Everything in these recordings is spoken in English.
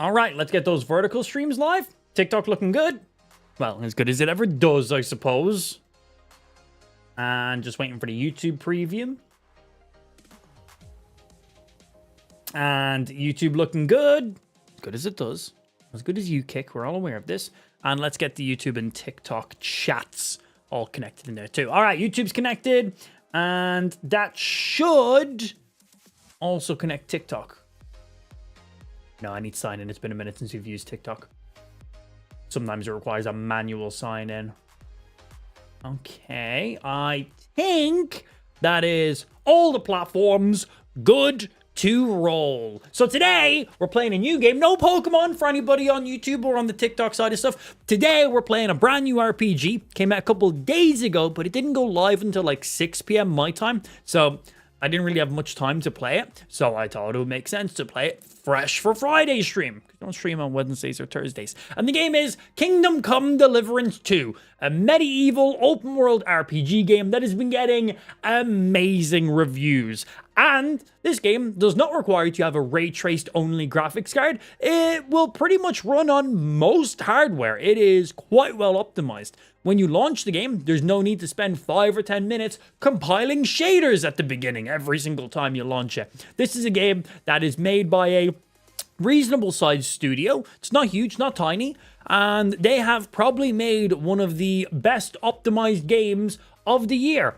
All right, let's get those vertical streams live. TikTok looking good. Well, as good as it ever does, I suppose. And just waiting for the YouTube preview. And YouTube looking good. As good as it does. As good as you kick. We're all aware of this. And let's get the YouTube and TikTok chats all connected in there too. All right, YouTube's connected. And that should also connect TikTok. No, I need to sign in. It's been a minute since we've used TikTok. Sometimes it requires a manual sign in. Okay, I think that is all the platforms good to roll. So today, we're playing a new game. No Pokemon for anybody on YouTube or on the TikTok side of stuff. Today, we're playing a brand new RPG. Came out a couple days ago, but it didn't go live until like 6 p.m. my time. So I didn't really have much time to play it. So I thought it would make sense to play it fresh for Friday's stream. Don't stream on Wednesdays or Thursdays. And the game is Come Deliverance II, a medieval open world RPG game that has been getting amazing reviews. And this game does not require you to have a ray traced only graphics card. It will pretty much run on most hardware. It is quite well optimized. When you launch the game, there's no need to spend 5 or 10 minutes compiling shaders at the beginning every single time you launch it. This is a game that is made by a reasonable sized studio. It's not huge, not tiny, and they have probably made one of the best optimized games of the year.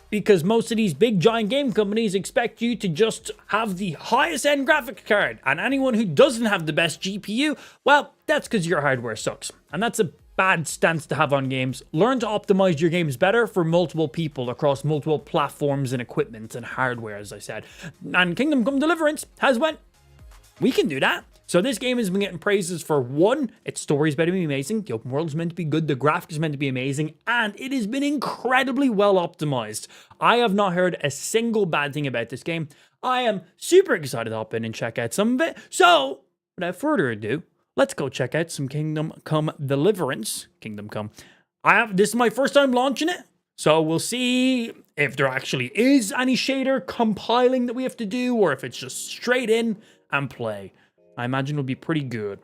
Because most of these big giant game companies expect you to just have the highest end graphic card, and anyone who doesn't have the best GPU, well, that's because your hardware sucks. And that's a bad stance to have on games. Learn to optimize your games better for multiple people across multiple platforms and equipment and hardware, as I said. And Kingdom Come Deliverance has went, we can do that. So this game has been getting praises for one, its story is meant to be amazing, the open world is meant to be good, the graphics is meant to be amazing, and it has been incredibly well optimized. I have not heard a single bad thing about this game. I am super excited to hop in and check out some of it. So, without further ado, let's go check out some Kingdom Come Deliverance. Kingdom Come. This is my first time launching it, so we'll see if there actually is any shader compiling that we have to do, or if it's just straight in and play. I imagine it'll be pretty good.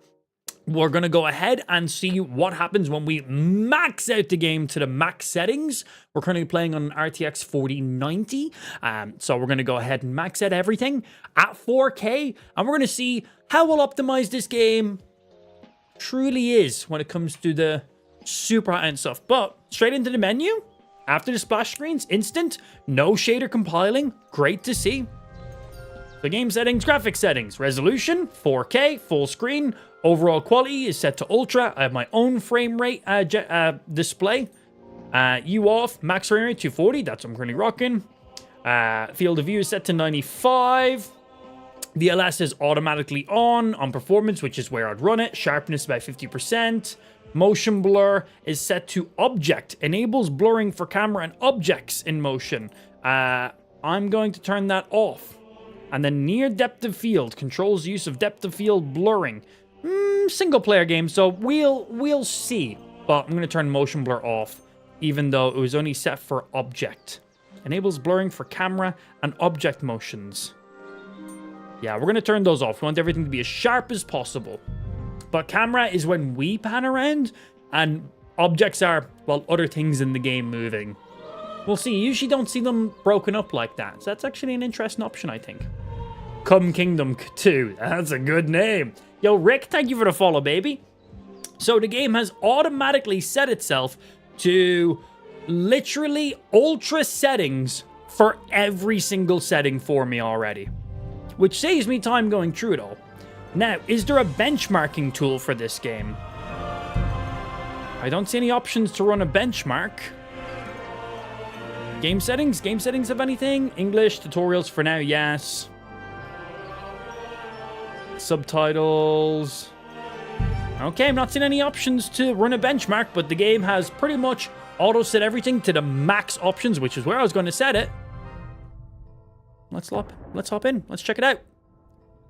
We're going to go ahead and see what happens when we max out the game to the max settings. We're currently playing on an RTX 4090. So we're going to go ahead and max out everything at 4K. And we're going to see how well optimized this game truly is when it comes to the super high-end stuff. But straight into the menu. After the splash screens, instant. No shader compiling. Great to see. The game settings, graphics settings, resolution, 4K, full screen, overall quality is set to ultra. I have my own frame rate display. U off, max frame rate 240, that's what I'm currently rocking. Field of view is set to 95. VLS is automatically on performance, which is where I'd run it. Sharpness about 50%. Motion blur is set to object, enables blurring for camera and objects in motion. I'm going to turn that off. And then near depth of field controls use of depth of field blurring. Single player game, so we'll see. But I'm going to turn motion blur off, even though it was only set for object. Enables blurring for camera and object motions. Yeah, we're going to turn those off. We want everything to be as sharp as possible. But camera is when we pan around, and objects are, well, other things in the game moving. We'll see. You usually don't see them broken up like that. So that's actually an interesting option, I think. Come Kingdom 2. That's a good name. Yo, Rick, thank you for the follow, baby. So the game has automatically set itself to literally ultra settings for every single setting for me already, which saves me time going through it all. Now, is there a benchmarking tool for this game? I don't see any options to run a benchmark. Game settings? Game settings have anything? English, tutorials for now, yes. Subtitles. Okay, I'm not seeing any options to run a benchmark, but the game has pretty much auto-set everything to the max options, which is where I was going to set it. Let's hop in. Let's check it out.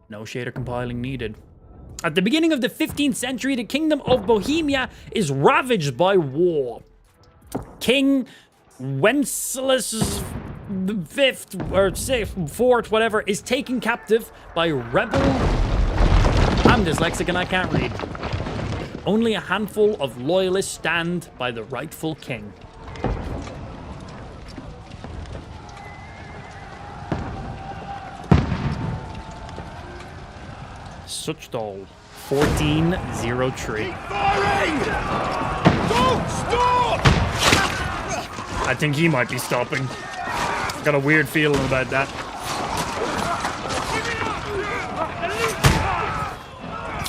No shader compiling needed. At the beginning of the 15th century, the Kingdom of Bohemia is ravaged by war. King Wenceslas V or 4th, whatever, is taken captive by rebel dyslexic and I can't read. Only a handful of loyalists stand by the rightful king. Such doll. 1403. Don't stop! I think he might be stopping. Got a weird feeling about that.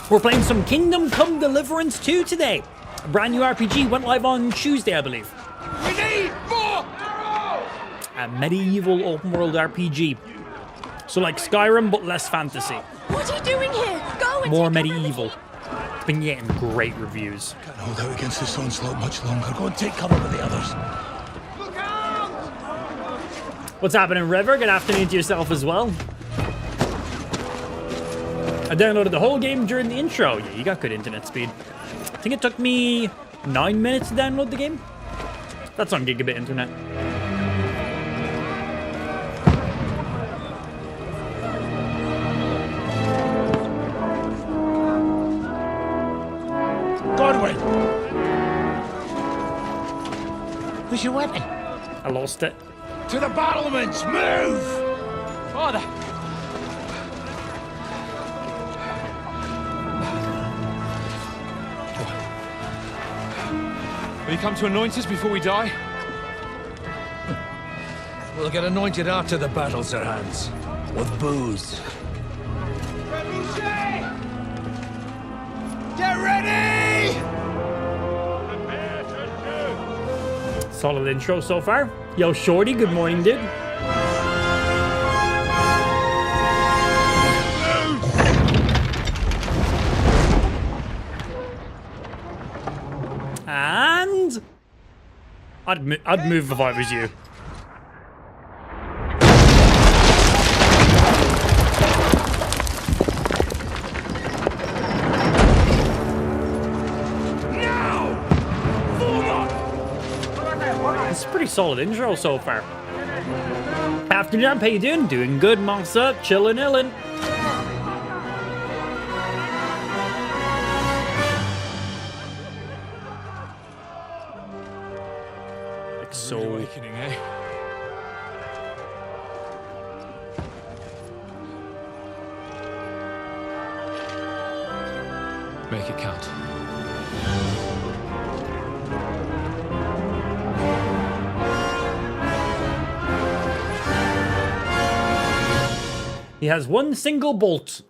We're playing some Come Deliverance II today. A brand new RPG went live on Tuesday, I believe. We need more arrows! A medieval open world RPG. So like Skyrim, but less fantasy. What are you doing here? Go and More take cover medieval. It's been getting great reviews. Can't hold out against this onslaught much longer. Go and take cover with the others. Look out! What's happening, River? Good afternoon to yourself as well. I downloaded the whole game during the intro. Yeah, you got good internet speed. I think it took me 9 minutes to download the game. That's on gigabit internet. Godwin! Where's your weapon? I lost it. To the battlements! Move! Father! Will you come to anoint us before we die? We'll get anointed after the battles are hands. With booze. Get ready! Solid intro so far. Yo, Shorty, good morning, dude. And I'd move if I was you. It's a pretty solid intro so far. Afternoon, how you doing? Doing good, monks up, chillin', illin'. Like so. Awakening, eh? Make it count. He has one single bolt.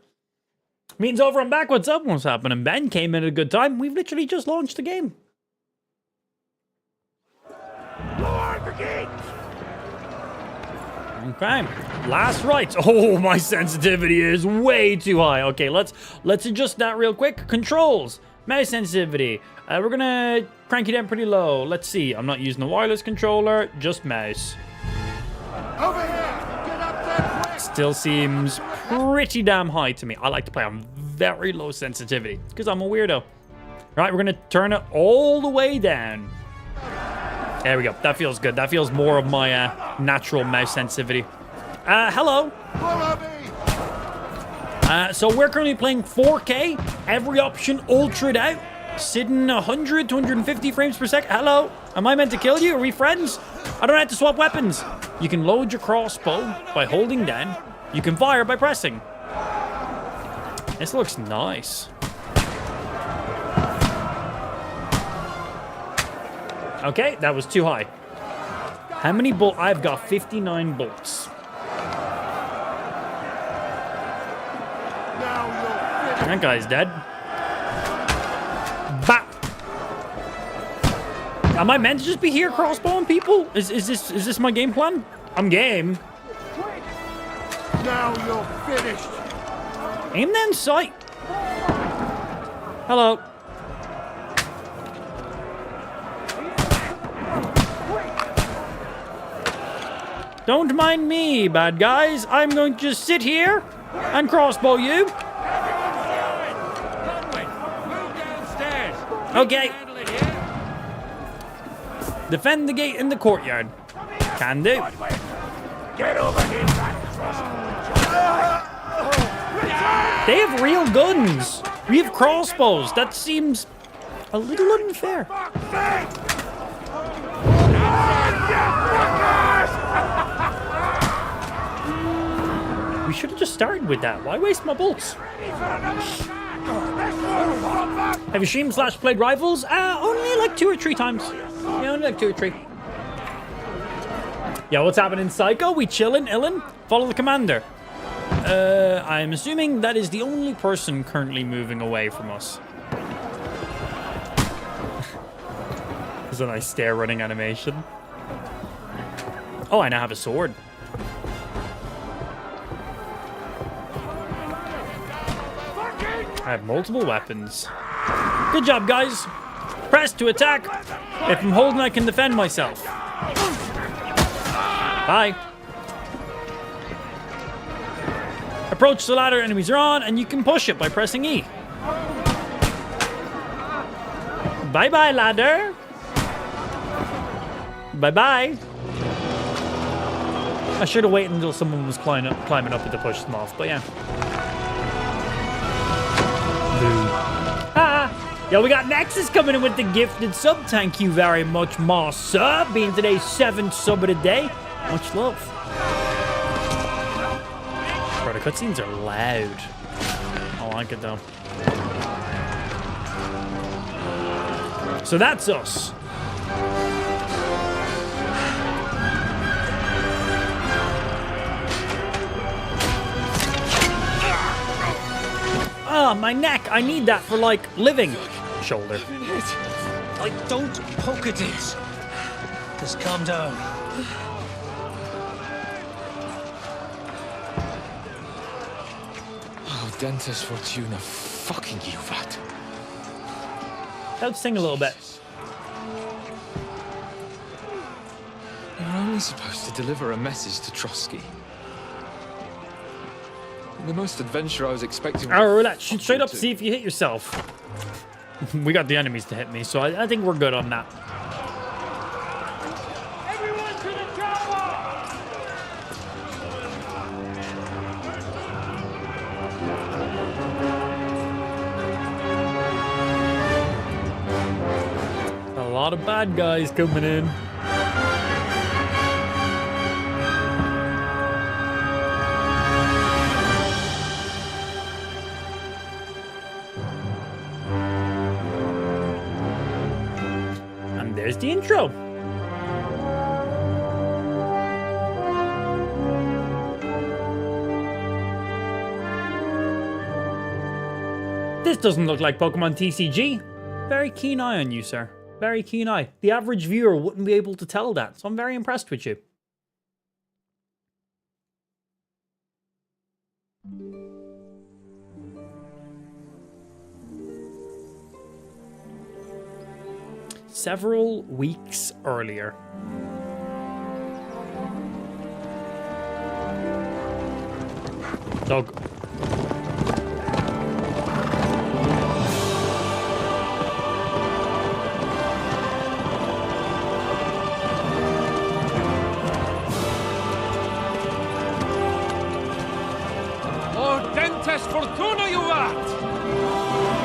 Means over and back, what's up? What's happening? Ben came in at a good time. We've literally just launched the game. Okay, last rites. Oh, my sensitivity is way too high. Okay, let's adjust that real quick. Controls, mouse sensitivity. We're gonna crank it down pretty low. Let's see. I'm not using the wireless controller, just mouse. Over here! Get up there quick! Still seems pretty damn high to me. I like to play on very low sensitivity because I'm a weirdo. Right, we're gonna turn it all the way down. There we go. That feels good. That feels more of my natural mouse sensitivity. Hello. Follow me! So we're currently playing 4K. Every option ultra'd out. Sitting 100 to 150 frames per second. Hello. Am I meant to kill you? Are we friends? I don't have to swap weapons. You can load your crossbow by holding down. You can fire by pressing. This looks nice. Okay, that was too high. How many bolts? I've got 59 bolts. That guy's dead. Bap. Am I meant to just be here crossbowing people? Is this my game plan? I'm game. Now you're finished! Aim them sight. Hello. Don't mind me, bad guys. I'm going to just sit here and crossbow you. Okay. Defend the gate in the courtyard. Can do. Get over here! They have real guns. We have crossbows. That seems a little unfair. We should have just started with that. Why waste my bolts? Have you streamed / played Rivals? Only like 2 or 3 times. Yeah, only like 2 or 3. Yeah, what's happening, Psycho? We chillin', illin'? Follow the commander. I'm assuming that is the only person currently moving away from us. There's a nice stair running animation. Oh, I now have a sword. I have multiple weapons. Good job, guys. Press to attack. If I'm holding, I can defend myself. Bye. Approach the ladder enemies are on, and you can push it by pressing E. Bye-bye, ladder. Bye-bye. I should have waited until someone was climbing up to push them off, but yeah. Yo, we got Nexus coming in with the gifted sub. Thank you very much, Ma Sub, being today's 7th sub of the day. Much love. Bro, the cutscenes are loud. I like it, though. So that's us. Ah, my neck. I need that for, like, living. Shoulder. I don't poke at it. Just calm down. Oh, Dentes Fortuna, fucking you, vat. Let's sing a little bit. You're only supposed to deliver a message to Trotsky. The most adventure I was expecting. Alright, relax. Shoot straight up, see if you hit yourself. We got the enemies to hit me, so I think we're good on that. Everyone to the tower! A lot of bad guys coming in. There's the intro. This doesn't look like Pokemon TCG. Very keen eye on you, sir. Very keen eye. The average viewer wouldn't be able to tell that, so I'm very impressed with you. Several weeks earlier. Dog. Oh, Dentes Fortuna, you vat!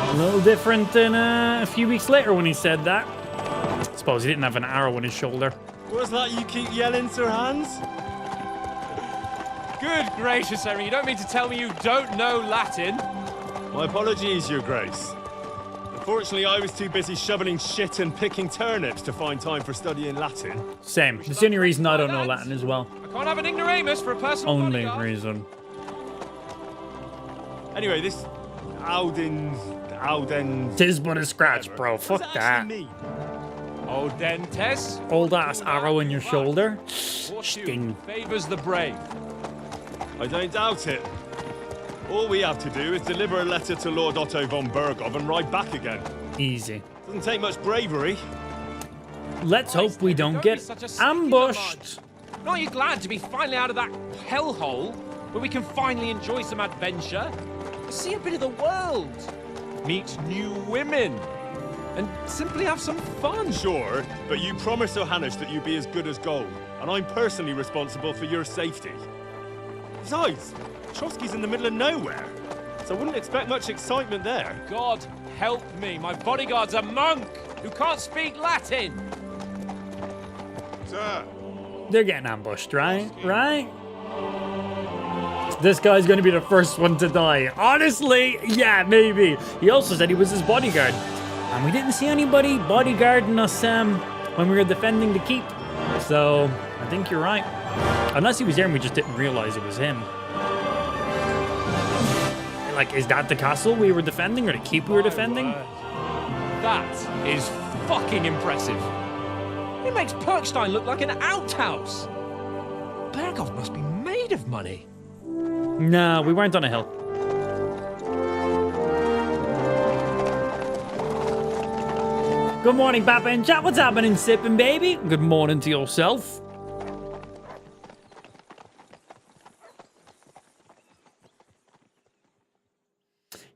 A little different than a few weeks later when he said that. Suppose he didn't have an arrow in his shoulder. What's that you keep yelling, Sir Hans? Good gracious, Harry, you don't mean to tell me you don't know Latin? My apologies, Your Grace. Unfortunately, I was too busy shoveling shit and picking turnips to find time for studying Latin. Same. It's the only reason I don't know Latin as well. I can't have an ignoramus for a personal Only bodyguard. reason. Anyway, this Alden... Tis but a scratch, bro. What does Fuck it that. actually mean? Oh, Dentes. Old ass arrow in your shoulder. Fortune Sting. favors the brave. I don't doubt it. All we have to do is deliver a letter to Lord Otto von Bergov and ride back again. Easy. Doesn't take much bravery. Let's hope we don't get ambushed. Aren't you glad to be finally out of that hellhole where we can finally enjoy some adventure? See a bit of the world. Meet new women. And simply have some fun. Sure, but you promised Johannes that you'd be as good as gold, and I'm personally responsible for your safety. Besides, Trotsky's in the middle of nowhere. It's I wouldn't expect much excitement there. God help me, my bodyguard's a monk who can't speak Latin. Sir, They're getting ambushed, right? Right? This guy's going to be the first one to die. Honestly, yeah, maybe. He also said he was his bodyguard. And we didn't see anybody bodyguarding us when we were defending the keep. So, I think you're right. Unless he was there and we just didn't realize it was him. Like, is that the castle we were defending or the keep we were defending? That is fucking impressive. It makes Perkstein look like an outhouse. Berghoff must be made of money. No, we weren't on a hill. Good morning, Papa and chat. What's happening, sipping baby? Good morning to yourself.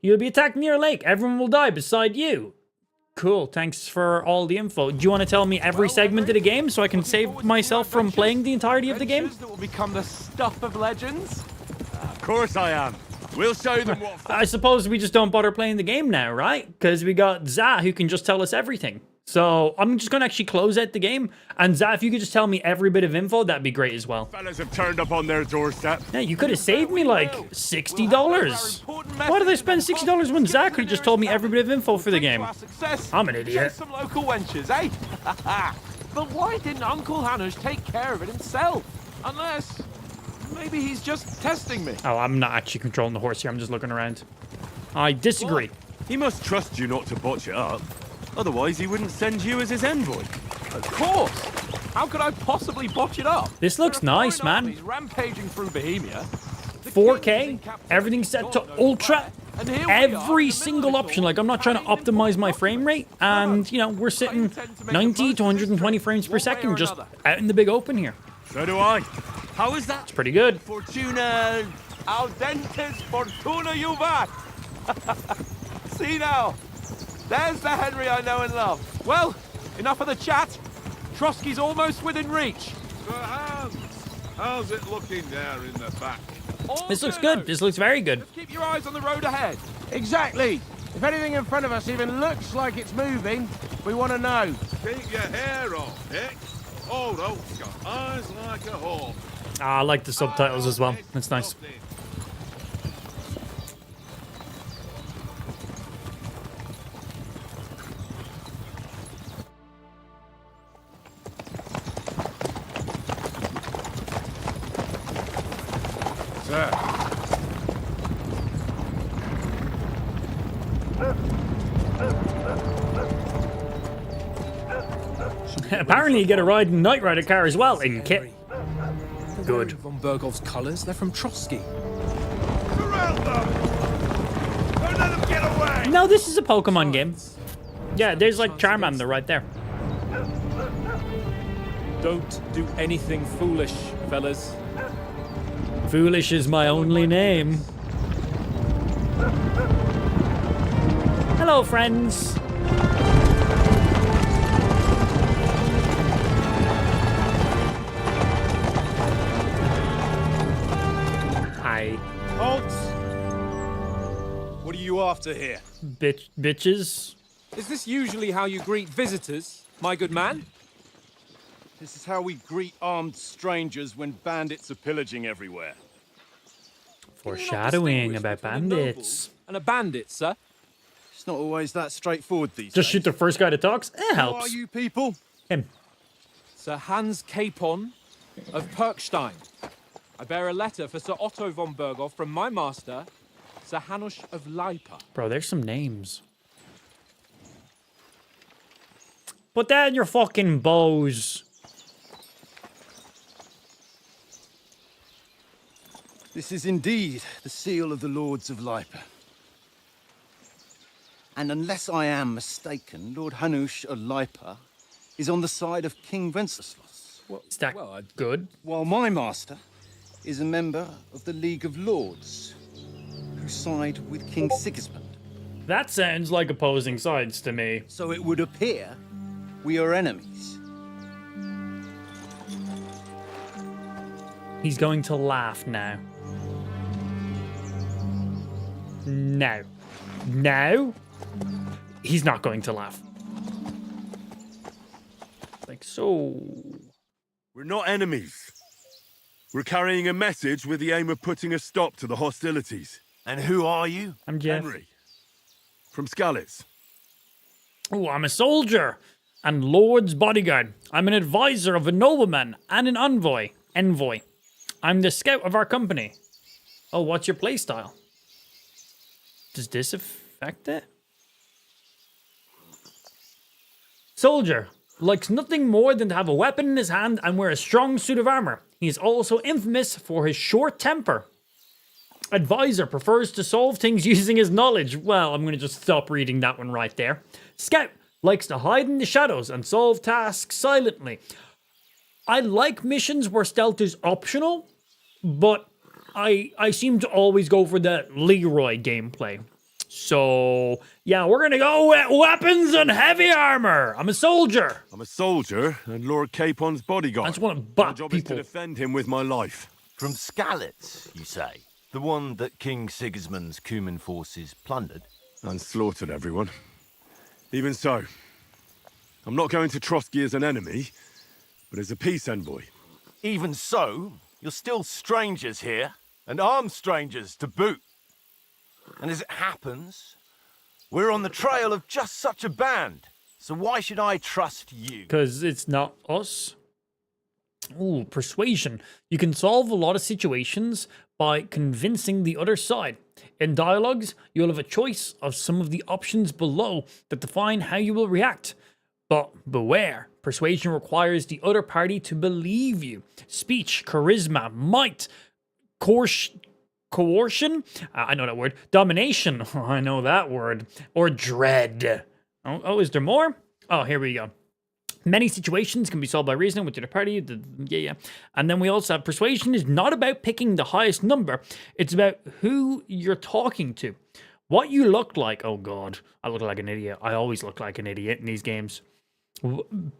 You'll be attacked near a lake. Everyone will die beside you. Cool. Thanks for all the info. Do you want to tell me every segment of the game so I can save myself from playing the entirety of the game? That will become the stuff of legends. Of course I am. We'll show them what... I suppose we just don't bother playing the game now, right? Because we got Za who can just tell us everything. So I'm just going to actually close out the game. And Za, if you could just tell me every bit of info, that'd be great as well. Fellas have turned up on their doorstep. Yeah, you could have saved me like $60. Why did I spend $60 when Za could have just told me every bit of info for the game? I'm an idiot. Some local wenches, eh? But why didn't Uncle Hanush take care of it himself? Unless maybe he's just testing me. Oh, I'm not actually controlling the horse here. I'm just looking around. I disagree. He must trust you not to botch it up. Otherwise, he wouldn't send you as his envoy. Of course. How could I possibly botch it up? This looks nice, man. He's rampaging through Bohemia. 4K, everything's set to ultra. Every single option. Like, I'm not trying to optimize my frame rate. And, you know, we're sitting 90 to 120 frames per second just out in the big open here. So do I. How is that? It's pretty good. Fortuna audentes fortuna juvat. See now. There's the Henry I know and love. Well, enough of the chat. Trotsky's almost within reach. Sir Hans, how's it looking there in the back? This looks good. This looks very good. Just keep your eyes on the road ahead. Exactly. If anything in front of us even looks like it's moving, we want to know. Keep your hair on, Nick. Old Oak's got eyes like a hawk. Ah, I like the subtitles as well. That's nice. Apparently you get a ride in Knight Rider car as well in kit. Good. Von Berghoff's colours, they're from Trotsky. Surround them! Don't let them get away! No, this is a Pokemon game. Yeah, there's like Charmander right there. Don't do anything foolish, fellas. Foolish is my only name. Hello, friends. Hi. Halt! What are you after here? Bitches. Is this usually how you greet visitors, my good man? This is how we greet armed strangers when bandits are pillaging everywhere. Foreshadowing about bandits. And a bandit, sir? It's not always that straightforward these Just days. shoot the first guy that talks. It Who are helps. you people? Him. Sir Hans Capon of Perkstein. I bear a letter for Sir Otto von Berghoff from my master, Sir Hanush of Leipa. Bro, there's some names. Put that in your fucking bows. This is indeed the seal of the Lords of Leipa. And unless I am mistaken, Lord Hanush of Leipa is on the side of King Wenceslas, Is that good? while my master is a member of the League of Lords, who side with King Sigismund. That sounds like opposing sides to me. So it would appear we are enemies. He's going to laugh now. No. No. He's not going to laugh. Like so. We're not enemies. We're carrying a message with the aim of putting a stop to the hostilities. And who are you? I'm Jeff. Henry. From Skalitz. Oh, I'm a soldier and Lord's bodyguard. I'm an advisor of a nobleman and an envoy. I'm the scout of our company. Oh, what's your playstyle? Does this affect it? Soldier likes nothing more than to have a weapon in his hand and wear a strong suit of armor. He is also infamous for his short temper. Advisor prefers to solve things using his knowledge. Well, I'm going to just stop reading that one right there. Scout likes to hide in the shadows and solve tasks silently. I like missions where stealth is optional, but I seem to always go for the Leroy gameplay. So, yeah, we're going to go with weapons and heavy armor. I'm a soldier. I'm a soldier and Lord Capon's bodyguard. I just want to My bat job is to people. defend him with my life. From Skalitz, you say? The one that King Sigismund's Cuman forces plundered? And slaughtered everyone. Even so, I'm not going to Trotsky as an enemy, but as a peace envoy. Even so, you're still strangers here, and armed strangers to boot. And as it happens, we're on the trail of just such a band. So why should I trust you? Because it's not us. Ooh, persuasion. You can solve a lot of situations by convincing the other side. In dialogues, you'll have a choice of some of the options below that define how you will react. But beware, persuasion requires the other party to believe you. Speech, charisma, might, coercion, I know that word. Domination, I know that word. Or dread. Oh, is there more? Oh, here we go. Many situations can be solved by reasoning with the other party. Yeah. And then we also have persuasion is not about picking the highest number. It's about who you're talking to. What you look like. Oh, God. I look like an idiot. I always look like an idiot in these games.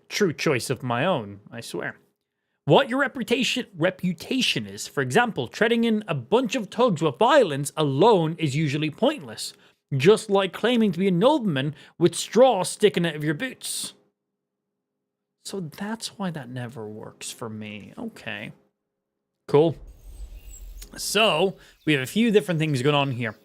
True choice of my own, I swear. What your reputation is. For example, treading in a bunch of tugs with violence alone is usually pointless. Just like claiming to be a nobleman with straw sticking out of your boots. So that's why that never works for me. Okay. Cool. So, we have a few different things going on here.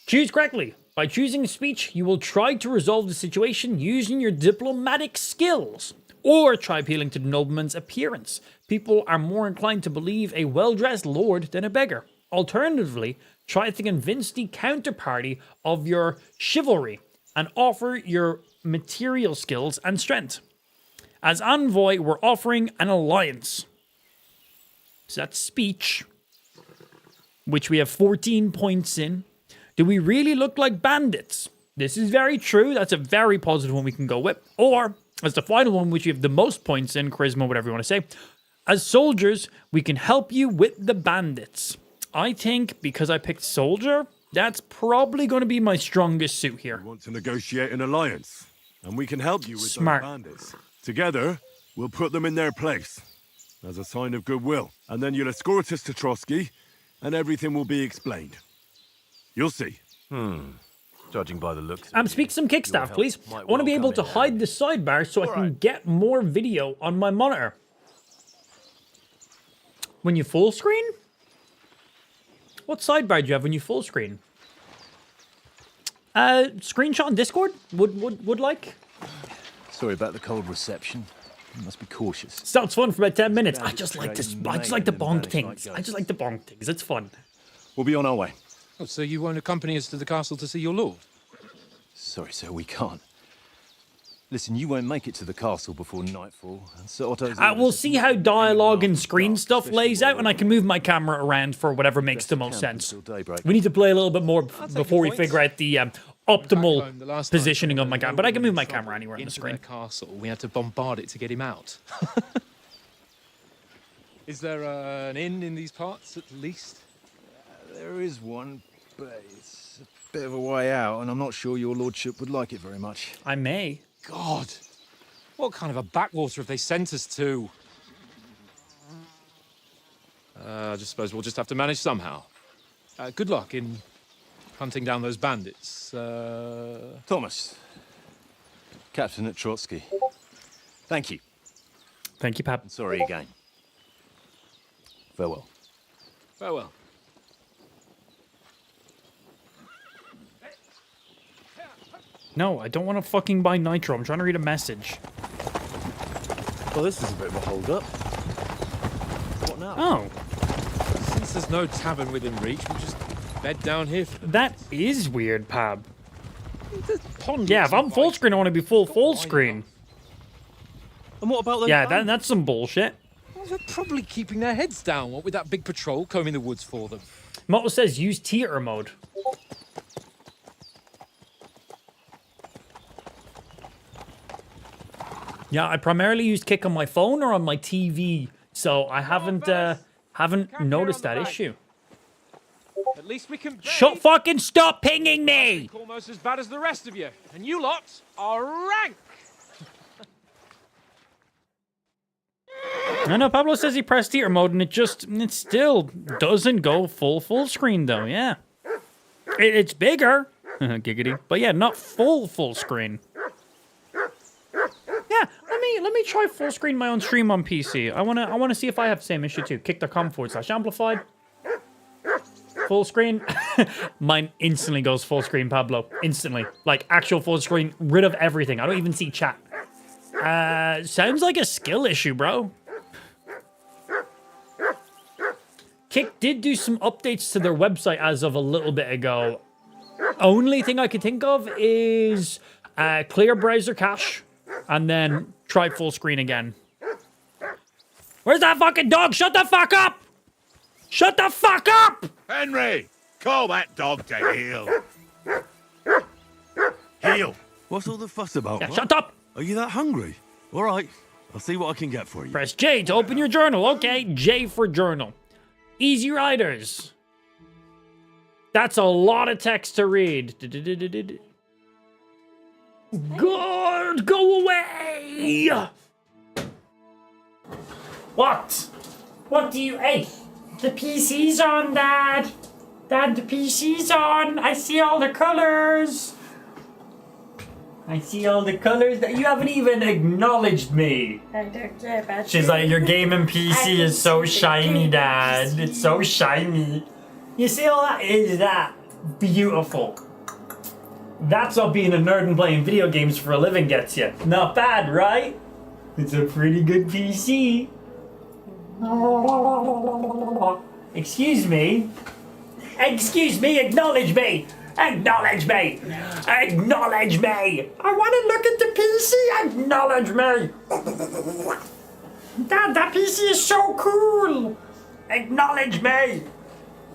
Choose correctly. By choosing speech, you will try to resolve the situation using your diplomatic skills. Or try appealing to the nobleman's appearance. People are more inclined to believe a well-dressed lord than a beggar. Alternatively, try to convince the counterparty of your chivalry and offer your material skills and strength. As envoy, we're offering an alliance. So that's speech, which we have 14 points in. Do we really look like bandits? This is very true. That's a very positive one we can go with. Or, as the final one, which you have the most points in, charisma, whatever you want to say. As soldiers, we can help you with the bandits. I think because I picked soldier, that's probably going to be my strongest suit here. We want to negotiate an alliance, and we can help you with Smart. those bandits. Together, we'll put them in their place, as a sign of goodwill. And then you'll escort us to Trotsky, and everything will be explained. You'll see. Judging by the looks. Speak some kickstaff, please. I want to be able to hide the sidebar so I can get more video on my monitor. When you full screen? What sidebar do you have when you full screen? Screenshot on Discord? Would like? Sorry about the cold reception. You must be cautious. Sounds fun for about 10 minutes. I just like to bonk things. I just like to bonk things. It's fun. We'll be on our way. Oh, so you won't accompany us to the castle to see your lord? Sorry, sir, we can't. Listen, you won't make it to the castle before nightfall. And so Otto's we'll see how dialogue and screen stuff lays out, and I can move my camera around for whatever makes the most sense. We need to play a little bit more before we figure out the optimal positioning of my camera. But I can move my camera anywhere on the screen. Castle, we had to bombard it to get him out. Is there an inn in these parts, at least? There is one, but it's a bit of a way out, and I'm not sure your lordship would like it very much. I may. God, what kind of a backwater have they sent us to? I just suppose we'll just have to manage somehow. Good luck in hunting down those bandits. Thomas, Captain at Trotsky. Thank you. Thank you, Pap. And sorry again. Farewell. Farewell. No, I don't want to fucking buy nitro. I'm trying to read a message. Well, this is a bit of a hold-up. What now? Oh, Since there's no tavern within reach, we'll just bed down here for the that is weird, Pab. The pond. Yeah, looks if I'm full inviting. screen, I want to be full screen. And what about those Yeah, bandits? that's some bullshit. Well, they're probably keeping their heads down, what with that big patrol combing the woods for them. Motto says use theater mode. Yeah, I primarily use Kick on my phone or on my TV, so I haven't noticed that issue. At least we can. Shut fucking stop pinging me! Almost as bad as the rest of you, and you lot are rank. I know Pablo says he pressed theater mode and it still doesn't go full screen though. Yeah, it's bigger, giggity, but yeah, not full screen. Yeah, let me try full screen my own stream on PC. I wanna see if I have the same issue too. Kick.com/amplified. Full screen. Mine instantly goes full screen, Pablo. Instantly, like actual full screen, rid of everything. I don't even see chat. Sounds like a skill issue, bro. Kick did do some updates to their website as of a little bit ago. Only thing I can think of is clear browser cache and then try full screen again. Where's that fucking dog? Shut the fuck up! Shut the fuck up! Henry, call that dog to heel. Heel! What's all the fuss about? Yeah, What? shut up! Are you that hungry? All right, I'll see what I can get for you. Press J to open your journal. Okay, J for journal. Easy Riders. That's a lot of text to read. Good, go away! What? What do you... Hey, the PC's on, Dad. Dad, the PC's on. I see all the colors. I see all the colors. You haven't even acknowledged me. I don't care about She's you. like, your gaming PC is so shiny, Dad. PC. It's so shiny. You see all that? Is that beautiful? That's what being a nerd and playing video games for a living gets you. Not bad, right? It's a pretty good PC. Excuse me? Excuse me, acknowledge me! Acknowledge me! Acknowledge me! I want to look at the PC! Acknowledge me! Dad, that PC is so cool! Acknowledge me!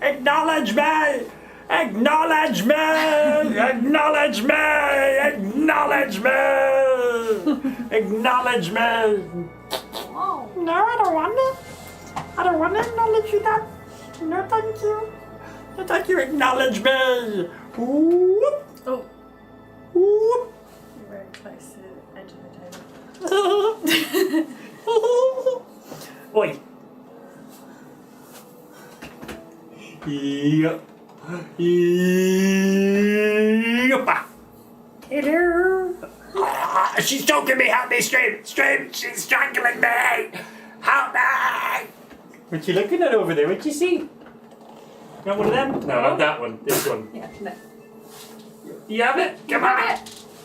Acknowledge me! Acknowledge me! Acknowledge me! Acknowledge me! Acknowledge me! No, I don't want it. I don't want to acknowledge you, Dad. No, thank you. No, thank you. Acknowledge me. Whoop. Oh, Whoop. you're very close to the edge of the table. Oi. Yep. Yep. Hello. She's choking me. Help me, Stream. Stream. She's strangling me. Help me. What you looking at over there? What you see? Got one of them? No, not that one. This one. Yeah, no. You have it? Come on.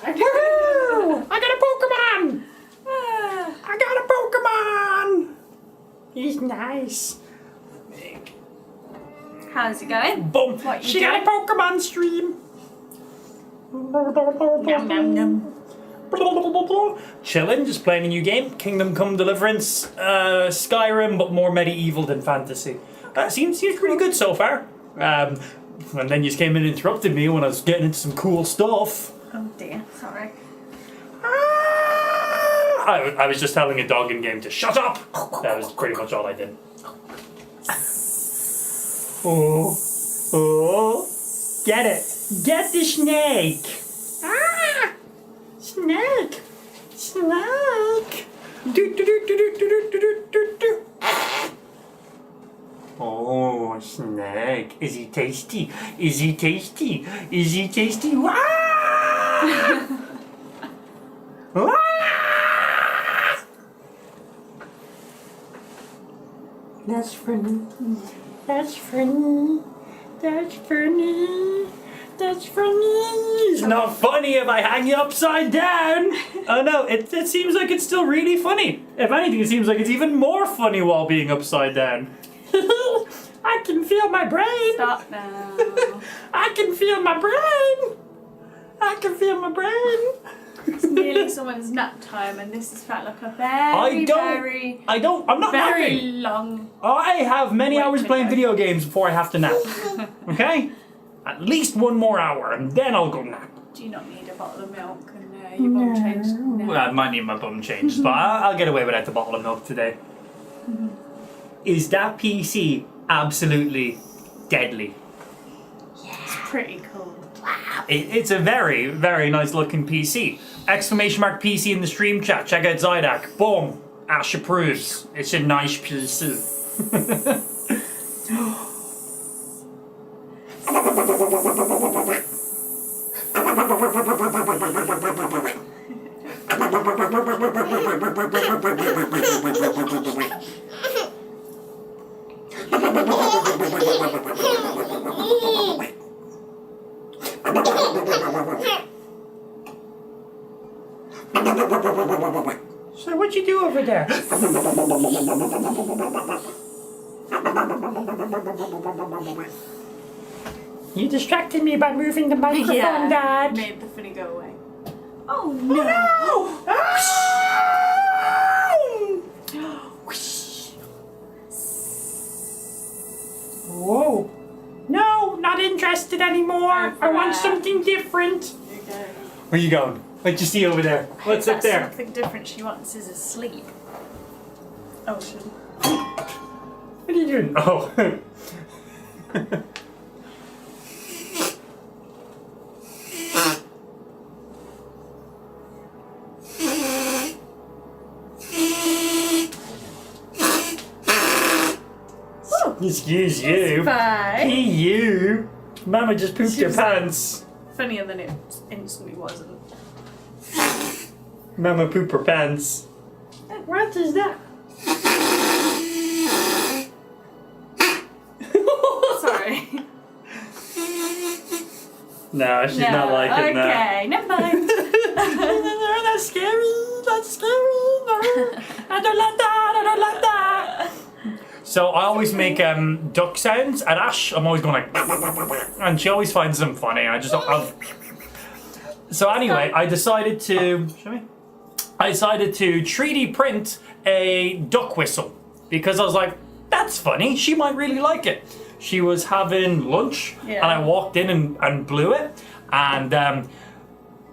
I Woohoo! I got a Pokemon! I got a Pokemon! He's nice. How's it going? Boom! What you She got a doing? Pokemon stream. Yum, yum, yum. Chilling, just playing a new game. Kingdom Come Deliverance, Skyrim, but more medieval than fantasy. Seems pretty good so far. And then you just came in and interrupted me when I was getting into some cool stuff. Oh dear, sorry. I was just telling a dog in game to shut up. That was pretty much all I did. Oh, get it. Get the snake. Ah, snake. Snake. Do, do, do, do, do, do, do, do, do, do. Oh, snack. Is he tasty? Is he tasty? Is he tasty? Wah! Wah! That's funny. That's funny. That's funny. That's funny. It's not funny if I hang you upside down. Oh no, it seems like it's still really funny. If anything, it seems like it's even more funny while being upside down. I can feel my brain. Stop now. I can feel my brain. I can feel my brain. It's nearly someone's nap time, and this has felt like a very I'm not very napping. long. I have many hours playing video games before I have to nap. Okay? At least one more hour, and then I'll go nap. Do you not need a bottle of milk and your bum changed? No. Well, I might need my bum changed, but I'll get away without the bottle of milk today. Is that PC absolutely deadly? It's pretty cool. It's a very, very nice looking PC. Exclamation mark PC in the stream chat. Check out xidax. Boom. Ash approves. It's a nice PC. So what'd you do over there? You distracted me by moving the microphone, Dad. Made the funny go away. Oh no! Whoa. No, not interested anymore. I want something different. Okay. Where you going? What'd you see over there? What's up there? Something different she wants is asleep. Oh, shit. What are you doing? Oh. Excuse you. Bye. Hey, you. Mama just pooped her pants. Funnier than it instantly wasn't. Mama pooped her pants. What is that? Sorry. No, she's not liking that. Okay, never mind. That's scary. That's scary. No. I don't like that. I don't like that. So I always make duck sounds at Ash. I'm always going like, and she always finds them funny. I just don't. So anyway, I decided to 3D print a duck whistle because I was like, that's funny. She might really like it. She was having lunch, and I walked in and blew it, and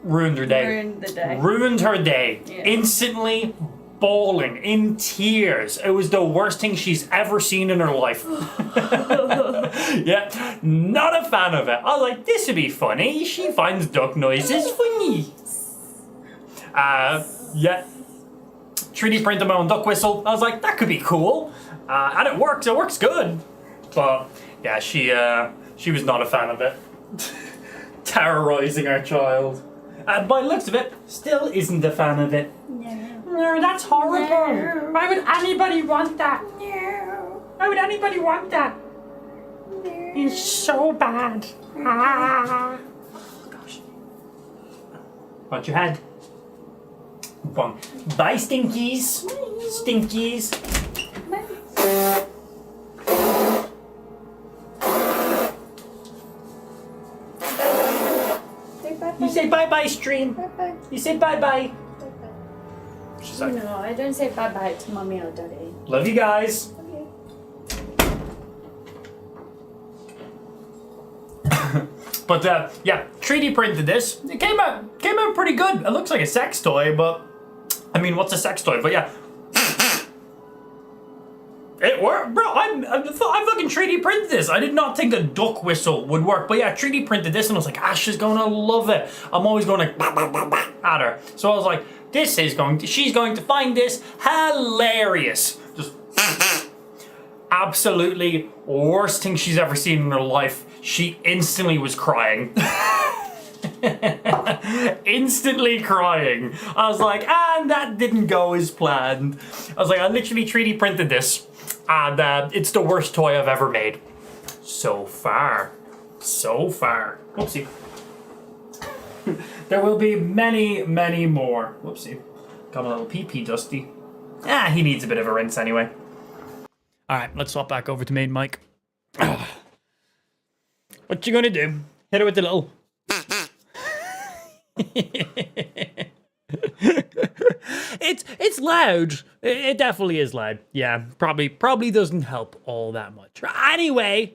ruined her day. Ruined the day. Ruined her day. Yeah. Instantly bawling, in tears. It was the worst thing she's ever seen in her life. Yeah, not a fan of it. I was like, this would be funny. She finds duck noises funny. Yeah. 3D printed my own duck whistle. I was like, that could be cool. And it works. It works good. But yeah, she was not a fan of it. Terrorizing our child. And by the looks of it, still isn't a fan of it. No, that's horrible. No. Why would anybody want that? No. Why would anybody want that? No. It's so bad. Ah. Oh, gosh. Watch your head. Bye, Stinkies. Stinkies. You say bye-bye, stream. Bye-bye. You say bye-bye. She's like, No, I don't say bye-bye to mommy or daddy. love you guys. Okay. But yeah, 3D printed this. It came out pretty good. It looks like a sex toy, but I mean, what's a sex toy? But yeah, it worked, bro. I fucking 3D printed this. I did not think a duck whistle would work, but yeah, 3D printed this, and I was like, Ash is gonna love it. I'm always going to at her, so I was like, she's going to find this hilarious. Just absolutely worst thing she's ever seen in her life. She instantly was crying. Instantly crying. I was like, and that didn't go as planned. I was like, I literally 3D printed this, and it's the worst toy I've ever made. So far. So far. Whoopsie. There will be many, many more. Whoopsie. Got a little pee-pee dusty. He needs a bit of a rinse anyway. Alright, let's swap back over to main mic. What you gonna do? Hit her with the little... It's loud. It definitely is loud. Yeah, probably doesn't help all that much. Anyway,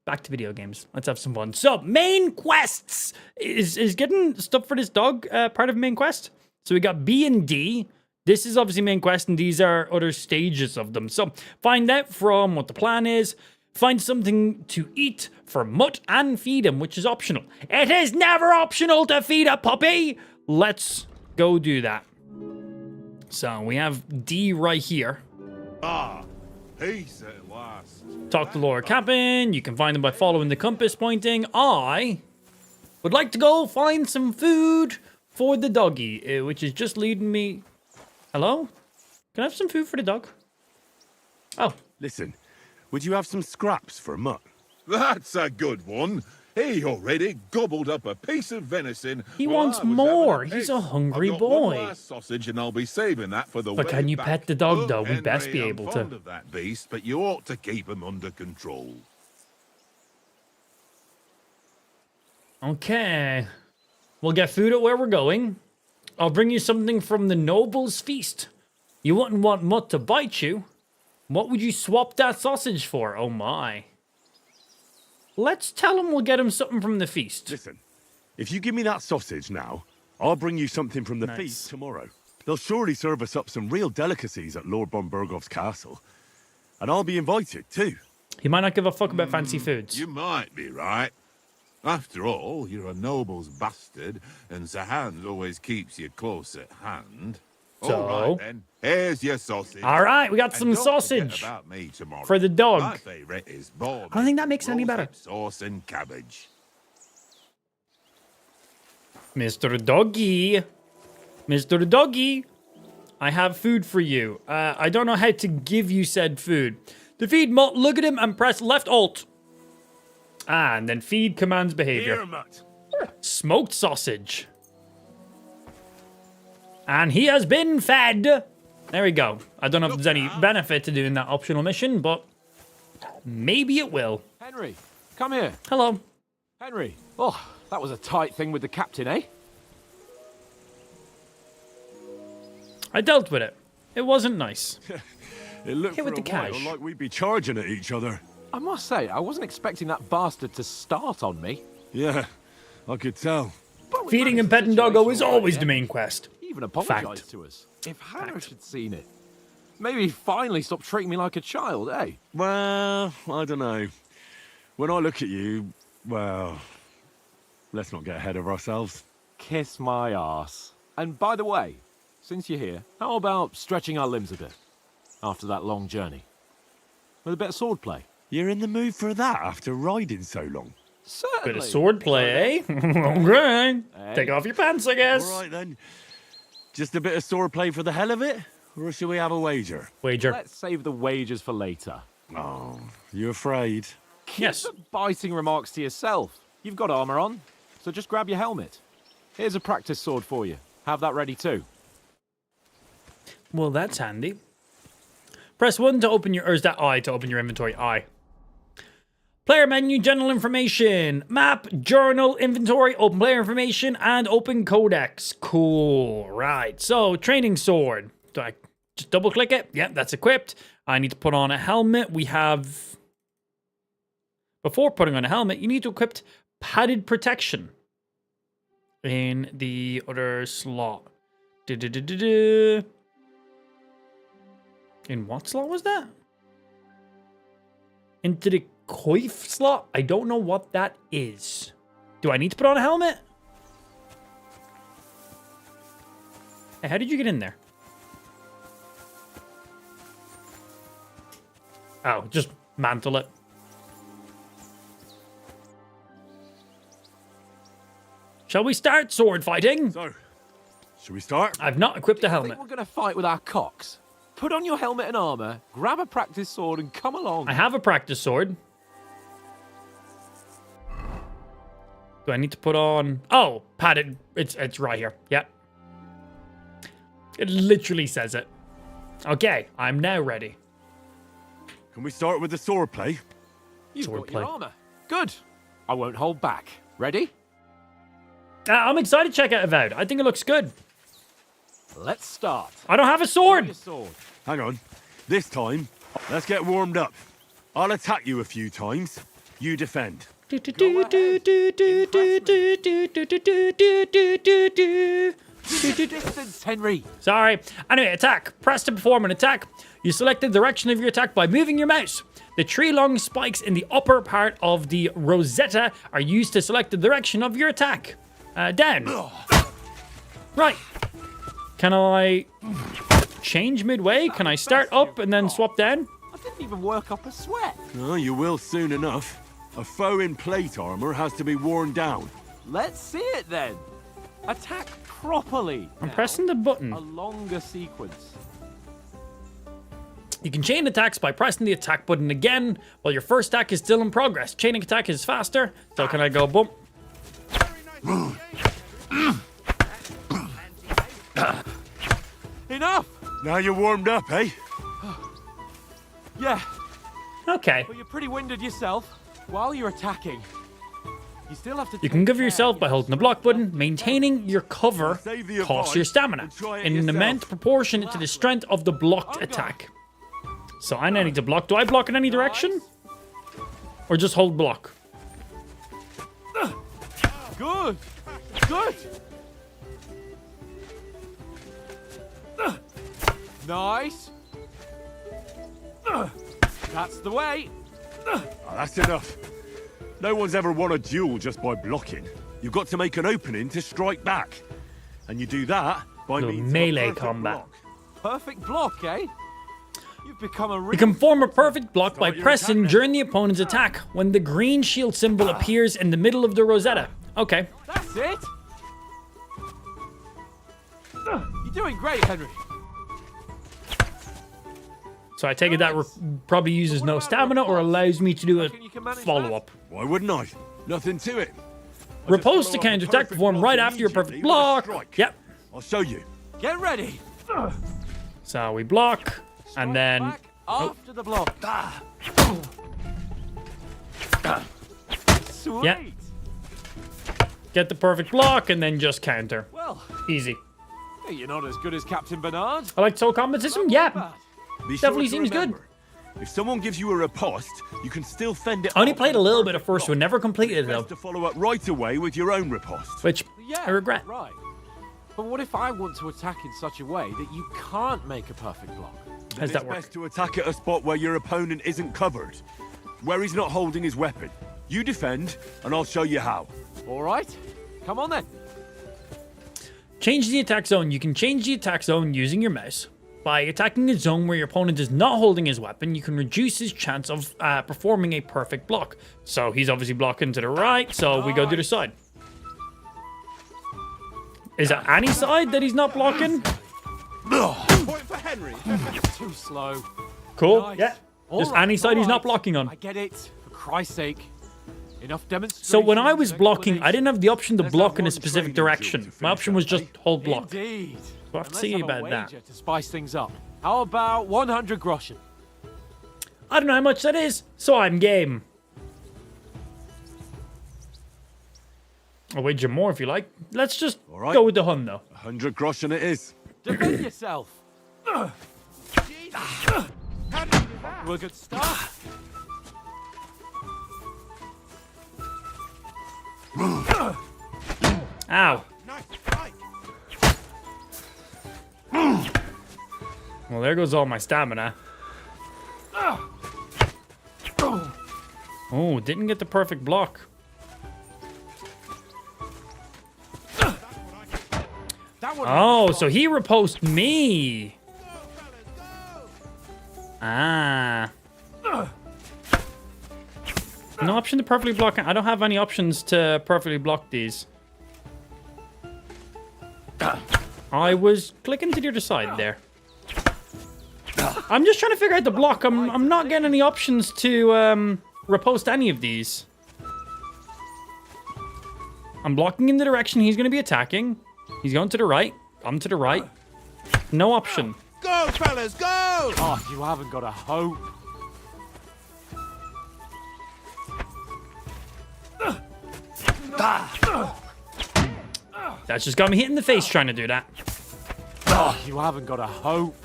back to video games. Let's have some fun. So, main quests. Is getting stuff for this dog part of main quest? So we got B and D. This is obviously main quest, and these are other stages of them. So, find out from what the plan is. Find something to eat for Mutt and feed him, which is optional. It is never optional to feed a puppy! Let's go do that. So, we have D right here. Peace at last. Talk to Laura Captain. You can find them by following the compass pointing. I would like to go find some food for the doggy, which is just leading me... Hello? Can I have some food for the dog? Oh. Listen, would you have some scraps for Mutt? That's a good one. He already gobbled up a piece of venison. He wants more. He's a hungry I've got boy. one last sausage, and I'll be saving that for the But can you pet the dog, though? We best be able to. I'm fond of that beast, but you ought to keep him under control. Okay. We'll get food at where we're going. I'll bring you something from the noble's feast. You wouldn't want Mutt to bite you. What would you swap that sausage for? Oh my. Let's tell him we'll get him something from the feast. Listen, if you give me that sausage now, I'll bring you something from the feast tomorrow. They'll surely serve us up some real delicacies at Lord Bonbergov's castle. And I'll be invited too. He might not give a fuck about fancy foods. You might be right. After all, you're a noble's bastard, and Sir Hans always keeps you close at hand. So? All right, then. Here's your sausage. All right, we got some And don't sausage forget about me tomorrow. for the dog. My favourite is ball. I don't think that makes it any better. Sauce and cabbage. Mr. Doggy. Mr. Doggy. I have food for you. I don't know how to give you said food. To feed Mutt, look at him and press left alt. And then feed commands behavior. Here, Mutt. Smoked sausage. And he has been fed. There we go. I don't know if there's any benefit to doing that optional mission, but maybe it will. Henry, come here. Hello. Henry. Oh, that was a tight thing with the captain, eh? I dealt with it. It wasn't nice. It looked Hit for with a the while cash. like we'd be charging at each other. I must say, I wasn't expecting that bastard to start on me. Yeah, I could tell. But we Feeding and managed the petting doggo situation is all right, always yeah? the main quest. He even apologised to us. If Hannah had seen it. Maybe he finally stopped treating me like a child, eh? Well, I don't know. When I look at you, well, let's not get ahead of ourselves. Kiss my arse. And by the way, since you're here, how about stretching our limbs a bit? After that long journey. With a bit of swordplay. You're in the mood for that after riding so long? Certainly. Bit of swordplay, eh? Okay. Take off your pants, I guess. All right, then. Just a bit of swordplay for the hell of it? Or should we have a wager? Wager. Let's save the wagers for later. Oh, you afraid? Yes. Keep the biting remarks to yourself. You've got armor on, so just grab your helmet. Here's a practice sword for you. Have that ready too. Well, that's handy. Press 1 to open your... Or is that I to open your inventory? I. Player menu, general information. Map, journal, inventory, open player information, and open codex. Cool. Right. So, training sword. Do I just double click it? Yeah, that's equipped. I need to put on a helmet. We have... Before putting on a helmet, you need to equip padded protection in the other slot. In what slot was that? Into the coif slot? I don't know what that is. Do I need to put on a helmet? Hey, how did you get in there? Oh, just mantle it. Shall we start sword fighting? So, should we start? I've not equipped a I think helmet. we're going to fight with our cocks. Put on your helmet and armor, grab a practice sword, and come along. I have a practice sword. Do I need to put on... Oh, padded. It's right here. Yeah. It literally says it. Okay, I'm now ready. Can we start with the sword play? You've sword got play. your armor. Good. I won't hold back. Ready? I'm excited to check out Avowed. I think it looks good. Let's start. I don't have a Your sword. sword. Hang on. This time, let's get warmed up. I'll attack you a few times. You defend. Distance, Henry. Sorry. Anyway, attack. Press to perform an attack. You select the direction of your attack by moving your mouse. The tree-long spikes in the upper part of the rosetta are used to select the direction of your attack. Down. Right. Can I change midway? Can I start up and then swap down? I didn't even work up a sweat. Oh, you will soon enough. A foe in plate armor has to be worn down. Let's see it then. Attack properly. I'm Now, pressing the button. a longer sequence. You can chain attacks by pressing the attack button again while your first attack is still in progress. Chaining attack is faster, so can I go bump? Enough. Now you're warmed up, eh? Yeah, Okay. but you're pretty winded yourself. While you're attacking, you still have to. You can cover yourself by holding the block button. Maintaining your cover Save the costs your advice stamina and try it in an yourself. amount proportionate to the strength of the blocked attack. So I now need to block. Do I block in any direction? Or just hold block? Good. Good. Nice. That's the way. Oh, that's enough. No one's ever won a duel just by blocking. You've got to make an opening to strike back. And you do that by Little means melee of a perfect combat. block. Perfect block, eh? You've become a real... You can form a perfect block by Start your pressing attack then. during the opponent's attack when the green shield symbol appears in the middle of the rosetta. Okay. That's it. You're doing great, Henry. So I take it that probably uses no stamina or allows me to do a Reckon you can manage follow-up. Why wouldn't I? Nothing to it. I Repose just to follow up a counterattack, perfect perform block right after your perfect immediately with a block. strike. Yep. I'll show you. Get ready. So we block, and then Back after the block. Sweet. Yeah. get the perfect block, and then just counter. Well, Easy. you're not as good as Captain Bernard. I like soul combat system. Yeah. Bad. Be sure Definitely to seems good. remember, if someone gives you a riposte, you can still fend it I only off played with a little bit of perfect first one, block. never completed it though, Best to follow up right away with your own riposte. which Yeah, I regret. Right. But what if I want to attack in such a way that you can't make a perfect block? How's It's that work? best to attack at a spot where your opponent isn't covered, where he's not holding his weapon. You defend, and I'll show you how. All right. Come on then. Change the attack zone. You can change the attack zone using your mouse. By attacking a zone where your opponent is not holding his weapon, you can reduce his chance of performing a perfect block. So he's obviously blocking to the right, so we go to the side. Is it any side that he's not blocking? Point for Henry. Too slow. Cool. Nice. Yeah. All Just right, any side all he's not right. blocking on. I get it. For Christ's sake. Enough demonstration. So when I was and blocking, I didn't have the option to Let's block have in a one specific training drill direction. to My finish option was up, just eh? hold block. Indeed. We'll have to And see let's have a about that. wager to spice things up. How about 100 groschen? I don't know how much that is, so I'm game. I'll wager more if you like. Let's just All right. go with the hun though. 100 groschen it is. Defend yourself. We're a good start. Ow. Well, there goes all my stamina. Oh, didn't get the perfect block. That one. Oh, so he riposted me. Ah. No option to perfectly block. I don't have any options to perfectly block these. I was clicking to the other side there. I'm just trying to figure out the block. I'm not getting any options to repost any of these. I'm blocking in the direction he's going to be attacking. He's going to the right. I'm to the right. No option. Go, fellas, go! Oh, you haven't got a hope. That's just got me hit in the face trying to do that. Oh, you haven't got a hope.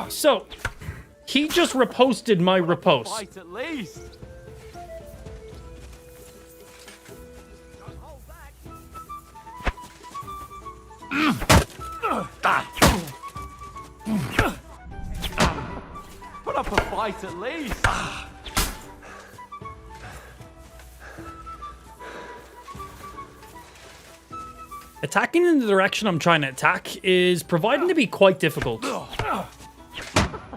So, he just reposted my repost. Fight at least. Put up a fight at least. Attacking in the direction I'm trying to attack is proving to be quite difficult.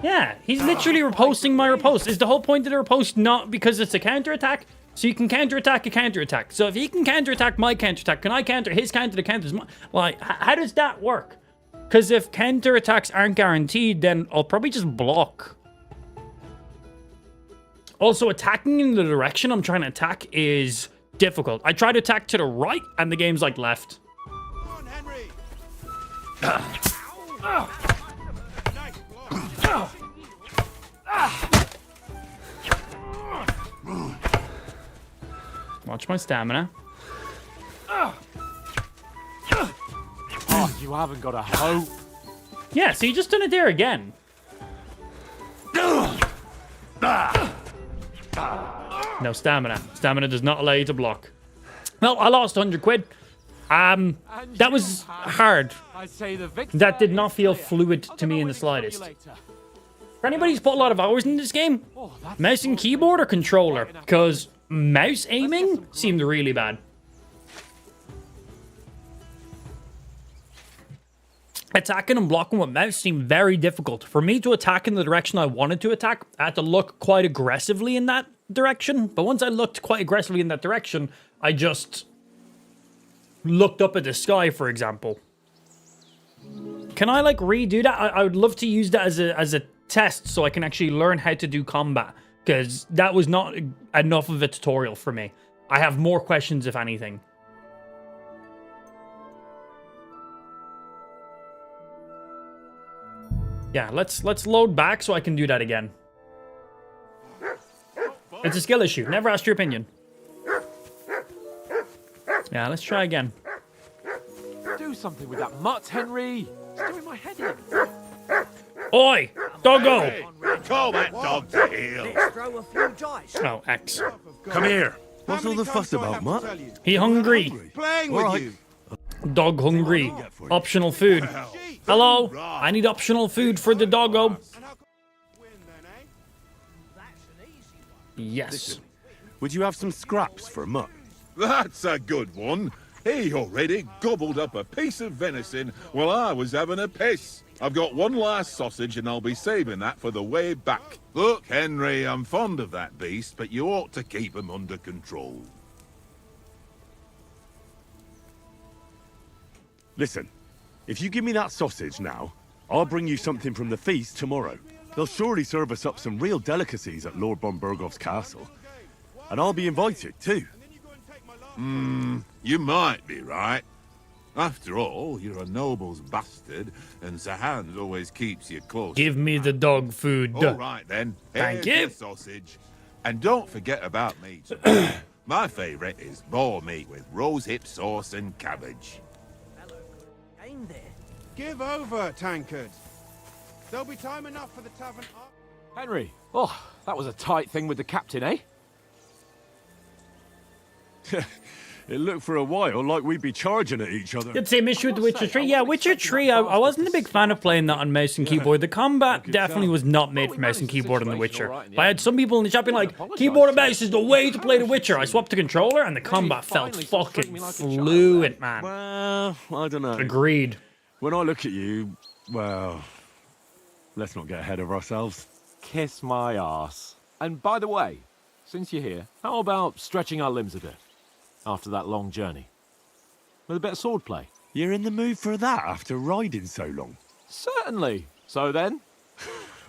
Yeah, he's literally reposting my repost. Is the whole point of the repost not because it's a counterattack? So you can counterattack a counterattack. So if he can counterattack my counterattack, can I counter his counter to counters my... Like, how does that work? Because if counterattacks aren't guaranteed, then I'll probably just block. Also, attacking in the direction I'm trying to attack is difficult. I try to attack to the right, and the game's like left. Come on, Henry! Watch my stamina. Oh, you haven't got a hope. Yeah, so you just done it there again. No stamina. Stamina does not allow you to block. Well, I lost 100 quid. That was hard. That did not feel fluid to me in the slightest. For anybody who's put a lot of hours in this game, mouse and keyboard or controller? Because mouse aiming seemed really bad. Attacking and blocking with mouse seemed very difficult. For me to attack in the direction I wanted to attack, I had to look quite aggressively in that direction. But once I looked quite aggressively in that direction, I just looked up at the sky, for example. Can I, like, redo that? I would love to use that as a test so I can actually learn how to do combat. Because that was not enough of a tutorial for me. I have more questions, if anything. Yeah, let's load back so I can do that again. It's a skill issue. Never asked your opinion. Yeah, let's try again. Do something with that mutt, Henry. It's doing my head in. Oi! Doggo! Call that dog to heel. Let's throw a few dice. Oh, X. Come here. What's all the fuss about, Mutt? He hungry. Playing All with right. you. Dog hungry. Optional food. Hello? I need optional food for the doggo. Yes. Would you have some scraps for Mutt? That's a good one. He already gobbled up a piece of venison while I was having a piss. I've got one last sausage and I'll be saving that for the way back. Look, Henry, I'm fond of that beast, but you ought to keep him under control. Listen, if you give me that sausage now, I'll bring you something from the feast tomorrow. They'll surely serve us up some real delicacies at Lord von Bergov's castle. And I'll be invited, too. You might be right. After all, you're a noble's bastard, and Sir Hans always keeps you close. Give me the dog food. All right, then. Thank Here's you. the sausage. And don't forget about meat. My favourite is boar meat with rose hip sauce and cabbage. Give over, tankard. There'll be time enough for the tavern. Henry, oh, that was a tight thing with the captain, eh? It looked for a while like we'd be charging at each other. Did same issue with the Witcher 3. Yeah, Witcher 3, I wasn't a big fan of playing that on mouse and keyboard. The combat definitely was not made for mouse and keyboard on The Witcher. But I had some people in the chat being like, keyboard and mouse is the way to play The Witcher. I swapped to controller and the combat felt fucking fluent, man. Well, I don't know. Agreed. When I look at you, well, let's not get ahead of ourselves. Kiss my arse. And by the way, since you're here, how about stretching our limbs a bit after that long journey? With a bit of swordplay. You're in the mood for that after riding so long? Certainly. So then?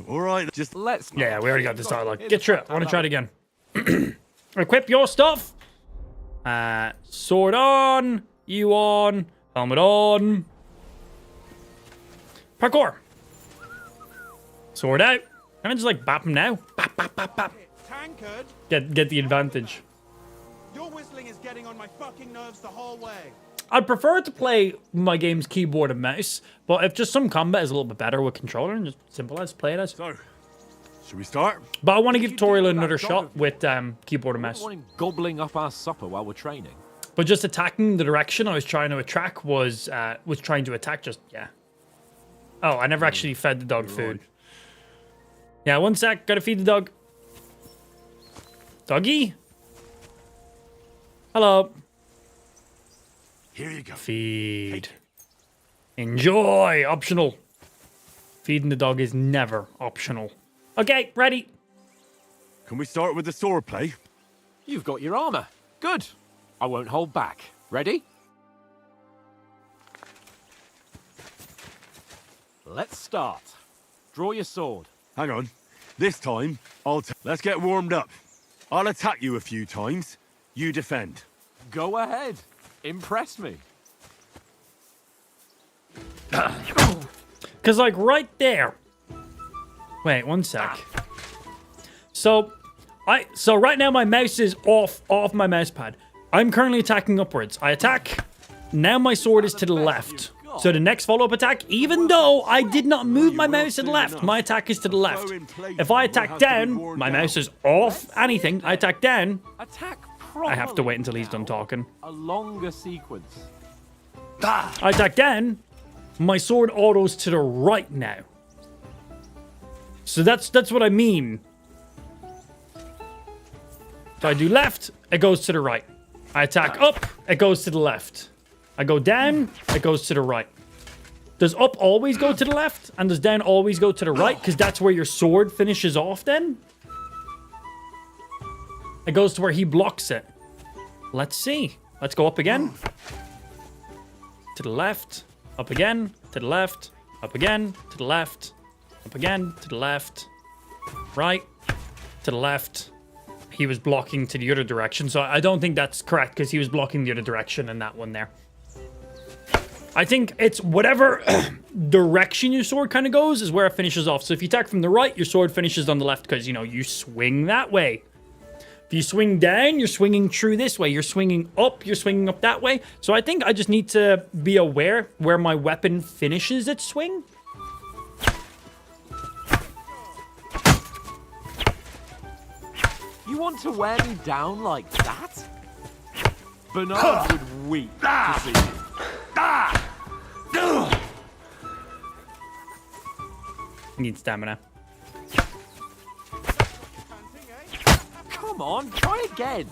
All right, just... Let's... Yeah, we already got this dialogue. Get through it. I want to try it again. Equip your stuff. Sword on. You on. Helmet on. Parkour. Sword out. Can I just like bap him now? Bap, bap, bap, bap. Tankard, Get the advantage. your whistling is getting on my fucking nerves the whole way. I'd prefer to play my game's keyboard and mouse, but if just some combat is a little bit better with controller, and just simple as, play it as. So, should we start? But I want to give Toriel another shot with keyboard and mouse. I want him gobbling up our supper while we're training. But just attacking the direction I was trying to attack was trying to attack just, yeah. Oh, I never actually fed the dog food. Yeah, 1 sec, gotta feed the dog. Doggy? Hello. Here you go. Feed. Enjoy. Optional. Feeding the dog is never optional. Okay, ready. Can we start with the sword play? You've got your armor. Good. I won't hold back. Ready? Let's start. Draw your sword. Hang on. This time, let's get warmed up. I'll attack you a few times. You defend. Go ahead. Impress me. Because, like, right there. Wait, 1 sec. So right now my mouse is off my mouse pad. I'm currently attacking upwards. I attack. Now my sword is to the left. So the next follow-up attack, even though I did not move my mouse to the left, my attack is to the left. If I attack down, my mouse is off anything. I attack down. Attack I have to wait until he's done talking. A longer sequence. I attack down. My sword autos to the right now. So that's what I mean. If I do left, it goes to the right. I attack up, it goes to the left. I go down, it goes to the right. Does up always go to the left? And does down always go to the right? Because that's where your sword finishes off then? It goes to where he blocks it. Let's see. Let's go up again. To the left. Up again. To the left. Up again. To the left. Up again. To the left. Right. To the left. He was blocking to the other direction. So I don't think that's correct because he was blocking the other direction in that one there. I think it's whatever direction your sword kind of goes is where it finishes off. So if you attack from the right, your sword finishes on the left because, you know, you swing that way. If you swing down, you're swinging through this way. You're swinging up that way. So I think I just need to be aware where my weapon finishes its swing. You want to wear me down like that? Bernard would weep to see you. I need stamina. Come on, try again.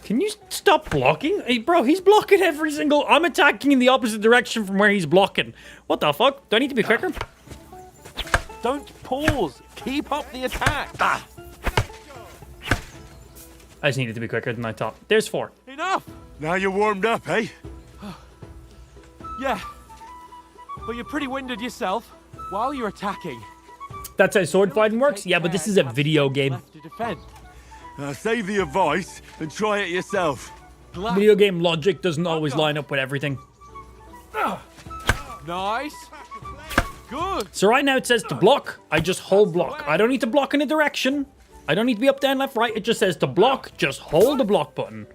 Can you stop blocking? Hey, bro, he's blocking every single... I'm attacking in the opposite direction from where he's blocking. What the fuck? Do I need to be quicker? Don't pause. Keep up the attack. I just needed to be quicker than I thought. There's 4. Enough. Now you're warmed up, eh? Yeah. But you're pretty winded yourself while you're attacking. That's how sword fighting works? Yeah, but this is a video game. Left to defend. Save the advice and try it yourself. Video game logic doesn't always line up with everything. Nice. Good. So right now it says to block. I just hold block. I don't need to block in a direction. I don't need to be up, down, left, right. It just says to block. Just hold the block button.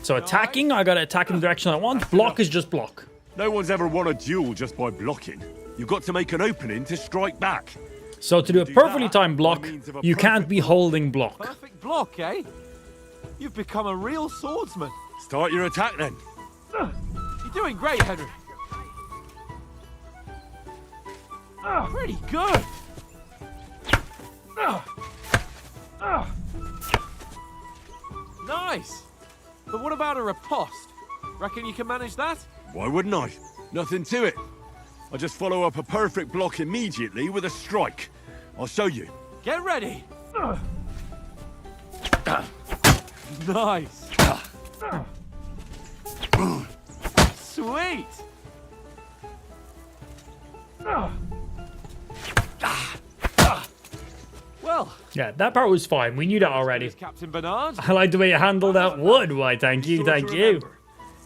So attacking, I gotta attack in the direction I want. Block is just block. No one's ever won a duel just by blocking. You've got to make an opening to strike back. So to do a perfectly timed block, you can't be holding block. Perfect block, eh? You've become a real swordsman. Start your attack then. You're doing great, Henry. Pretty good. Nice. But what about a riposte? Reckon you can manage that? Why wouldn't I? Nothing to it. I just follow up a perfect block immediately with a strike. I'll show you. Get ready. Nice. Sweet. Well, Yeah, that part was fine. We knew that already. Captain Bernard. I like the way you handled that wood. Why, thank you, thank you.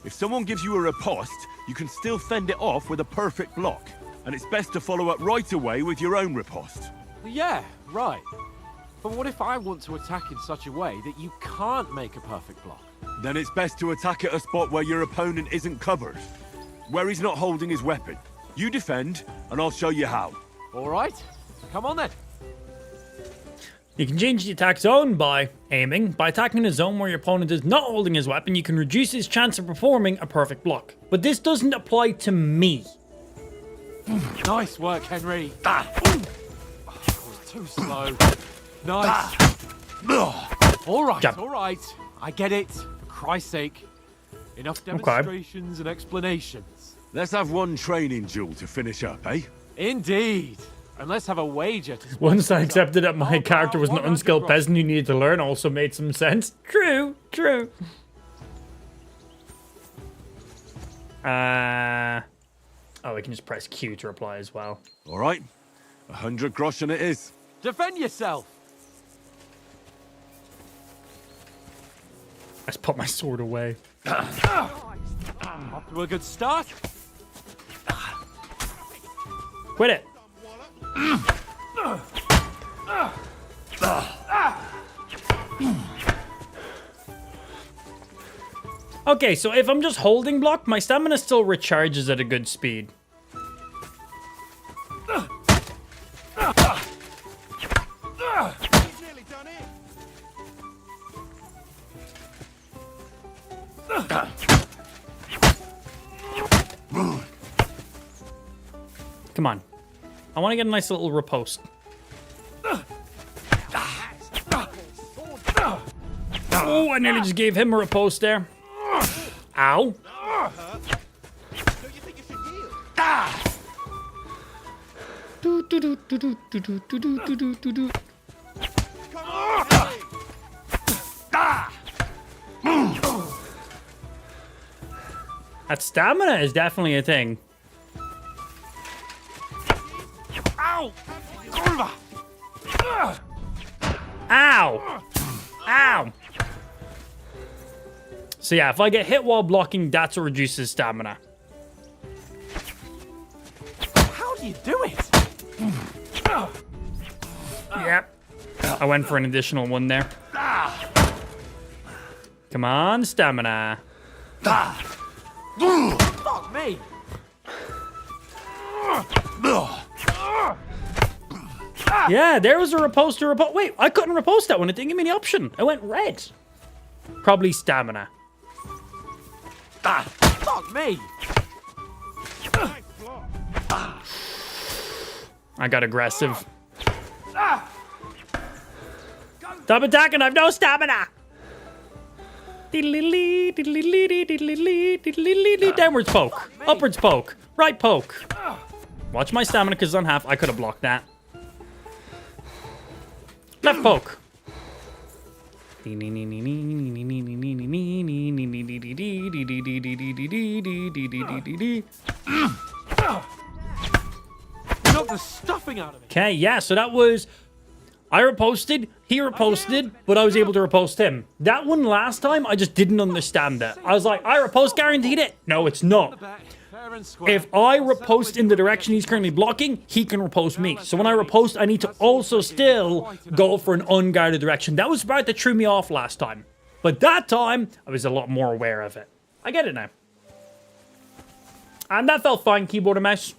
If someone gives you a riposte, you can still fend it off with a perfect block. And it's best to follow up right away with your own riposte. Yeah, right. But what if I want to attack in such a way that you can't make a perfect block? Then it's best to attack at a spot where your opponent isn't covered. Where he's not holding his weapon. You defend, and I'll show you how. All right. Come on then. You can change the attack zone by aiming. By attacking a zone where your opponent is not holding his weapon, you can reduce his chance of performing a perfect block. But this doesn't apply to me. Nice work, Henry. Oh, I was too slow. Nice. All right, Jump. all right. I get it. For Christ's sake. Enough demonstrations and explanations. Let's have one training duel to finish up, eh? Indeed. And let's have a wager to Once I accepted that my character was an unskilled peasant who needed to learn also made some sense. True, true. Oh, we can just press Q to reply as well. All right. 100 groschen it is. defend yourself. Let's put my sword away. Off to a good start. Quit it. Okay, so if I'm just holding block, my stamina still recharges at a good speed. Come on. I want to get a nice little riposte. Oh, I nearly just gave him a riposte there. Ow. That stamina is definitely a thing. Ow! Ow! Ow! So yeah, if I get hit while blocking, that's what reduces stamina. How do you do it? Yep. I went for an additional one there. Come on, stamina. Fuck me! Yeah, there was a riposte to riposte. Wait, I couldn't riposte that one. It didn't give me the option. I went red. Probably stamina. Fuck me! I got aggressive. Stop attacking, I have no stamina! Downwards poke. Upwards poke. Right poke. Watch my stamina because it's on half. I could have blocked that. Left poke. Knock the stuffing out of me. Okay, yeah, so that was... I riposted, he riposted, but I was able to riposte him. That one last time, I just didn't understand it. I was like, I riposte guaranteed it. No, it's not. If I riposte in the direction he's currently blocking, he can riposte me. So when I riposte, I need to also still go for an unguarded direction. That was the part that threw me off last time. But that time, I was a lot more aware of it. I get it now. And that felt fine, keyboard and mouse.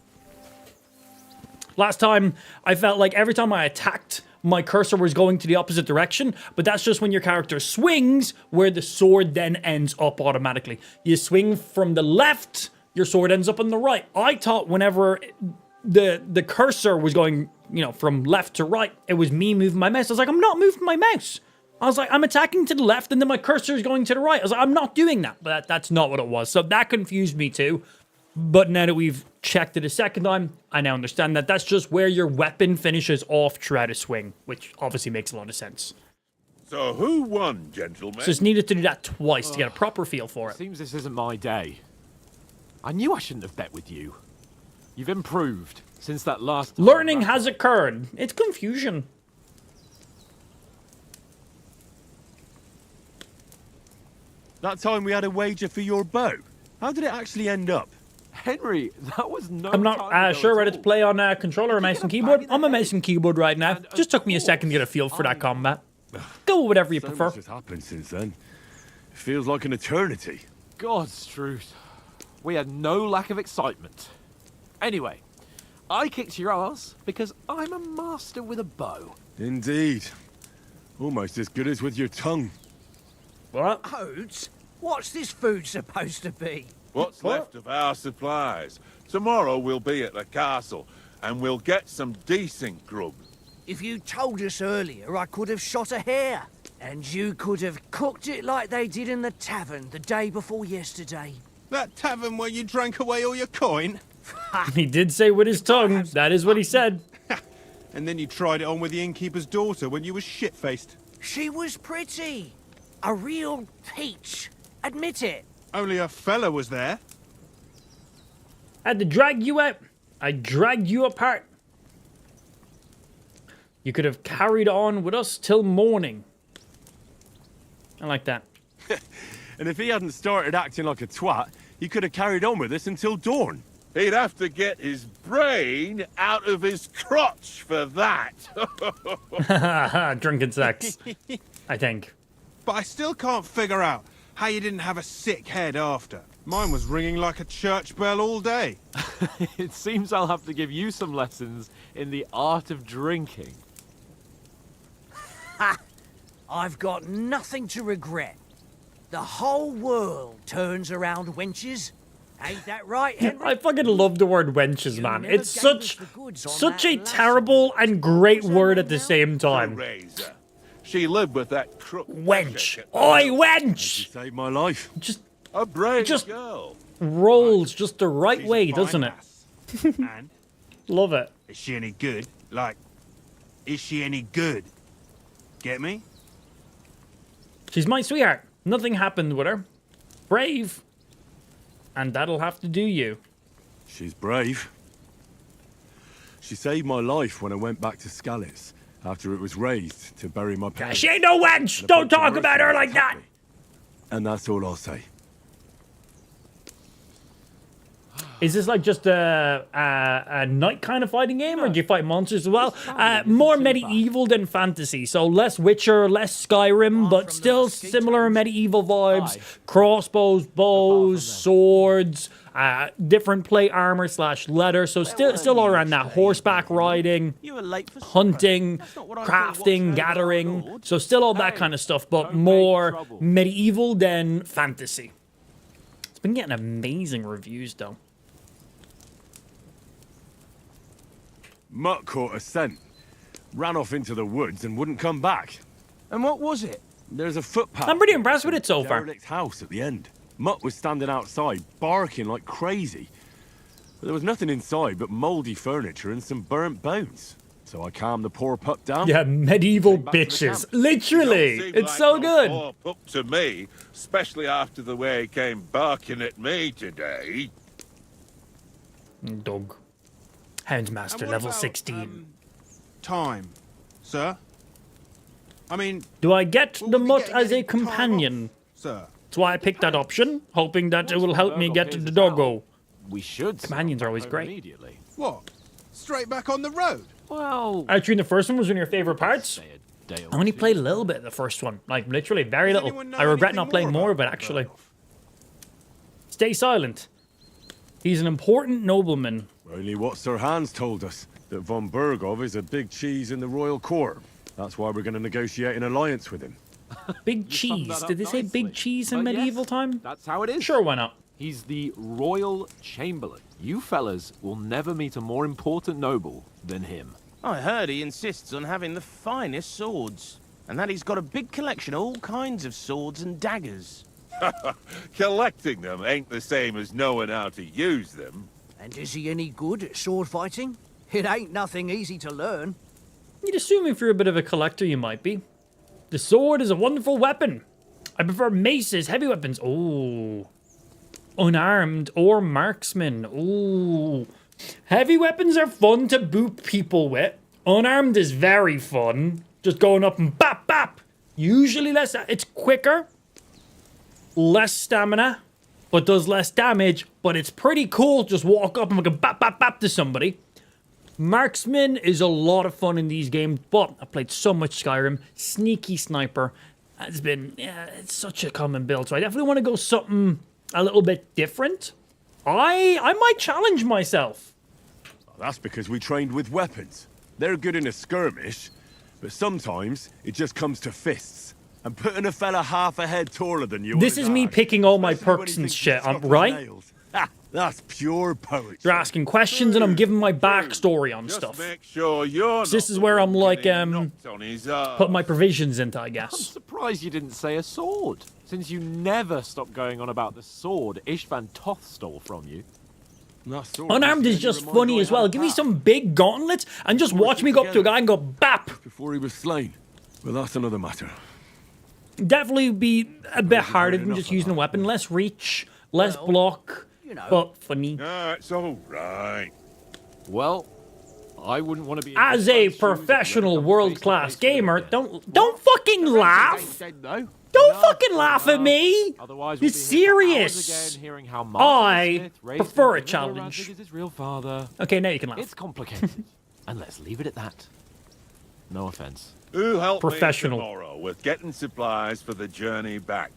Last time, I felt like every time I attacked, my cursor was going to the opposite direction, but that's just when your character swings, where the sword then ends up automatically. You swing from the left, your sword ends up on the right. I thought whenever the cursor was going, you know, from left to right, it was me moving my mouse. I was like, I'm not moving my mouse. I was like, I'm attacking to the left, and then my cursor is going to the right. I was like, I'm not doing that. But that's not what it was. So that confused me too. But now that we've checked it a second time, I now understand that that's just where your weapon finishes off throughout a swing, which obviously makes a lot of sense. So who won, gentlemen? So it's needed to do that twice to get a proper feel for it. Seems this isn't my day. I knew I shouldn't have bet with you. You've improved since that last time. Learning has occurred. It's confusion. That time we had a wager for your bow. How did it actually end up? Henry, that was no I'm not time ago sure at whether to all. play on a controller or mouse and keyboard. I'm a mouse and keyboard right now. Just took me a second to get a feel for that combat. Go with whatever you So prefer. much has happened since then. It feels like an eternity. God's truth. We had no lack of excitement. Anyway, I kicked your ass because I'm a master with a bow. Indeed. Almost as good as with your tongue. What? Oats? What's this food supposed to be? What's left of our supplies? Tomorrow we'll be at the castle, and we'll get some decent grub. If you told us earlier, I could have shot a hare. And you could have cooked it like they did in the tavern the day before yesterday. That tavern where you drank away all your coin? He did say with his tongue. That is what he said. And then you tried it on with the innkeeper's daughter when you were shit-faced. She was pretty. A real peach. Admit it. Only a fella was there. I had to drag you out. I dragged you apart. You could have carried on with us till morning. I like that. And if he hadn't started acting like a twat, he could have carried on with us until dawn. He'd have to get his brain out of his crotch for that. Drunken sex, I think. But I still can't figure out how you didn't have a sick head after. Mine was ringing like a church bell all day. It seems I'll have to give you some lessons in the art of drinking. Ha! I've got nothing to regret. The whole world turns around wenches. Ain't that right, Henry? I fucking love the word wenches, man. never It's gave such us the goods on such that a last terrible and great word at the same time. Razor. She lived with that crook. Wench. Oi, You wench! saved my life. Just A brave Just- girl. rolls just the right She's a way, fine doesn't it? lass. And Love it. is she any good? Like, is she any good? Get me? She's my sweetheart. Nothing happened with her. Brave. And that'll have to do you. She's brave. She saved my life when I went back to Scalitz after it was raised to bury my parents. She ain't no wench! And a Don't bunch of talk about her like mercenaries that! helped me. And that's all I'll say. Is this like just a night kind of fighting game, or do you fight monsters as well? More medieval than fantasy, so less Witcher, less Skyrim, but still similar medieval vibes. Crossbows, bows, swords, different plate armor / leather, so still all around that. Horseback riding, hunting, crafting, gathering, so still all that kind of stuff, but more medieval than fantasy. It's been getting amazing reviews, though. Mutt caught a scent, ran off into the woods and wouldn't come back. And what was it? There's a footpath. I'm pretty impressed with it so far. Derelict house at the end. Mutt was standing outside, barking like crazy. But there was nothing inside but mouldy furniture and some burnt bones. So I calmed the poor pup down. Yeah, medieval back to the bitches. camp. Literally. Don't seem It's like so no good. poor pup to me, especially after the way he came barking at me today. Dog. Houndsmaster, And what level about, 16. Time, sir? I mean, Do I get will the we be mutt getting as a any time companion? off, sir? That's why I picked that option, hoping that it will help me get to the doggo. We should. Companions are always start back great. home Immediately. What? Straight back on the road? Well, Actually, the first one was one of your favorite parts. say a day or I only two. played a little bit of the first one. Like, literally, very Does little. anyone know I regret anything not playing more more, about but actually. Berghoff? Stay silent. He's an important nobleman. Only what Sir Hans told us, that von Bergov is a big cheese in the royal court. That's why we're going to negotiate an alliance with him. Big summed cheese. that up Did they say big nicely. cheese in But yes, medieval time? That's how it is. Sure, why not? He's the Royal Chamberlain. You fellas will never meet a more important noble than him. I heard he insists on having the finest swords, and that he's got a big collection of all kinds of swords and daggers. Collecting them ain't the same as knowing how to use them. And is he any good at sword fighting? It ain't nothing easy to learn. You'd assume if you're a bit of a collector, you might be. The sword is a wonderful weapon. I prefer maces, heavy weapons. Oh. Unarmed or marksman. Oh. Heavy weapons are fun to boot people with. Unarmed is very fun. Just going up and bap, bap. Usually less, it's quicker. Less stamina, but does less damage. But it's pretty cool. Just walk up and go bap, bap, bap to somebody. Marksman is a lot of fun in these games, but I played so much Skyrim. Sneaky sniper. It's such a common build, so I definitely want to go something a little bit different. I might challenge myself. That's because we trained with weapons. They're good in a skirmish, but sometimes it just comes to fists. And putting a fella half a head taller than you. This is me picking all my perks and shit, right? That's pure poetry. You're asking questions and I'm giving my backstory on stuff. Make sure you're This is where I'm like, put my provisions into, I I'm guess. surprised you didn't say a sword, since you never stopped going on about the sword Ishvan Toth stole from you. Unarmed is just funny as well. Give me some big gauntlets and just watch me go up to a guy and go bap. Before he was slain. Well, that's another matter. Definitely be a bit harder than just using a weapon. Less reach, less block, but funny. It's all right. Well, I wouldn't want to be... As a professional world-class gamer, don't fucking laugh. Don't fucking laugh at me. It's serious. I prefer a challenge. Okay, now you can laugh. It's complicated. And let's leave it at that. No offense. Who helped Professional. me tomorrow with getting supplies for the journey back?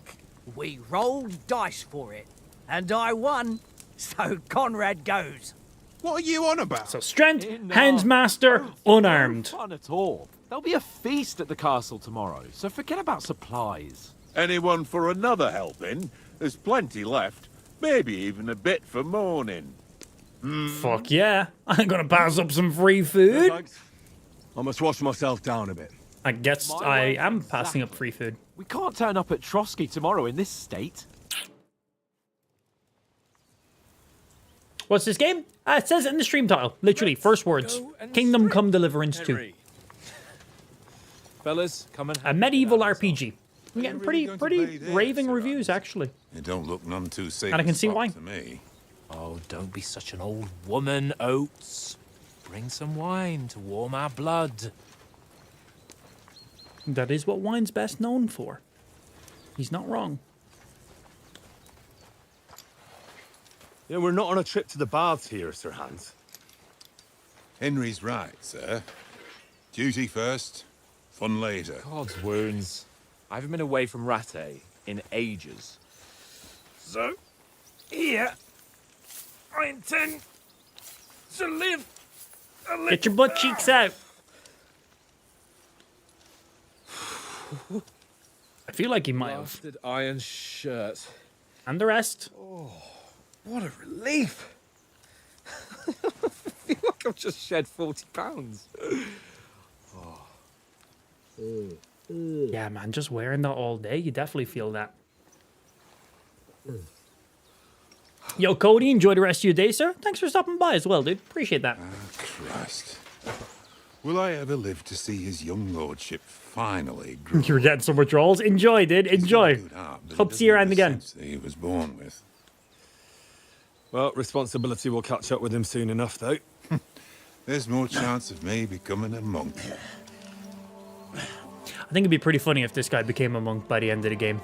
We rolled dice for it, and I won. So Conrad goes. What are you on about? So strength, handsmaster, unarmed. No fun at all. There'll be a feast at the castle tomorrow, so forget about supplies. Anyone for another helping? There's plenty left. Maybe even a bit for morning. Fuck yeah. I'm gonna pass up some free food. I must wash myself down a bit. I guess I am passing up free food. We can't turn up at Trotsky tomorrow in this state. What's this game? It says it in the stream title. Literally, first words. Kingdom Come Deliverance II. Fellas, come and a medieval RPG. I'm getting pretty raving reviews, actually. It don't look none too safe. And I can see why. To me. Oh, don't be such an old woman, Oates. Bring some wine to warm our blood. That is what wine's best known for. He's not wrong. Yeah, we're not on a trip to the baths here, Sir Hans. Henry's right, sir. Duty first, fun later. God's wounds. I haven't been away from Rattay in ages. So, here, I intend to live a little. Get your butt cheeks out. I feel like he might have. Blasted iron shirt. And the rest. Oh, what a relief. I feel like I've just shed 40 pounds. Yeah, man, just wearing that all day, you definitely feel that. Yo, Cody, enjoy the rest of your day, sir. Thanks for stopping by as well, dude. Appreciate that. Christ. Will I ever live to see his young lordship finally grow? You're getting so much rolls. Enjoy, dude. Enjoy. Hope to see you around again. He was born with. Well, responsibility will catch up with him soon enough, though. There's more chance of me becoming a monk. I think it'd be pretty funny if this guy became a monk by the end of the game.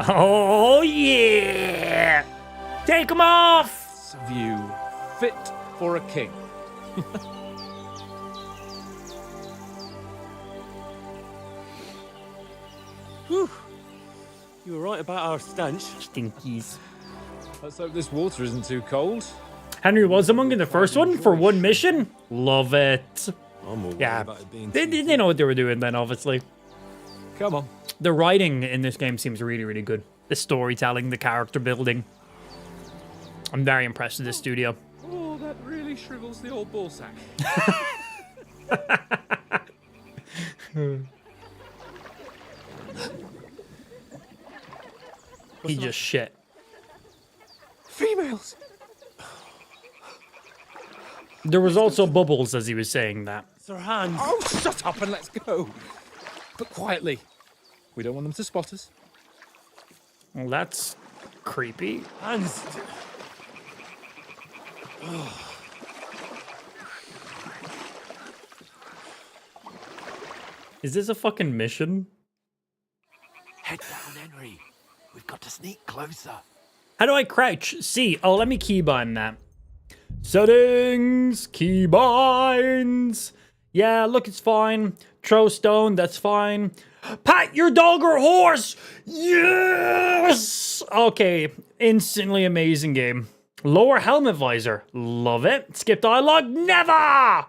Oh, yeah! Take him off! Some of you fit for a king. Whew. You were right about our stench. Stinkies. Let's hope this water isn't too cold. Henry was a monk in the first one for one mission. Love it. Yeah, about it being they know what they were doing then, obviously. Come on. The writing in this game seems really, really good. The storytelling, the character building. I'm very impressed with this studio. Oh, that really shrivels the old ball sack. He just shit. Females! There was also bubbles as he was saying that. Sir Hans. Oh, shut up and let's go. But quietly. We don't want them to spot us. Well, that's creepy. Hans. Is this a fucking mission? Head down, Henry. We've got to sneak closer. How do I crouch? C. Oh, let me keybind that. Settings, keybinds. Yeah, look, it's fine. Throw stone, that's fine. Pat your dog or horse. Yes. Okay, instantly amazing game. Lower helmet visor, love it. Skip dialogue, never.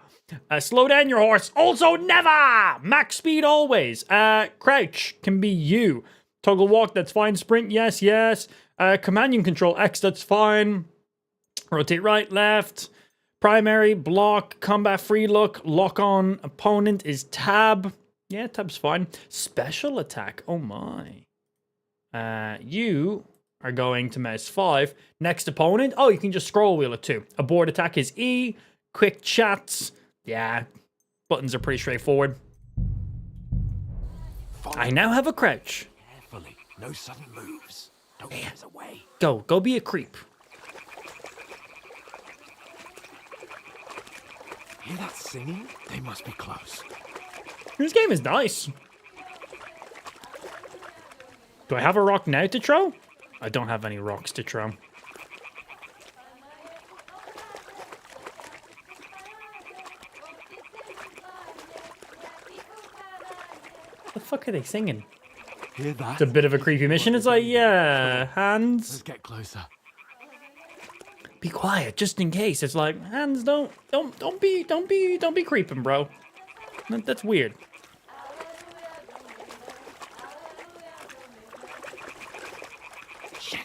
Slow down your horse, also never. Max speed always. Crouch can be you. Toggle walk, that's fine. Sprint, yes, yes. Companion control, X, that's fine. Rotate right, left. Primary, block, combat free look, lock on opponent is tab. Yeah, tab's fine. Special attack, oh my. You are going to mouse 5. Next opponent, oh, you can just scroll wheel it too. Abort attack is E. Quick chats, yeah, buttons are pretty straightforward. I now have a crouch. Carefully, no sudden moves. Don't get us away. Go be a creep. Hear that singing? They must be close. This game is nice. Do I have a rock now to throw? I don't have any rocks to throw. The fuck are they singing? Hear that? It's a bit of a creepy mission. It's like, yeah, Hans. Let's get closer. Be quiet, just in case. It's like, Hans, don't be creeping, bro. That's weird. Shit.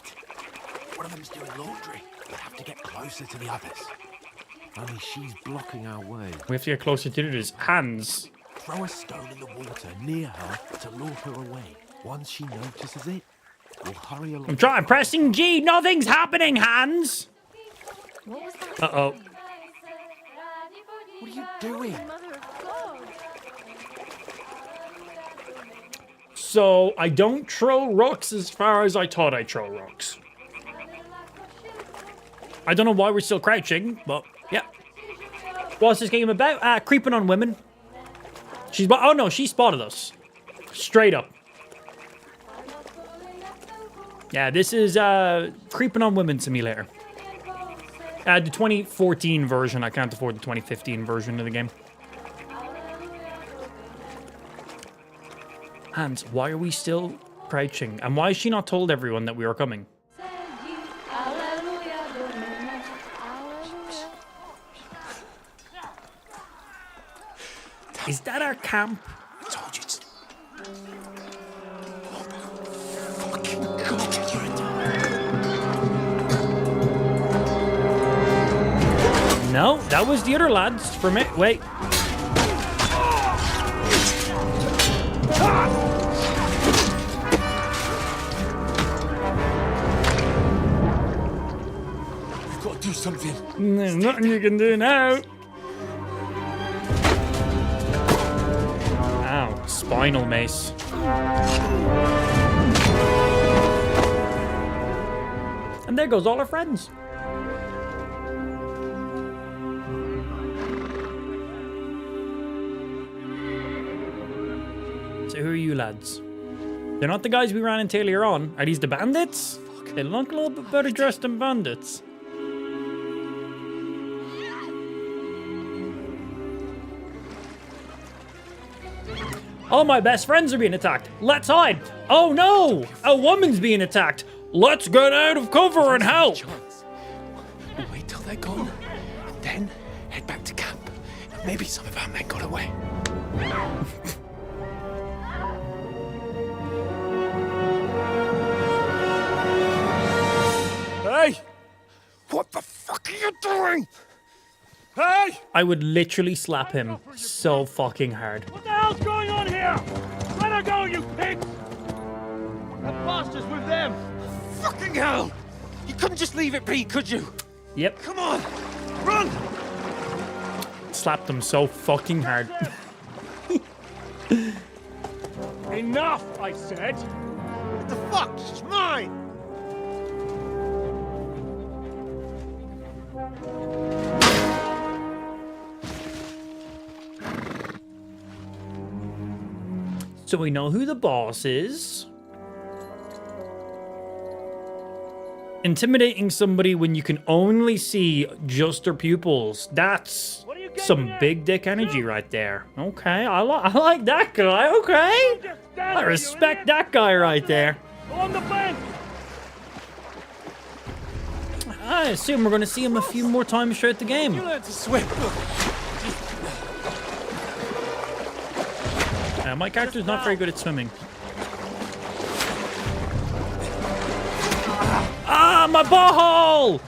One of them's doing laundry. We have to get closer to the others. Only she's blocking our way. We have to get closer to this. Hans. Throw a stone in the water near her to lure her away. Once she notices it, we'll hurry along. I'm pressing G. Nothing's happening, Hans. Uh-oh. What are you doing? So, I don't throw rocks as far as I thought I throw rocks. I don't know why we're still crouching, but yeah. What's this game about? Creeping on women. Oh no, she spotted us. Straight up. Yeah, this is Creeping on Women Simulator. The 2014 version. I can't afford the 2015 version of the game. Hans, why are we still crouching? And why has she not told everyone that we were coming? Is that our camp? I told you it's... No, that was the other lads from it. Wait. We've got to do something. There's nothing you can do now. Ow, spinal mace. And there goes all our friends. So who are you lads? They're not the guys we ran into earlier on. Are these the bandits? Fuck. They look a little bit better dressed than bandits. All my best friends are being attacked. Let's hide. Oh no! A woman's being attacked. Let's get out of cover and help. We'll wait till they're gone, and then head back to camp. Maybe some of our men got away. Hey! What the fuck are you doing? Hey! I would literally slap him so fucking hard. What the hell's going on here? Let her go, you pigs! The bastards with them! Fucking hell! You couldn't just leave it be, could you? Yep. Come on! Run! Slapped him so fucking hard. Enough, I said! What the fuck? It's mine! So we know who the boss is. Intimidating somebody when you can only see just their pupils. That's some big dick energy right there. Okay, I like that guy. Okay. I respect that guy right there. On the bench! I assume we're going to see him a few more times throughout the game. You learn to swim. My character's not very good at swimming. Ah, my butthole!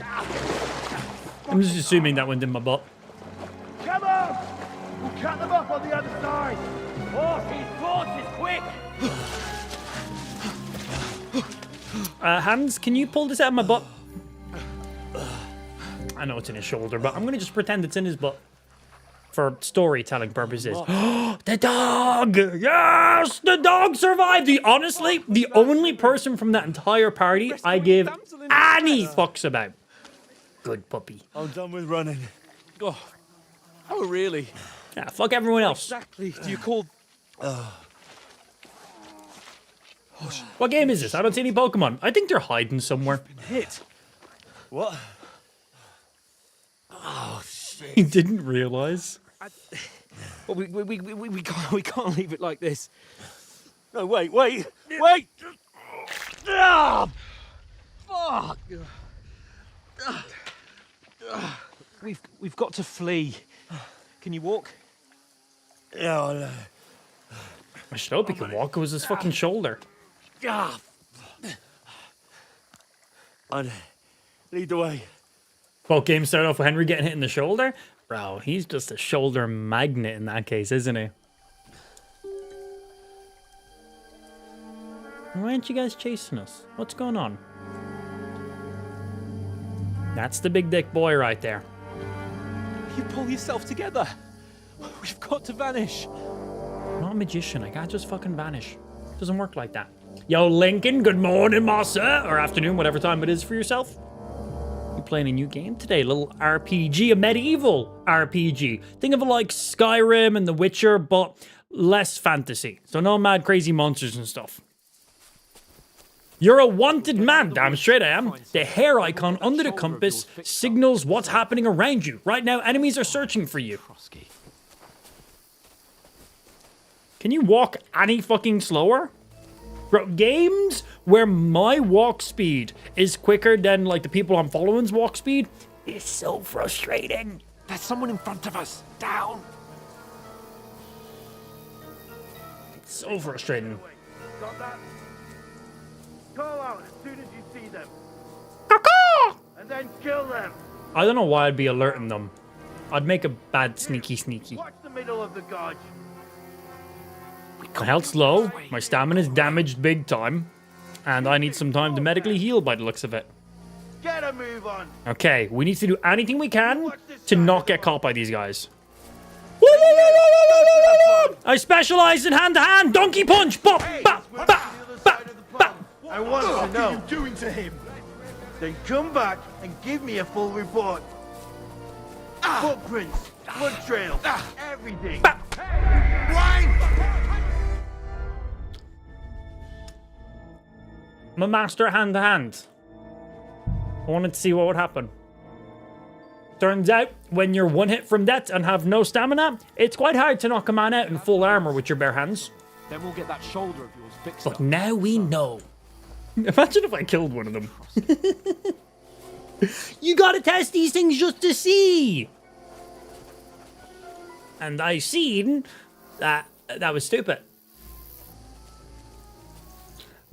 I'm just assuming that went in my butt. Come on! We'll cut them up on the other side! Horses, quick! Hands, can you pull this out of my butt? I know it's in his shoulder, but I'm going to just pretend it's in his butt. For storytelling purposes. The dog! Yes! The dog survived! Honestly, the only person from that entire party I give any fucks about. Good puppy. I'm done with running. Oh, really? Yeah, fuck everyone else. Exactly. Do you call... What game is this? I don't see any Pokemon. I think they're hiding somewhere. Hit? What? Oh, shit. He didn't realize. Well, we can't leave it like this. No, wait! Ah, fuck! We've got to flee. Can you walk? Yeah, I should hope he can walk. It was his fucking shoulder. I'd lead the way. Both games start off with Henry getting hit in the shoulder. Bro, he's just a shoulder magnet in that case, isn't he? Why aren't you guys chasing us? What's going on? That's the big dick boy right there. You pull yourself together. We've got to vanish. I'm not a magician. I can't just fucking vanish. Doesn't work like that. Yo, Lincoln, good morning, ma sir. Or afternoon, whatever time it is for yourself. You playing a new game today, a little RPG, a medieval RPG. Think of it like Skyrim and The Witcher, but less fantasy. So no mad crazy monsters and stuff. You're a wanted man, damn straight I am. The hair icon under the compass signals what's happening around you. Right now, enemies are searching for you. Can you walk any fucking slower? Bro, games where my walk speed is quicker than like the people I'm following's walk speed is so frustrating. There's someone in front of us. Down. It's so frustrating. Got that? Call out as soon as you see them. Caw-caw! And then kill them. I don't know why I'd be alerting them. I'd make a bad sneaky. Watch the middle of the gorge. My health's low, my stamina's damaged big time, and I need some time to medically heal by the looks of it. Get a move on. Okay, we need to do anything we can to not get caught by these guys. I specialize in hand-to-hand donkey punch! Bop, bop, bop, bop, bop. I want to know. What are you doing to him? Then come back and give me a full report. Footprints, blood trails, everything. I'm a master hand-to-hand. I wanted to see what would happen. Turns out, when you're one hit from death and have no stamina, it's quite hard to knock a man out in full armor with your bare hands. Then we'll get that shoulder of yours fixed But up. now we know. Imagine if I killed one of them. You gotta test these things just to see. And I seen that was stupid.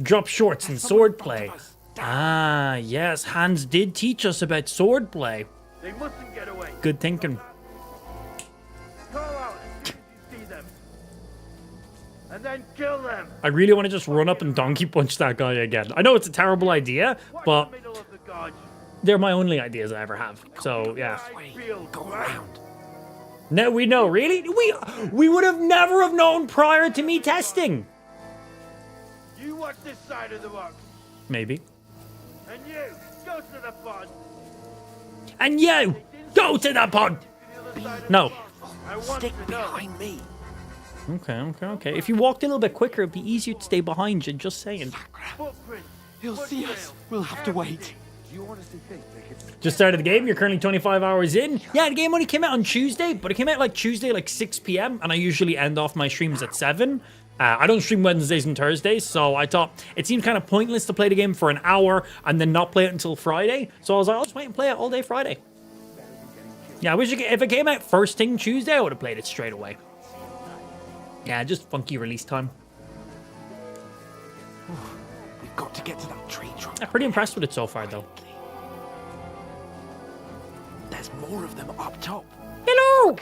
Drop shorts and swordplay. Ah, yes, Hans did teach us about swordplay. They mustn't get away. Good thinking. Call out as soon as you see them. and then kill them. I really want to just run up and donkey punch that guy again. I know it's a terrible idea, but they're my only ideas I ever have. So, yeah. Go around. Now we know, really? We would have never have known prior to me testing. You watch this side of the rock. Maybe. And you, go to the pond. And you, go to the pond. No. Stick behind me. Okay. If you walked a little bit quicker, it'd be easier to stay behind you, just saying. He'll see us. We'll have to wait. Just started the game. You're currently 25 hours in. Yeah, the game only came out on Tuesday, but it came out like Tuesday, like 6 p.m. And I usually end off my streams at 7. I don't stream Wednesdays and Thursdays, so I thought it seemed kind of pointless to play the game for an hour and then not play it until Friday. So I was like, I'll just wait and play it all day Friday. Yeah, I wish if it came out first thing Tuesday, I would have played it straight away. Yeah, just funky release time. We've got to get to that tree trunk. I'm pretty impressed with it so far, though. There's more of them up top. Hello!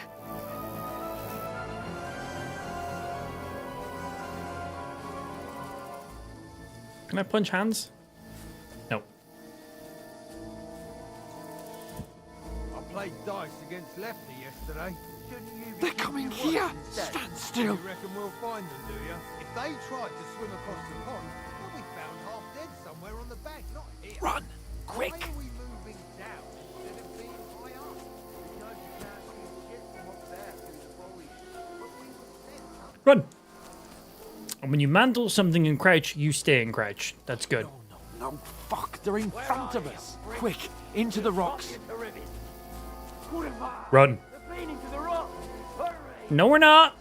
Can I punch hands? No. I played dice against Lefty yesterday. They're coming here. Stand still. You reckon we'll find them, do you? If they tried to swim across the pond, they'll be found half dead somewhere on the bank, not here. Run, quick. Why are we moving down instead of being high up? Because you can't see shit from up there through the foliage. But we were sent up. Run! And when you mantle something and crouch, you stay in crouch. That's good. No, fuck. They're in front of us. Quick, into the rocks. Run. No, we're not.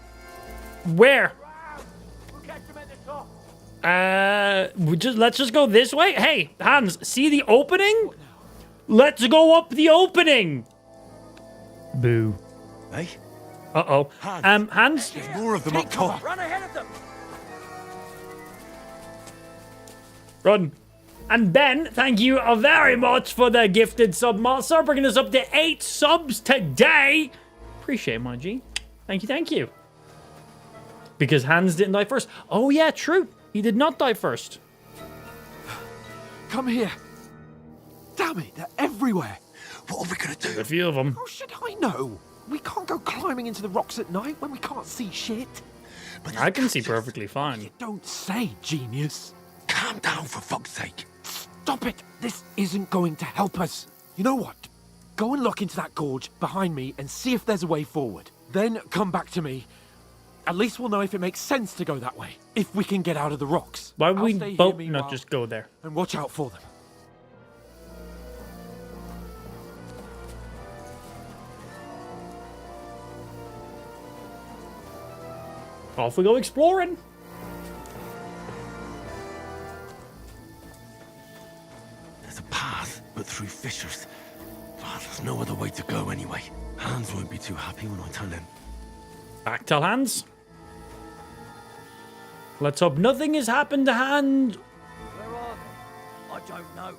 Where? Let's just go this way. Hey, Hans, see the opening? Let's go up the opening. Boo. Hey? Uh-oh. Hans? There's more of them up top. Run ahead of them. Run. And Ben, thank you very much for the gifted sub. Monster bringing us up to 8 subs today. Appreciate it, my G. Thank you. Because Hans didn't die first. Oh, yeah, true. He did not die first. Come here. Damn it, they're everywhere. What are we gonna do? A few of them. How should I know? We can't go climbing into the rocks at night when we can't see shit. But I can see perfectly fine. Don't say, genius. Calm down, for fuck's sake. Stop it. This isn't going to help us. You know what? Go and look into that gorge behind me and see if there's a way forward. Then come back to me. At least we'll know if it makes sense to go that way. If we can get out of the rocks. Why would I'll we stay here both meanwhile not just go there? And watch out for them. Off we go exploring. There's a path, but through fissures. Oh, there's no other way to go anyway. Hans won't be too happy when I tell him. Back to Hans. Let's hope nothing has happened to Hans. Where are they? I don't know.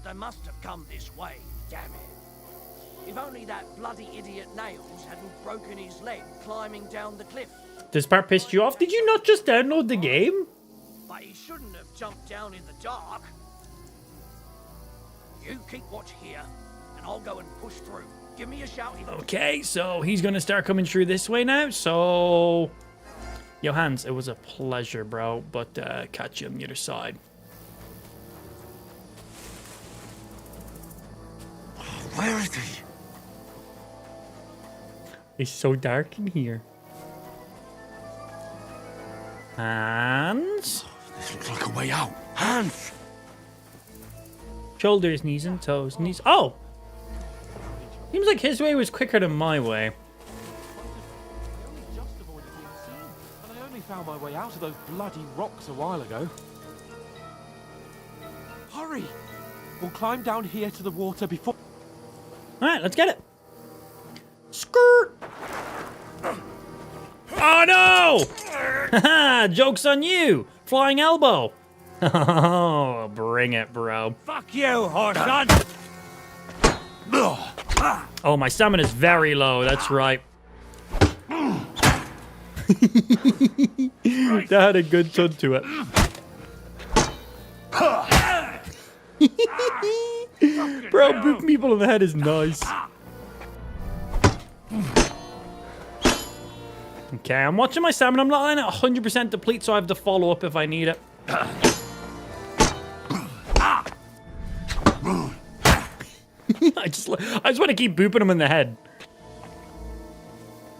They must have come this way, damn it. If only that bloody idiot Nails hadn't broken his leg climbing down the cliff. This part pissed you off? Did you not just download the game? But he shouldn't have jumped down in the dark. You keep watch here, and I'll go and push through. Give me a shout. Okay, so he's gonna start coming through this way now, so... Yo, Hans, it was a pleasure, bro, but catch you on the other side. Where is he? It's so dark in here. Hands. This looks like a way out. Hans! Shoulders, knees, and toes. Knees. Oh! Seems like his way was quicker than my way. And I only found my way out of those bloody rocks a while ago. Hurry! We'll climb down here to the water before... Alright, let's get it. Skirt! Oh no! Haha, joke's on you! Flying elbow! Oh, bring it, bro. Fuck you, horse son! Oh, my stamina's very low, that's right. That had a good tone to it. Bro, booping people in the head is nice. Okay, I'm watching my stamina. I'm not letting it 100% deplete, so I have to follow up if I need it. I just want to keep booping him in the head.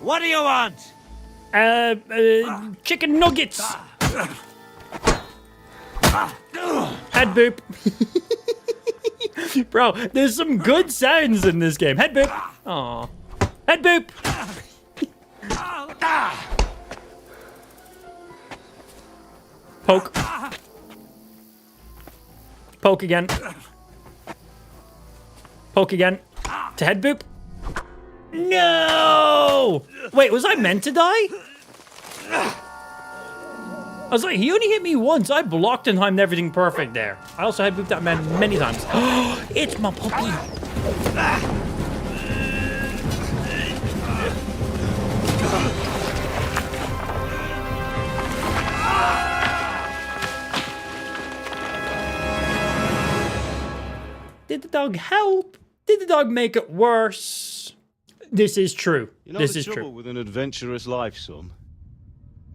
What do you want? Chicken nuggets. Head boop. Bro, there's some good sounds in this game. Head boop. Aw. Head boop. Poke. Poke again. Poke again. To head boop. No! Wait, was I meant to die? I was like, he only hit me once. I blocked and timed everything perfect there. I also head booped that man many times. It's my puppy. Did the dog help? Did the dog make it worse? This is true. You know this the is trouble true. with an adventurous life, son?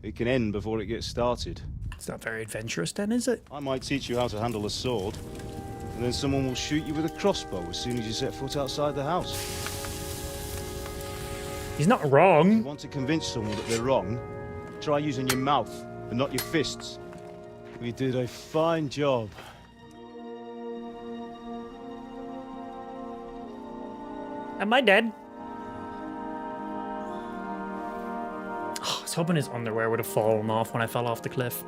It can end before it gets started. It's not very adventurous then, is it? I might teach you how to handle a sword, and then someone will shoot you with a crossbow as soon as you set foot outside the house. He's not wrong. If you want to convince someone that they're wrong, try using your mouth and not your fists. We did a fine job. Am I dead? Oh, I was hoping his underwear would have fallen off when I fell off the cliff.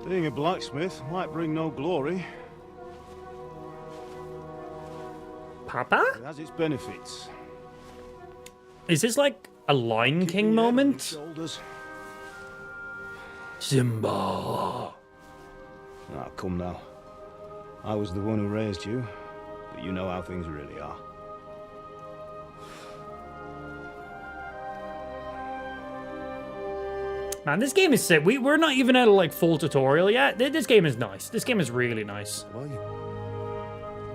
Being a blacksmith might bring no glory. Papa? It has its benefits. Is this like a Lion King moment? Simba. Ah, come now. I was the one who raised you, but you know how things really are. Man, this game is sick. We're not even at a like full tutorial yet. This game is nice. This game is really nice.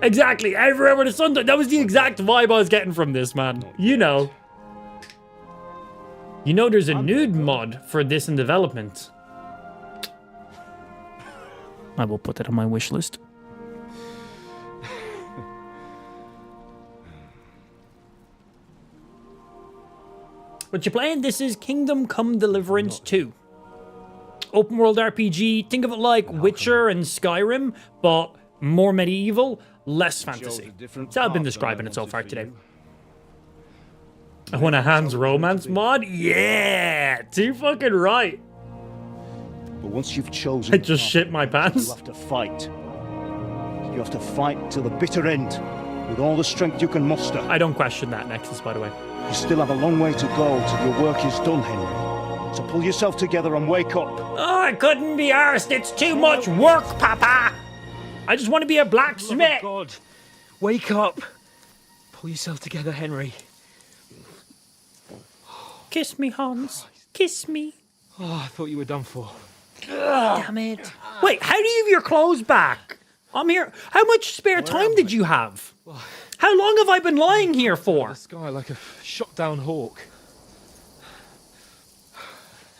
Exactly. Everywhere with the sun. That was the exact vibe I was getting from this, man. You know. You know there's a nude mod for this in development. I will put that on my wish list. What you playing? This is Kingdom Come Deliverance II. Open world RPG. Think of it like Witcher and Skyrim, but more medieval, less fantasy. That's how I've been describing it so far today. I want a Hans romance mod? Yeah! Too fucking right. But once you've chosen, I just shit my pants. You have to fight. You have to fight till the bitter end, with all the strength you can muster. I don't question that, Nexus, by the way. You still have a long way to go till your work is done, Henry. So pull yourself together and wake up. Oh, I couldn't be arsed. It's too much work, Papa. I just want to be a blacksmith. God, wake up. Pull yourself together, Henry. Kiss me, Hans. Kiss me. Oh, I thought you were done for. Damn it. Wait, how do you have your clothes back? I'm here. How much spare time did you have? How long have I been lying here for? The sky like a shot down hawk.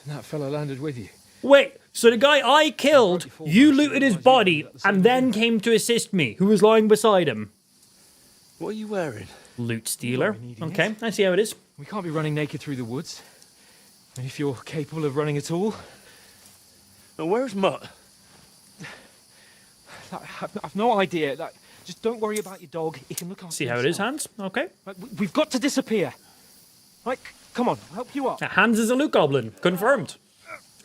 And that fella landed with you. Wait, so the guy I killed, you looted his body and then came to assist me, who was lying beside him. What are you wearing? Loot stealer. Okay, I see how it is. We can't be running naked through the woods. And if you're capable of running at all. Now, where's Mutt? I've no idea. Just don't worry about your dog. He can look after See how it is, Hans? Okay. We've got to disappear. Right, come on, I'll help you up. Hans is a loot goblin. Confirmed.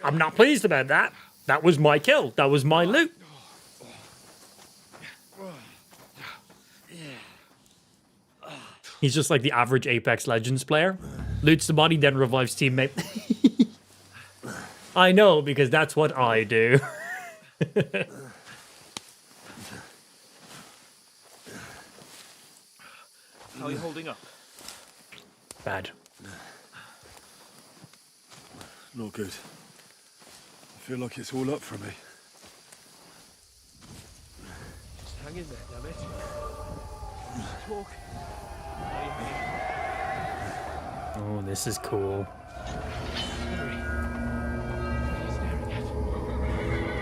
I'm not pleased about that. That was my kill. That was my loot. He's just like the average Apex Legends player. Loots the body, then revives teammate. I know, because that's what I do. How are you holding up? Bad. Not good. I feel like it's all up for me. Just hang in there, damn it. Talk. How are you hanging? Oh, this is cool.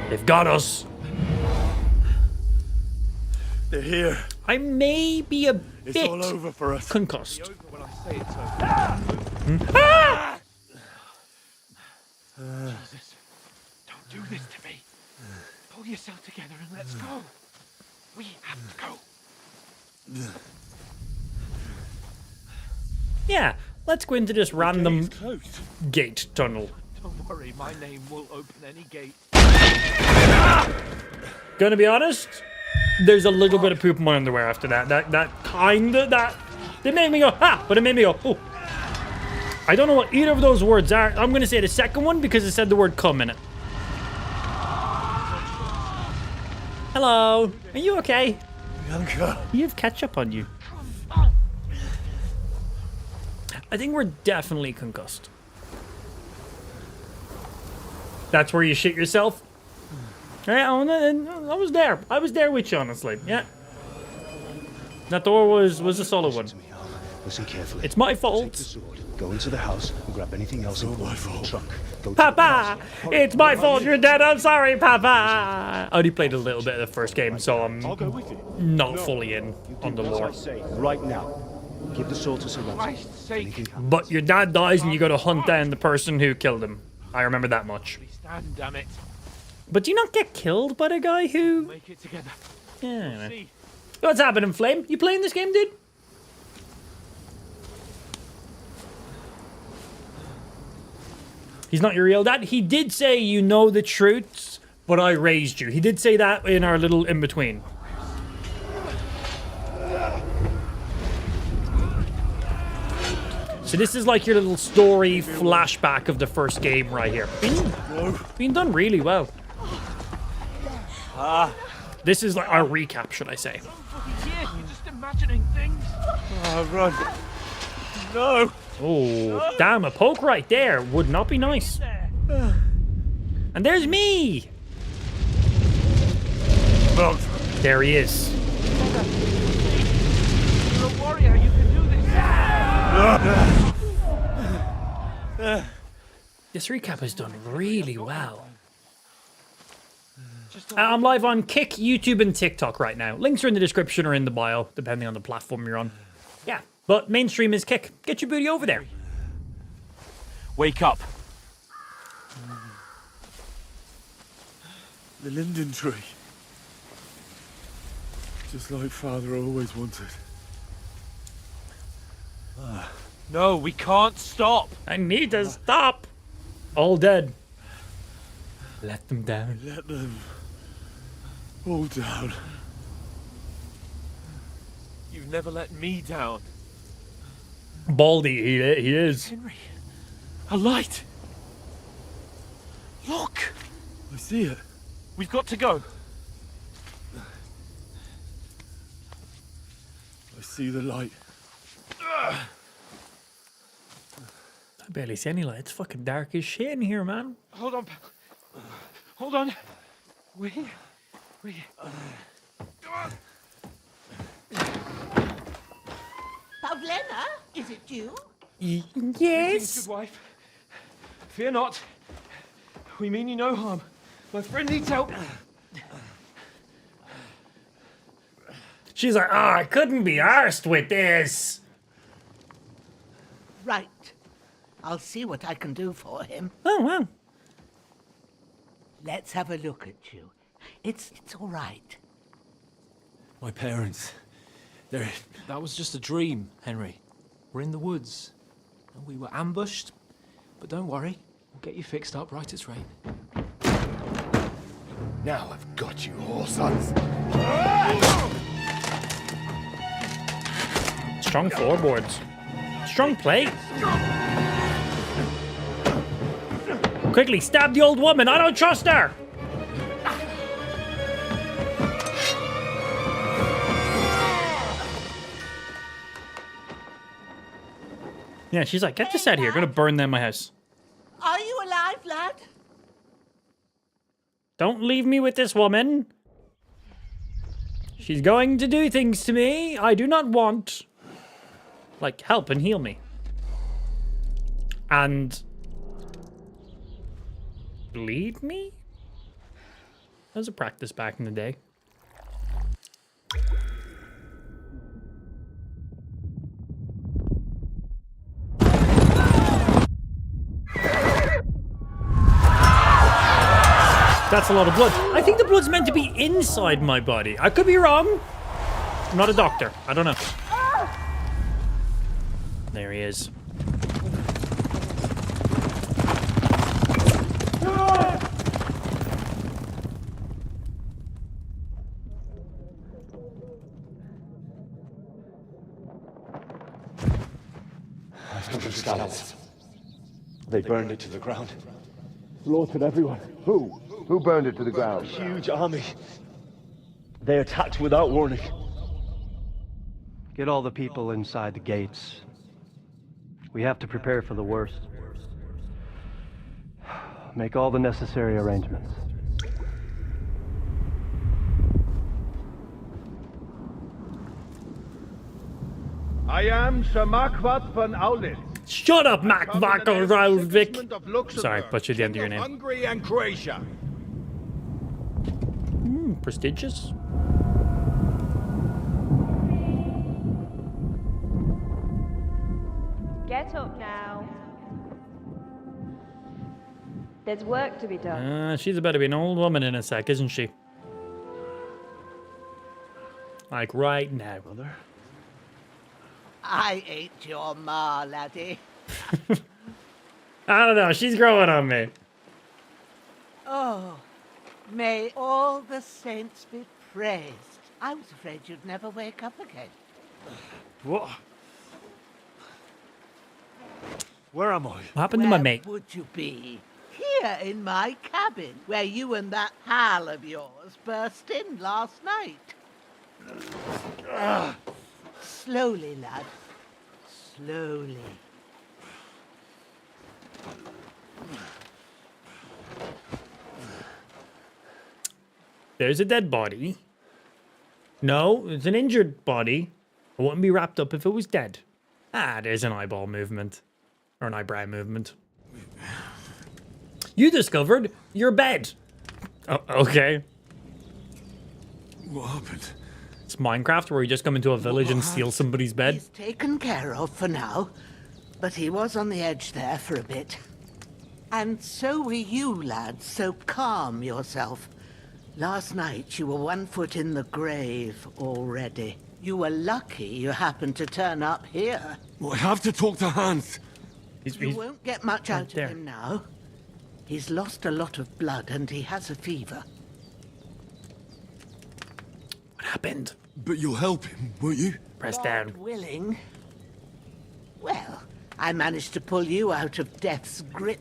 They've got us. They're here. I may be a bit It's all over for us. concussed. It's over when I say it's over. Ah! Jesus, don't do this to me. Pull yourself together and let's go. We have to go. Yeah, let's go into this random Closed. gate tunnel. Don't worry, my name will open any gate. Gonna be honest, there's a little bit of poop in my underwear after that. That they made me go, ah, but it made me go, oh. I don't know what either of those words are. I'm gonna say the second one because it said the word come in it. Hello, are you okay? Bianca. You have ketchup on you. I think we're definitely concussed. That's where you shit yourself? Yeah, I was there. I was there with you, honestly. Yeah. That door was a solid one. Listen carefully. It's my Take the fault. sword, go into the house, and grab anything else in the trunk. Go to Papa! It's my fault you're dead. I'm sorry, Papa! I only played a little bit of the first game, so I'm not fully in on the lore. right now. Give the sword to Sir Christ's sake. But your dad dies and you gotta hunt down the person who killed him. I remember that much. Stand, damn it. But do you not get killed by the guy who... Make it together. Yeah. See. What's happening, Flame? You playing this game, dude? He's not your real dad. He did say you know the truths, but I raised you. He did say that in our little in-between. So this is like your little story flashback of the first game right here. Being done really well. This is like our recap, should I say. You're just imagining things. Oh, run. No. Oh, damn, a poke right there would not be nice. And there's me. There he is. You're a warrior. You can do this. This recap is done really well. I'm live on Kick, YouTube, and TikTok right now. Links are in the description or in the bio, depending on the platform you're on. Yeah, but mainstream is Kick. Get your booty over there. Wake up. The linden tree. Just like Father always wanted. No, we can't stop. I need to stop. All dead. Let them down. Let them all down. You've never let me down. Baldy, he is. Henry, a light. Look. I see it. We've got to go. I see the light. I barely see any light. It's fucking dark as shit in here, man. Hold on. Hold on. We. Pavlena, is it you? Yes. Good wife. Fear not. We mean you no harm. My friend needs help. She's like, oh, I couldn't be arsed with this. Right. I'll see what I can do for him. Oh, wow. Let's have a look at you. It's all right. My parents. They're... That was just a dream, Henry. We're in the woods. And we were ambushed. But don't worry. We'll get you fixed up right as rain. Now I've got you, whoresons. Strong floorboards. Strong plate. Quickly, stab the old woman. I don't trust her. Yeah, she's like, get this out of here. Gonna burn them my house. Are you alive, lad? Don't leave me with this woman. She's going to do things to me I do not want. Like, help and heal me. And... bleed me? That was a practice back in the day. That's a lot of blood. I think the blood's meant to be inside my body. I could be wrong. I'm not a doctor. I don't know. There he is. They burned it to the ground. Slaughtered everyone. Who? Who burned it to the ground? A huge army. They attacked without warning. Get all the people inside the gates. We have to prepare for the worst. Make all the necessary arrangements. I am Sir Marquardt von Aulitz. Shut up, Mac Vakorovik. Sorry, butchered the end of your name. Hungary and Croatia. Prestigious. Get up now. There's work to be done. She's about to be an old woman in a sec, isn't she? Like right now. Mother? I ain't your ma, laddie. I don't know. She's growing on me. Oh, may all the saints be praised. I was afraid you'd never wake up again. What? Where am I? What happened to my mate? Where would you be? Here in my cabin, where you and that pal of yours burst in last night. Slowly, lad. Slowly. There's a dead body. No, it's an injured body. I wouldn't be wrapped up if it was dead. Ah, there's an eyeball movement. Or an eyebrow movement. You discovered your bed. Oh, okay. What happened? It's Minecraft where you just come into a village and steal somebody's bed. He's taken care of for now, but he was on the edge there for a bit. And so were you, lad, so calm yourself. Last night you were 1 foot in the grave already. You were lucky you happened to turn up here. Well, I have to talk to Hans. You won't get much out of him now. He's lost a lot of blood and he has a fever. What happened? But you'll help him, won't you? Press down. God willing. Well, I managed to pull you out of death's grip,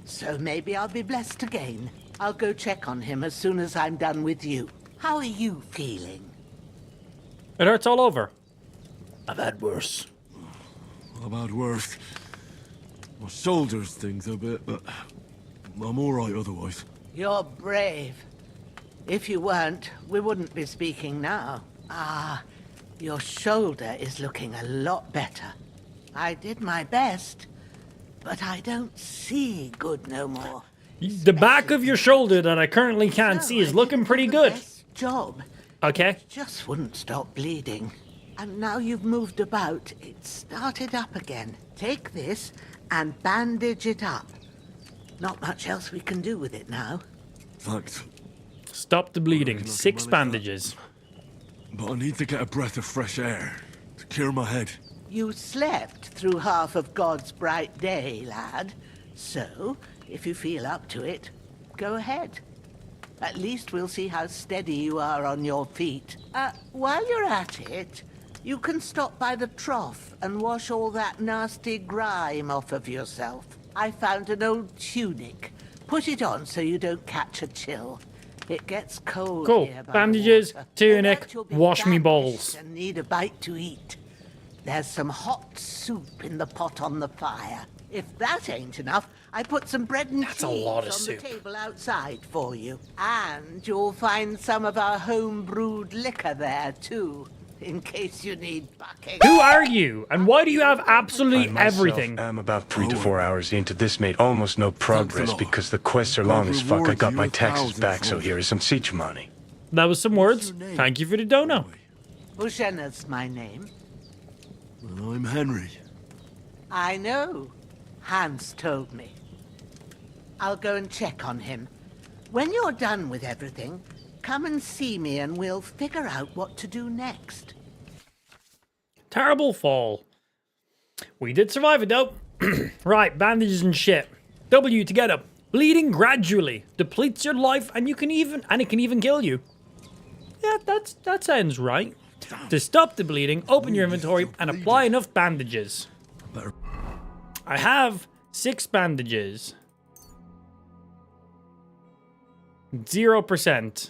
so maybe I'll be blessed again. I'll go check on him as soon as I'm done with you. How are you feeling? It hurts all over. I've had worse. I've had worse. My shoulders stings a bit, but I'm all right otherwise. You're brave. If you weren't, we wouldn't be speaking now. Ah, your shoulder is looking a lot better. I did my best, but I don't see good no more. The back of your shoulder that I currently can't see is looking pretty good. Job. Okay. Just wouldn't stop bleeding. And now you've moved about, it started up again. Take this and bandage it up. Not much else we can do with it now. Thanks. Stop the bleeding. 6 bandages. But I need to get a breath of fresh air to clear my head. You slept through half of God's bright day, lad. So, if you feel up to it, go ahead. At least we'll see how steady you are on your feet. While you're at it, you can stop by the trough and wash all that nasty grime off of yourself. I found an old tunic. Put it on so you don't catch a chill. It gets cold Cool. here by Bandages, the water. tunic, Without, you'll be wash me famished balls. and need a bite to eat. There's some hot soup in the pot on the fire. If that ain't enough, I put some bread and That's a cheese lot of on soup. the table outside for you. And you'll find some of our home-brewed liquor there, too, in case you need bucking. Who are you? And why do you have absolutely everything? I'm about 3 to 4 hours into this, made almost no progress because the quests are long as fuck. I got my taxes back, so here is some siege money. That was some words. Thank you for the dono. Bushena's my name. Well, I'm Henry. I know. Hans told me. I'll go and check on him. When you're done with everything, come and see me and we'll figure out what to do next. Terrible fall. We did survive it though. Right, bandages and shit. W to get up. Bleeding gradually depletes your life, and it can even kill you. Yeah, that sounds right. To stop the bleeding, open your inventory and apply enough bandages. I have 6 bandages. 0%.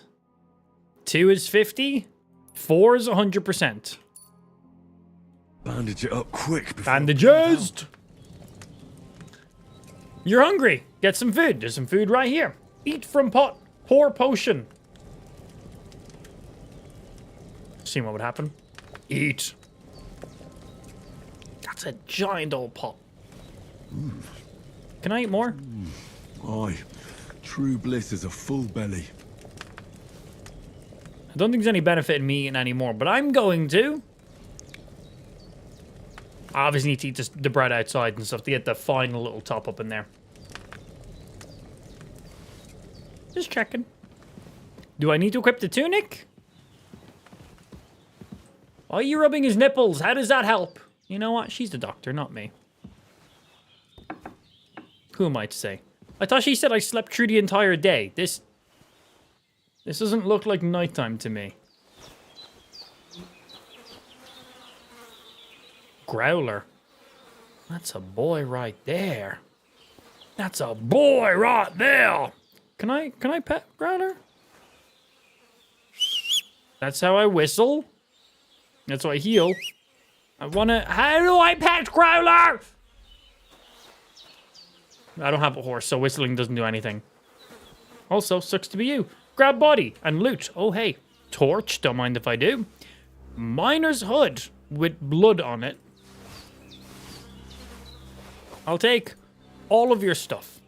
2 is 50. 4 is 100%. Bandage it up quick. Bandages! You're hungry. Get some food. There's some food right here. Eat from pot. Pour potion. See what would happen. Eat. That's a giant old pot. Can I eat more? Aye. True bliss is a full belly. I don't think there's any benefit in me eating anymore, but I'm going to. I obviously need to eat the bread outside and stuff to get the final little top up in there. Just checking. Do I need to equip the tunic? Why are you rubbing his nipples? How does that help? You know what? She's the doctor, not me. Who am I to say? I thought she said I slept through the entire day. This doesn't look like nighttime to me. Growler. That's a boy right there. That's a boy right there. Can I pet Growler? That's how I whistle. That's how I heal. How do I pet Growler? I don't have a horse, so whistling doesn't do anything. Also, sucks to be you. Grab body and loot. Oh, hey. Torch, don't mind if I do. Miner's hood with blood on it. I'll take all of your stuff.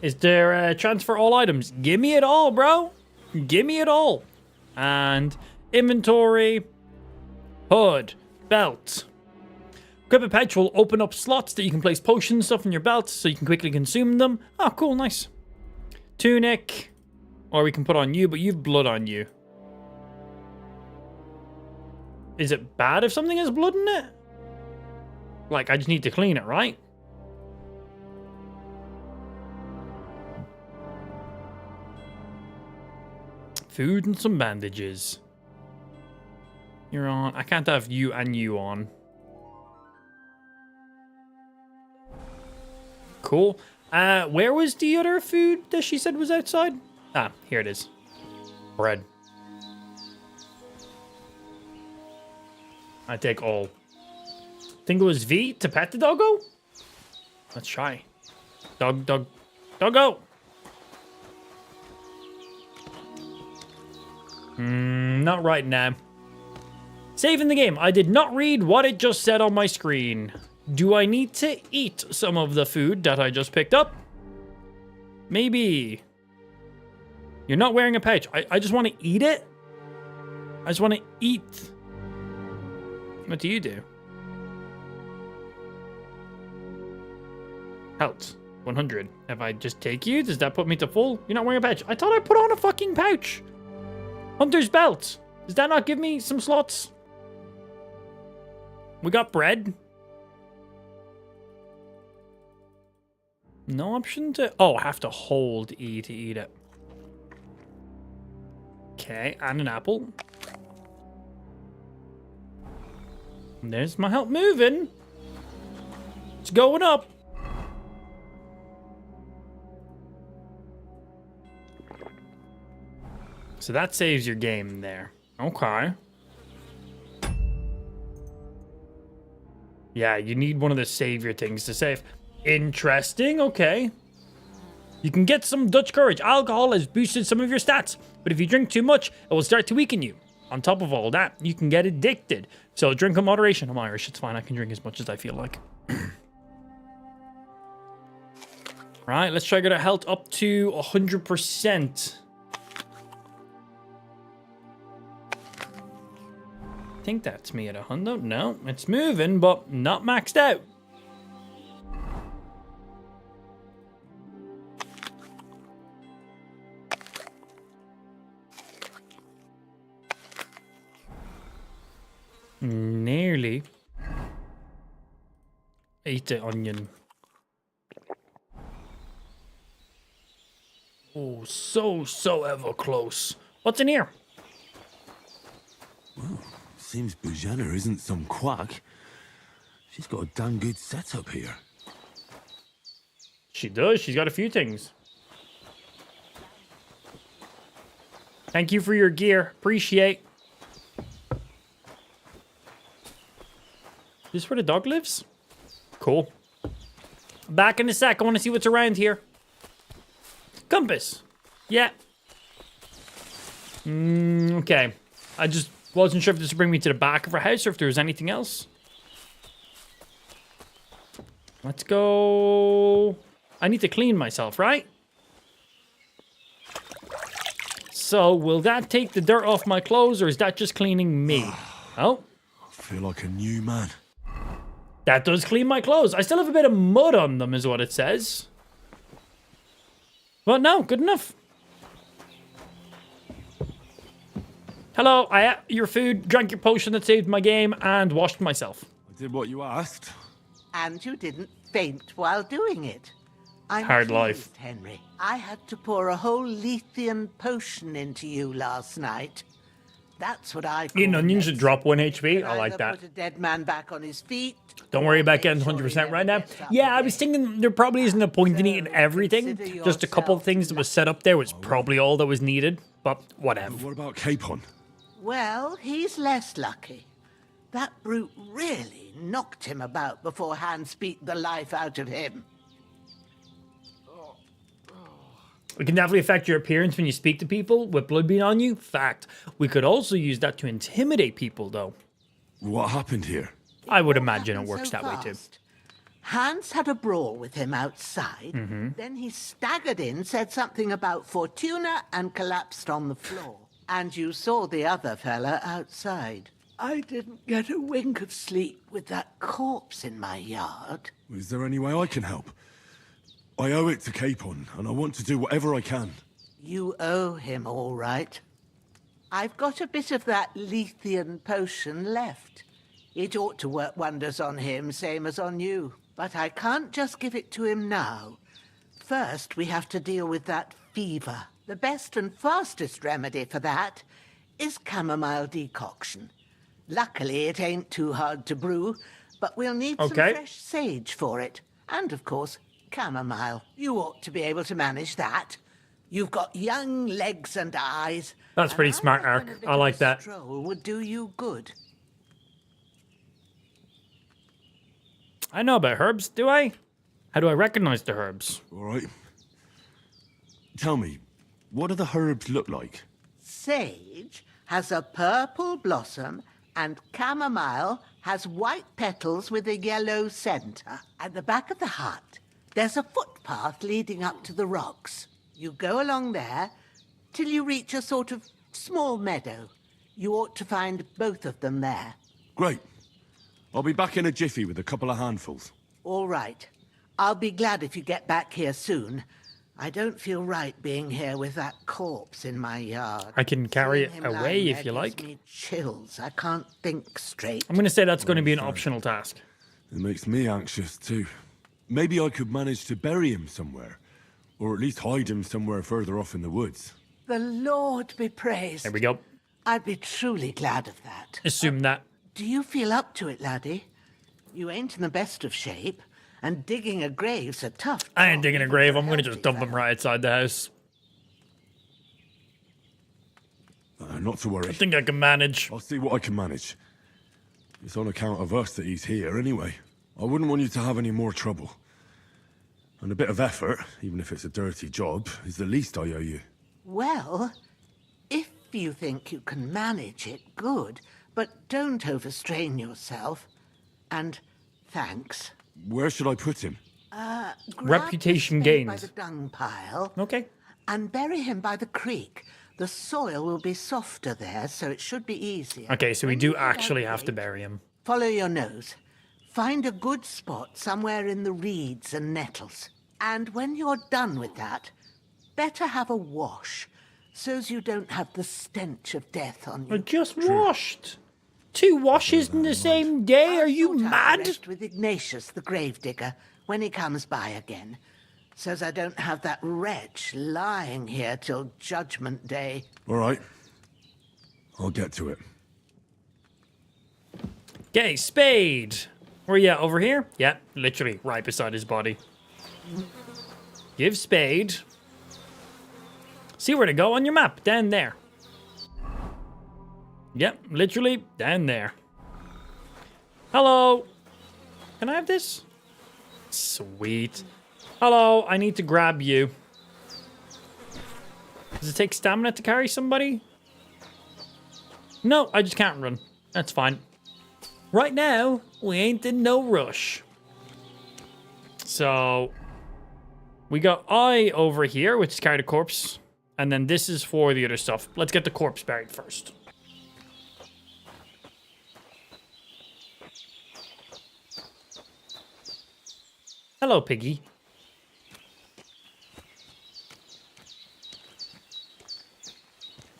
Is there a transfer all items? Give me it all, bro. Give me it all. And inventory, hood, belt. Equip a pouch will open up slots that you can place potion stuff in your belt so you can quickly consume them. Oh, cool, nice. Tunic. Or we can put on you, but you've blood on you. Is it bad if something has blood in it? Like, I just need to clean it, right? Food and some bandages. You're on. I can't have you and you on. Cool. Where was the other food that she said was outside? Ah, here it is. Bread. I take all. Think it was V to pet the doggo? Let's try. Doggo. Not right now. Saving the game. I did not read what it just said on my screen. Do I need to eat some of the food that I just picked up? Maybe. You're not wearing a pouch. I just want to eat it. I just want to eat. What do you do? Health. 100. If I just take you, does that put me to full? You're not wearing a pouch. I thought I put on a fucking pouch. Hunter's belt. Does that not give me some slots? We got bread. No option to... Oh, I have to hold E to eat it. Okay, and an apple. And there's my health moving. It's going up. So that saves your game there. Okay. Yeah, you need one of the savior things to save. Interesting, okay. You can get some Dutch courage. Alcohol has boosted some of your stats, but if you drink too much, it will start to weaken you. On top of all that, you can get addicted. So drink in moderation. I'm Irish, it's fine. I can drink as much as I feel like. Right, let's try to get our health up to 100%. I think that's me at 100. No, it's moving, but not maxed out. Nearly. Eat the onion. Oh, so ever close. What's in here? Well, seems Bujana isn't some quack. She's got a damn good setup here. She does. She's got a few things. Thank you for your gear. Appreciate. Is this where the dog lives? Cool. Back in a sec. I want to see what's around here. Compass. Yeah. Okay. I just wasn't sure if this would bring me to the back of her house or if there was anything else. Let's go. I need to clean myself, right? So, will that take the dirt off my clothes or is that just cleaning me? Oh. I feel like a new man. That does clean my clothes. I still have a bit of mud on them, is what it says. But no, good enough. Hello, I ate your food, drank your potion that saved my game, and washed myself. I did what you asked. And you didn't faint while doing it. I'm Hard pleased, life. Henry. I had to pour a whole Lethean potion into you last night. That's what I call Eating onions should drop 1 HP. I like either that. Put a dead man back on his feet. Don't worry about getting 100% right now. Yeah, I was thinking there probably isn't a point in eating everything. Just a couple of things that was set up there was probably all that was needed. But whatever. What about Capon? Well, he's less lucky. That brute really knocked him about before Hans beat the life out of him. It can definitely affect your appearance when you speak to people with blood being on you. Fact. We could also use that to intimidate people, though. What happened here? I would imagine it works that way, too. Hans had a brawl with him outside. Then he staggered in, said something about Fortuna, and collapsed on the floor. And you saw the other fella outside. I didn't get a wink of sleep with that corpse in my yard. Is there any way I can help? I owe it to Capon, and I want to do whatever I can. You owe him, all right. I've got a bit of that Lethean potion left. It ought to work wonders on him, same as on you. But I can't just give it to him now. First, we have to deal with that fever. The best and fastest remedy for that is chamomile decoction. Luckily, it ain't too hard to brew, but we'll need some fresh sage for it. And, of course, chamomile. You ought to be able to manage that. You've got young legs and eyes. That's pretty smart, Ark. I like that. Stroll would do you good. I know about herbs, do I? How do I recognize the herbs? All right. Tell me, what do the herbs look like? Sage has a purple blossom and chamomile has white petals with a yellow center. At the back of the hut, there's a footpath leading up to the rocks. You go along there till you reach a sort of small meadow. You ought to find both of them there. Great. I'll be back in a jiffy with a couple of handfuls. All right. I'll be glad if you get back here soon. I don't feel right being here with that corpse in my yard. I can carry it Seeing him away lying if there you gives like. me chills. I can't think straight. I'm going to say that's going to be an optional task. It makes me anxious too. Maybe I could manage to bury him somewhere. Or at least hide him somewhere further off in the woods. The Lord be praised. There we go. I'd be truly glad of that. Assume that. Do you feel up to it, laddie? You ain't in the best of shape, and digging a grave's a tough. I ain't digging a grave. I'm going to just dump him right outside the house. Not to worry. I think I can manage. I'll see what I can manage. It's on account of us that he's here anyway. I wouldn't want you to have any more trouble. And a bit of effort, even if it's a dirty job, is the least I owe you. Well, if you think you can manage it, good. But don't overstrain yourself. And thanks. Where should I put him? Reputation Grab the spade by gained. the dung pile. Okay. And bury him by the creek. The soil will be softer there, so it should be easier. Okay, so we do actually have to bury him. Follow your nose. Find a good spot somewhere in the reeds and nettles. And when you're done with that, better have a wash, so's you don't have the stench of death on you. I just washed. 2 washes in the same day? Are you mad? With Ignatius, the gravedigger, when he comes by again, so's I don't have that wretch lying here till Judgment Day. All right. I'll get to it. Okay, spade. Where you at? Over here? Yep, literally right beside his body. Give spade. See where to go on your map. Down there. Yep, literally down there. Hello. Can I have this? Sweet. Hello, I need to grab you. Does it take stamina to carry somebody? No, I just can't run. That's fine. Right now, we ain't in no rush. So, we got I over here, which is carry the corpse. And then this is for the other stuff. Let's get the corpse buried first. Hello, piggy.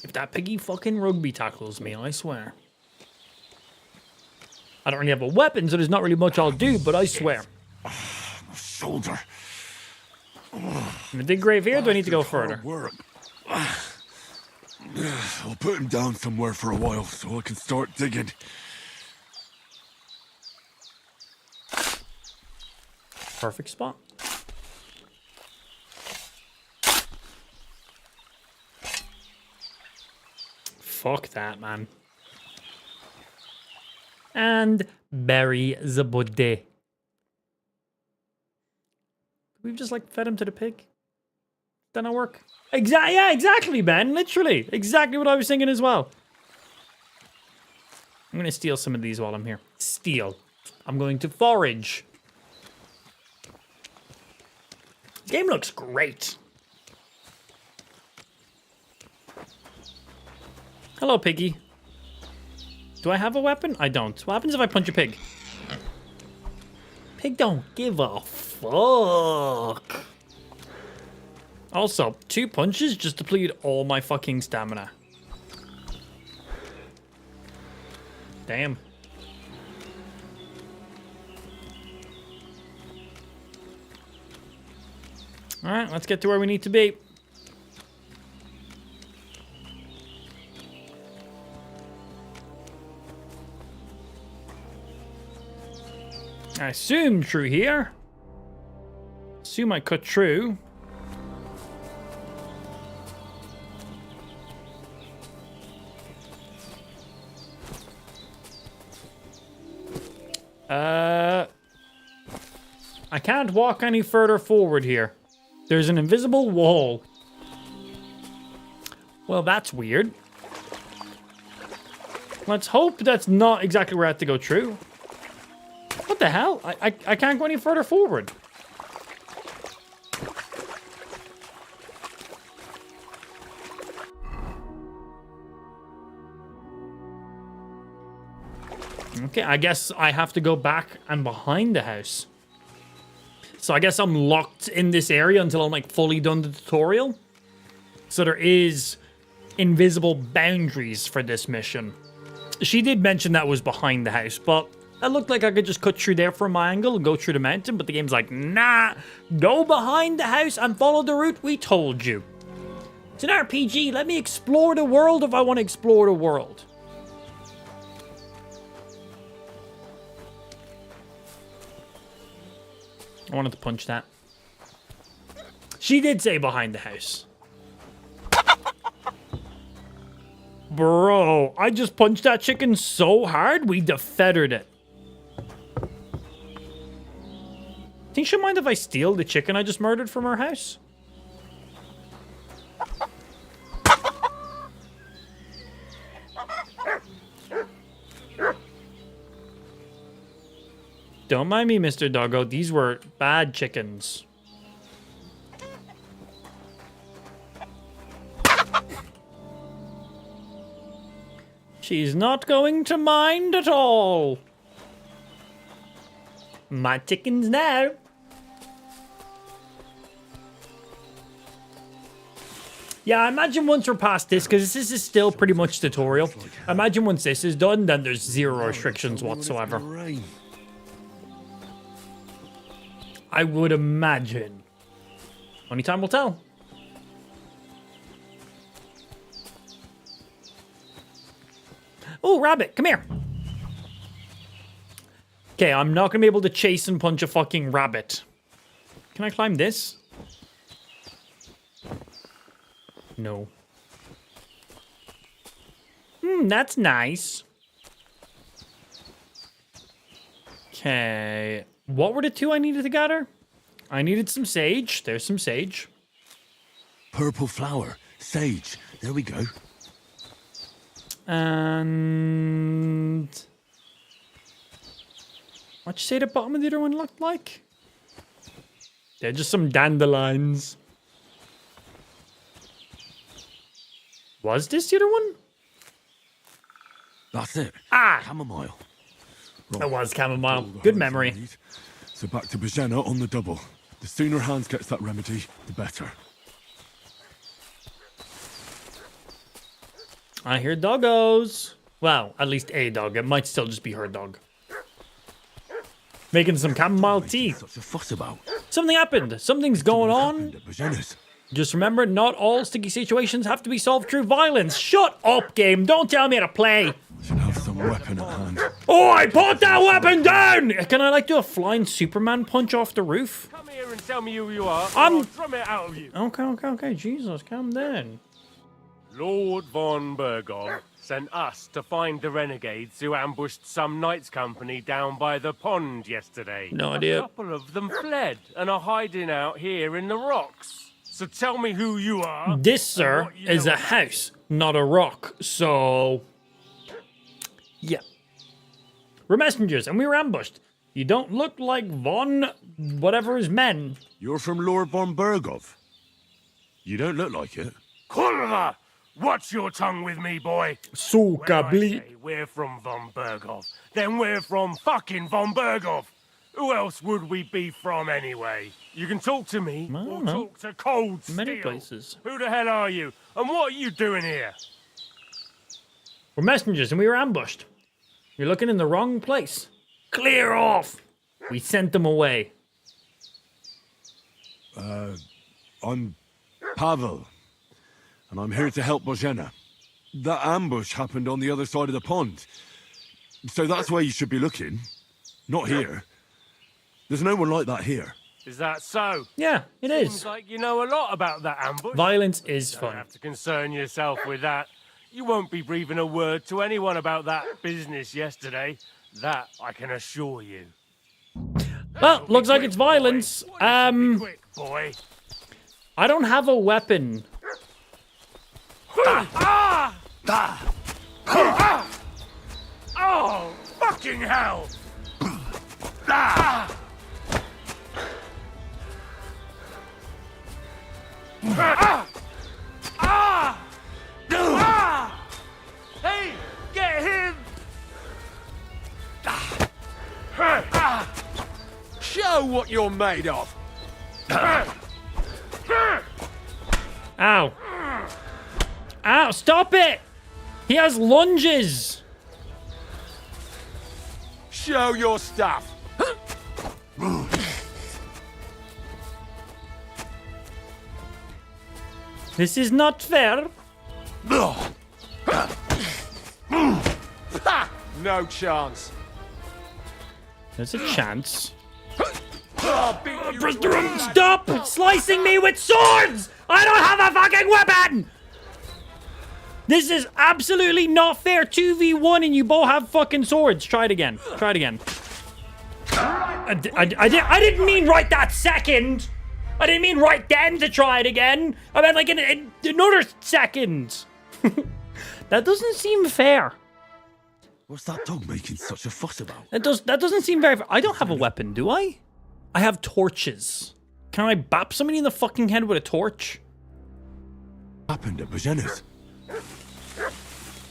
If that piggy fucking rugby tackles me, I swear. I don't really have a weapon, so there's not really much I'll do, but I swear. My shoulder. In the dig grave here, do I need to go further? I'll put him down somewhere for a while so I can start digging. Perfect spot. Fuck that, man. And bury the body. We've just like fed him to the pig. Did not work? Yeah, exactly, Ben. Literally. Exactly what I was thinking as well. I'm going to steal some of these while I'm here. Steal. I'm going to forage. This game looks great. Hello, piggy. Do I have a weapon? I don't. What happens if I punch a pig? Pig don't give a fuck. Also, 2 punches just depleted all my fucking stamina. Damn. Alright, let's get to where we need to be. I assume through here. Assume I cut through. I can't walk any further forward here. There's an invisible wall. Well, that's weird. Let's hope that's not exactly where I have to go through. What the hell? I can't go any further forward. Okay, I guess I have to go back and behind the house. So I guess I'm locked in this area until I'm like fully done the tutorial. So there is invisible boundaries for this mission. She did mention that was behind the house, but it looked like I could just cut through there from my angle and go through the mountain, but the game's like, nah, go behind the house and follow the route we told you. It's an RPG, let me explore the world if I want to explore the world. I wanted to punch that. She did say behind the house. Bro, I just punched that chicken so hard, we defeathered it. Think she'll mind if I steal the chicken I just murdered from her house? Don't mind me, Mr. Doggo. These were bad chickens. She's not going to mind at all. My chickens now. Yeah, I imagine once we're past this, because this is still pretty much tutorial. I imagine once this is done, then there's zero restrictions whatsoever. I would imagine. Only time will tell. Oh, rabbit, come here. Okay, I'm not going to be able to chase and punch a fucking rabbit. Can I climb this? No. That's nice. Okay. What were the two I needed to gather? I needed some sage. There's some sage. Purple flower. Sage. There we go. And... what'd you say the bottom of the other one looked like? They're just some dandelions. Was this the other one? That's it. Ah! Chamomile. It was chamomile. Good memory. So back to Bajena on the double. The sooner Hans gets that remedy, the better. I hear doggos. Well, at least a dog. It might still just be her dog. Making some chamomile tea. What's the fuss about? Something happened. Something's going on. Bajena's. Just remember, not all sticky situations have to be solved through violence. Shut up, game. Don't tell me how to play. Should have some weapon at hand. Oh, I put that weapon down! Can I, like, do a flying Superman punch off the roof? Come here and tell me who you are. I'm... I'll drum it out of you. Okay. Jesus, calm down. Lord von Bergov sent us to find the renegades who ambushed some knights' company down by the pond yesterday. No idea. A couple of them fled and are hiding out here in the rocks. So tell me who you are. This, sir, is a house, not a rock. So, yeah. We're messengers, and we were ambushed. You don't look like von whatever his men. You're from Lord von Bergov. You don't look like it. Kurva! Watch your tongue with me, boy. Suka When I bleep. say we're from von Bergov, then we're from fucking von Bergov. Who else would we be from anyway? You can talk to me or know. talk to Cold Many Steel. places. Who the hell are you? And what are you doing here? We're messengers, and we were ambushed. You're looking in the wrong place. Clear off! We sent them away. I'm Pavel, and I'm here to help Bojena. That ambush happened on the other side of the pond. So that's where you should be looking. Not here. There's no one like that here. Is that so? Yeah, it is. Seems like you know a lot about that ambush. Violence is Don't fun. have to concern yourself with that. You won't be breathing a word to anyone about that business yesterday. That I can assure you. Well, looks like it's violence. Quick, boy. I don't have a weapon. Oh, fucking hell! Hey, get him! Show what you're made of. Ow. Ow, stop it! He has lunges! Show your stuff. This is not fair. No chance. There's a chance. I'll beat you. Stop slicing me with swords! I don't have a fucking weapon! This is absolutely not fair. 2v1 and you both have fucking swords. Try it again. Try it again. I didn't mean right that second. I didn't mean right then to try it again. I meant like in another second. That doesn't seem fair. What's that dog making such a fuss about? That doesn't seem very fair. I don't have a weapon, do I? I have torches. Can I bap somebody in the fucking head with a torch? What happened at Bajena's?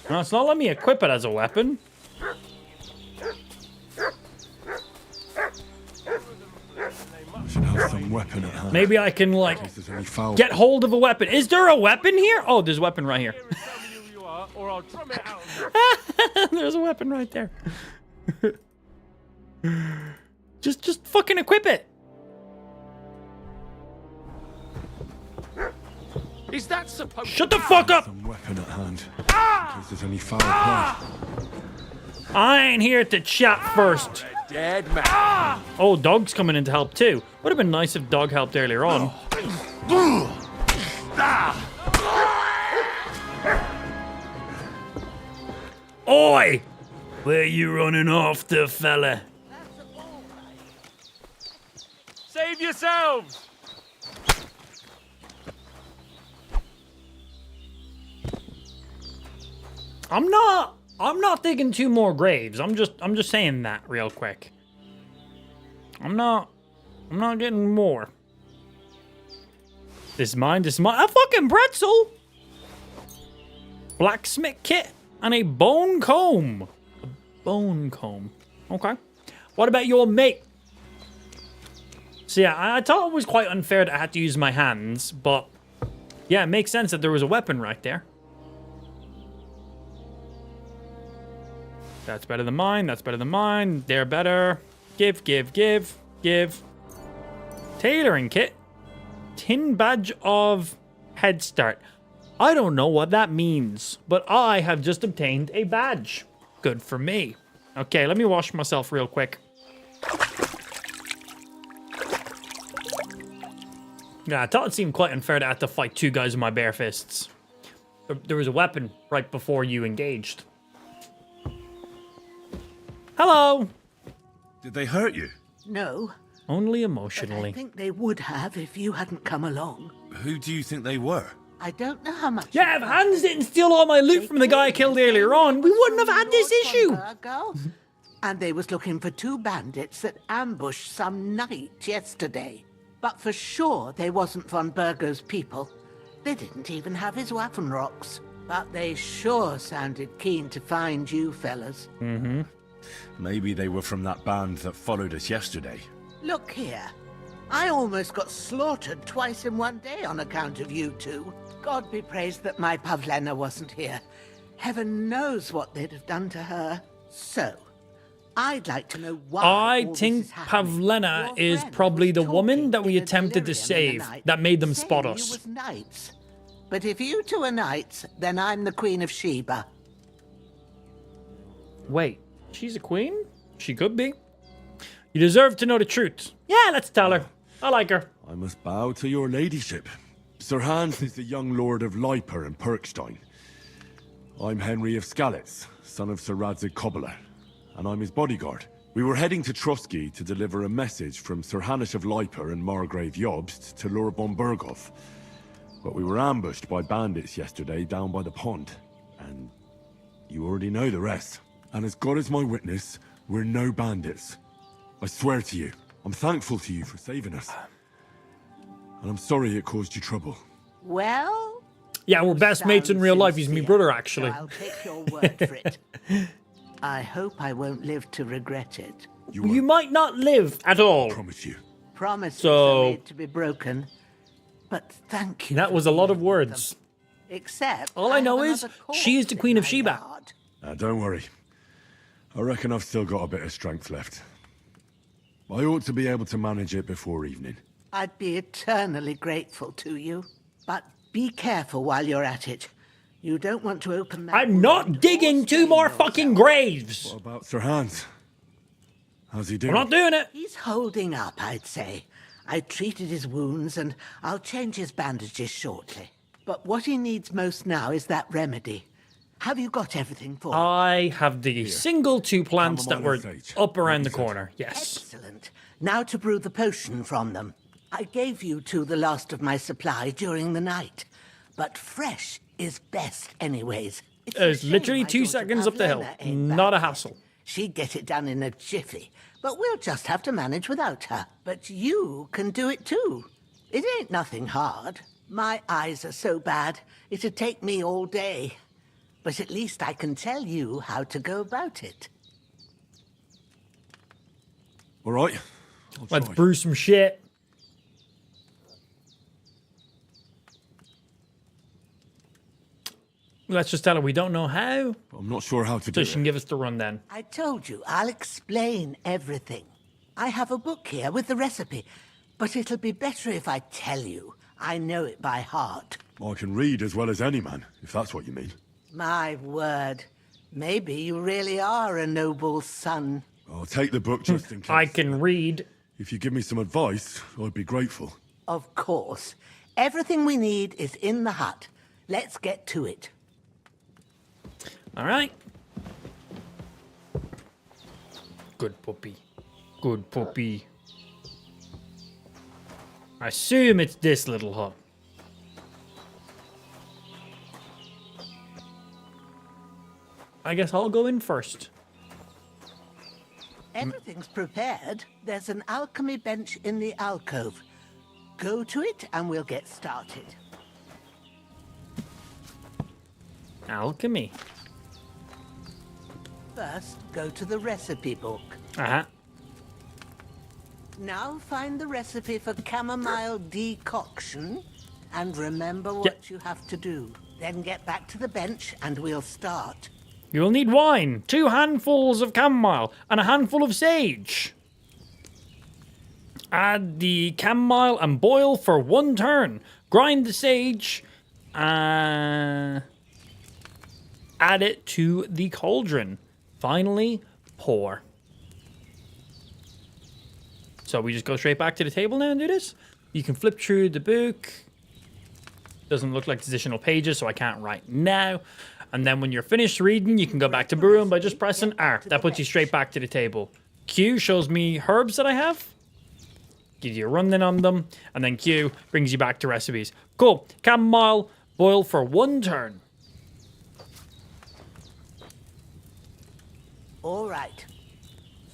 No, it's not letting me equip it as a weapon. I should have some weapon at hand. Maybe I can, like, get hold of a weapon. Is there a weapon here? Oh, there's a weapon right here. There's a weapon right there. Just fucking equip it. Is that supposed Shut the fuck up! Some weapon at hand. In case there's any foul play. I ain't here to chat first. Dead man. Oh, dog's coming in to help too. Would have been nice if dog helped earlier on. Oi! Where you running off to, fella? Save yourselves! I'm not digging 2 more graves. I'm just saying that real quick. I'm not getting more. This is mine. A fucking pretzel. Blacksmith kit and a bone comb. A bone comb. Okay. What about your mate? So yeah, I thought it was quite unfair that I had to use my hands, but yeah, it makes sense that there was a weapon right there. That's better than mine. That's better than mine. They're better. Give. Tailoring kit. Tin badge of head start. I don't know what that means, but I have just obtained a badge. Good for me. Okay, let me wash myself real quick. Yeah, I thought it seemed quite unfair to have to fight 2 guys with my bare fists. There was a weapon right before you engaged. Hello. Did they hurt you? No. Only But emotionally. I think they would have if you hadn't come along. Who do you think they were? I don't know how much. Yeah, if Hans didn't steal all my loot from the guy I killed earlier on, we wouldn't have had this issue. And they was looking for 2 bandits that ambushed some knight yesterday. But for sure they wasn't von Burgo's people. They didn't even have his Waffenrocks. But they sure sounded keen to find you fellas. Mm-hmm. Maybe they were from that band that followed us yesterday. Look here. I almost got slaughtered twice in one day on account of you 2. God be praised that my Pavlena wasn't here. Heaven knows what they'd have done to her. So, I'd like to know why. I think Pavlena is probably the woman that we attempted to save that made them spot us. Knights. But if you 2 are knights, then I'm the Queen of Sheba. Wait, she's a queen? She could be. You deserve to know the truth. Yeah, let's tell her. I like her. I must bow to your ladyship. Sir Hans is the young lord of Leiper and Perkstein. I'm Henry of Skalitz, son of Sir Radzig Cobbler, and I'm his bodyguard. We were heading to Trusky to deliver a message from Sir Hanish of Leiper and Margrave Jobst to Lord von Burgov. But we were ambushed by bandits yesterday down by the pond, and you already know the rest. And as God is my witness, we're no bandits. I swear to you, I'm thankful to you for saving us. And I'm sorry it caused you trouble. Well? Yeah, we're best mates in real life. He's my brother, actually. So I'll take your word for it. I hope I won't live to regret it. You might not live at all. Promise you. Promises are made to be broken. But thank you. That was a lot of words. Except all I know is she is the Queen of Sheba. Don't worry. I reckon I've still got a bit of strength left. I ought to be able to manage it before evening. I'd be eternally grateful to you. But be careful while you're at it. You don't want to open that. I'm not digging 2 more fucking graves. What about Sir Hans? How's he doing? I'm not doing it. He's holding up, I'd say. I treated his wounds and I'll change his bandages shortly. But what he needs most now is that remedy. Have you got everything for it? I have the single 2 plants that Chamomile were and sage. up around the Like you said. corner. Yes. Excellent. Now to brew the potion from them. I gave you two the last of my supply during the night. But fresh is best anyways. It's a It's shame literally my 2 daughter seconds up the hill. Pavlona ain't Not back a hassle. yet. She'd get it done in a jiffy. But we'll just have to manage without her. But you can do it too. It ain't nothing hard. My eyes are so bad, it'd take me all day. But at least I can tell you how to go about it. All right. Let's brew some shit. Let's just tell her we don't know how. I'm not sure how to So do she can it. give us the rundown. I told you, I'll explain everything. I have a book here with the recipe, but it'll be better if I tell you. I know it by heart. I can read as well as any man, if that's what you mean. My word. Maybe you really are a noble son. I'll take the book just in case. I can read. If you give me some advice, I'd be grateful. Of course. Everything we need is in the hut. Let's get to it. All right. Good puppy. Good puppy. I assume it's this little hut. I guess I'll go in first. Everything's prepared. There's an alchemy bench in the alcove. Go to it and we'll get started. Alchemy. First, go to the recipe book. Uh-huh. Now find the recipe for chamomile decoction and remember what you have to do. Then get back to the bench and we'll start. You will need wine, 2 handfuls of chamomile, and a handful of sage. Add the chamomile and boil for 1 turn. Grind the sage. Add it to the cauldron. Finally, pour. So we just go straight back to the table now and do this. You can flip through the book. Doesn't look like there's additional pages, so I can't right now. And then when you're finished reading, you can go back to brewing by just pressing R. That puts you straight back to the table. Q shows me herbs that I have. Gives you a rundown on them. And then Q brings you back to recipes. Cool. Chamomile, boil for 1 turn. All right.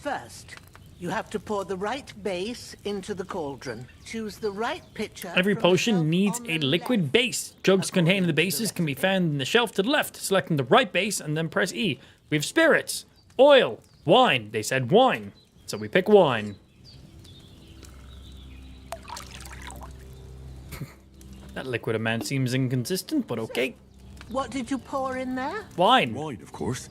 First, you have to pour the right base into the cauldron. Choose the right pitcher. Every from potion the needs a liquid base. Jugs containing the bases can be found in the shelf to the left. Selecting the right base and then press E. We have spirits, oil, wine. They said wine, so we pick wine. That liquid amount seems inconsistent, but okay. What did you pour in there? Wine. Wine, of course.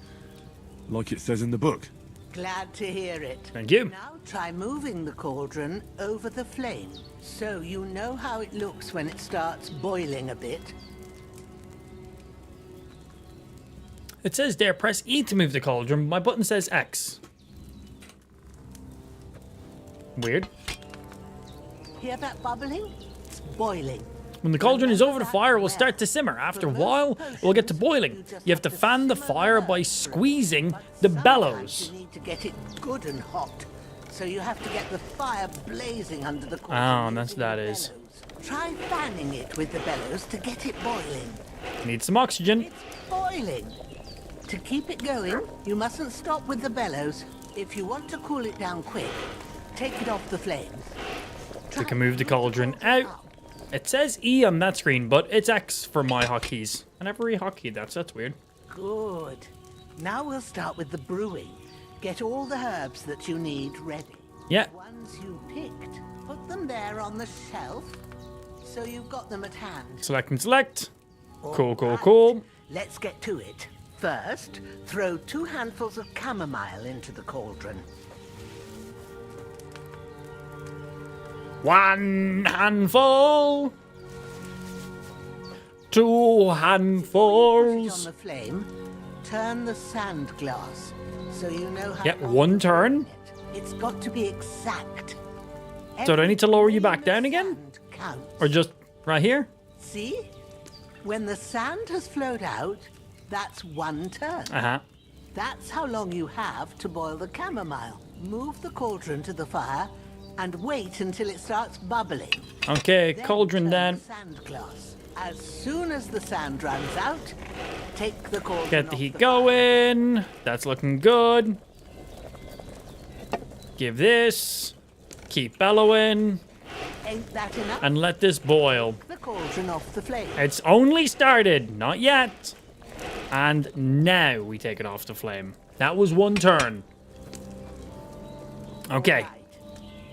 Like it says in the book. Glad to hear it. Thank you. Now try moving the cauldron over the flame, so you know how it looks when it starts boiling a bit. It says there, press E to move the cauldron. My button says X. Weird. Hear that bubbling? It's boiling. When the cauldron is over the fire, it will start to simmer. After a while, it will get to boiling. You have to fan the fire by squeezing the bellows. You need to get it good and hot, so you have to get the fire blazing under the cauldron. Oh, that's what that is. Try fanning it with the bellows to get it boiling. Need some oxygen. It's boiling. To keep it going, you mustn't stop with the bellows. If you want to cool it down quick, take it off the flames. We can move the cauldron out. It says E on that screen, but it's X for my hotkeys. I never re-hotkeyed that, so that's weird. Good. Now we'll start with the brewing. Get all the herbs that you need ready. Yeah. The ones you picked, put them there on the shelf, so you've got them at hand. Select and select. Cool, cool, Alright, cool. Let's get to it. First, throw 2 handfuls of chamomile into the cauldron. 1 handful. 2 handfuls. On the flame, turn the sand glass, so you know how. Yep, 1 turn. It's got to be exact. So do I need to lower you back down again? Counts. Or just right here? See? When the sand has flowed out, that's 1 turn. Uh-huh. That's how long you have to boil the chamomile. Move the cauldron to the fire and wait until it starts bubbling. Okay, Then cauldron turn then. the sand glass. As soon as the sand runs out, take the cauldron Get the off heat the going. That's looking good. Give this. Keep bellowing. Ain't that enough? And let this boil. The cauldron off the flame. It's only started, not yet. And now we take it off the flame. That was 1 turn. Okay.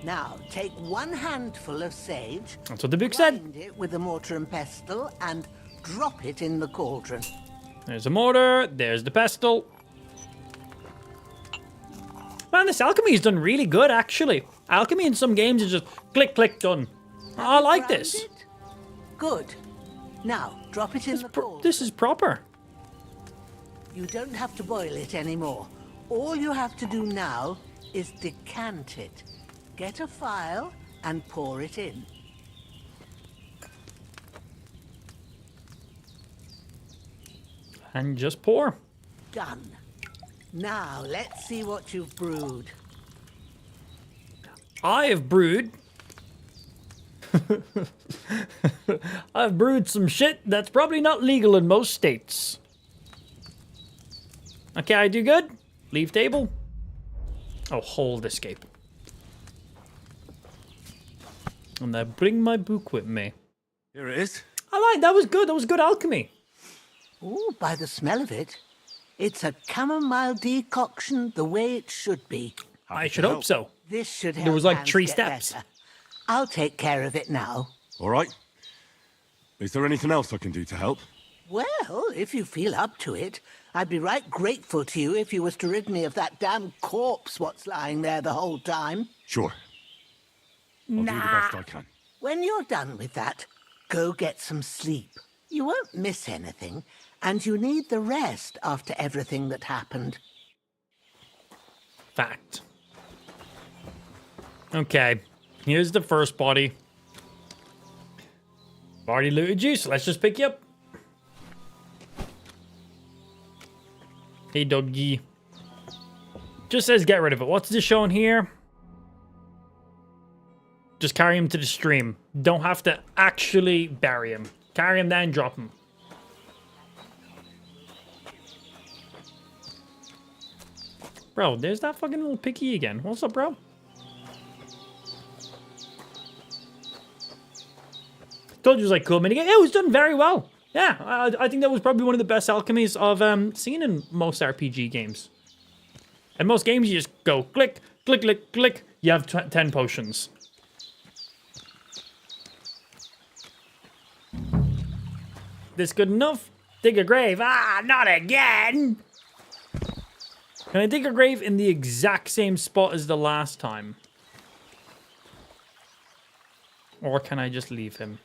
Now, take 1 handful of sage. That's what the book said. Grind it with a mortar and pestle and drop it in the cauldron. There's a mortar. There's the pestle. Man, this alchemy is done really good, actually. Alchemy in some games is just click, click, done. I like Grind this. it? Good. Now, drop it in the cauldron. This is proper. You don't have to boil it anymore. All you have to do now is decant it. Get a phial and pour it in. And just pour. Done. Now, let's see what you've brewed. I have brewed. I've brewed some shit that's probably not legal in most states. Okay, I do good. Leave table. Oh, hold escape. And I bring my book with me. Here it is. I like that. Was good. That was good alchemy. Oh, by the smell of it, it's a chamomile decoction the way it should be. I should hope so. This should help. There was like hands 3 get steps. better. I'll take care of it now. All right. Is there anything else I can do to help? Well, if you feel up to it, I'd be right grateful to you if you was to rid me of that damn corpse what's lying there the whole time. Sure. I'll do the best I can. When you're done with that, go get some sleep. You won't miss anything, and you need the rest after everything that happened. Fact. Okay. Here's the first body. I've already looted you, so let's just pick you up. Hey, doggy. Just says get rid of it. What's this showing here? Just carry him to the stream. Don't have to actually bury him. Carry him down, drop him. Bro, there's that fucking little picky again. What's up, bro? Told you it was like cool minigame. It was done very well. Yeah, I think that was probably one of the best alchemies I've seen in most RPG games. In most games, you just go click, click, click, click. You have 10 potions. This good enough? Dig a grave. Ah, not again! Can I dig a grave in the exact same spot as the last time? Or can I just leave him?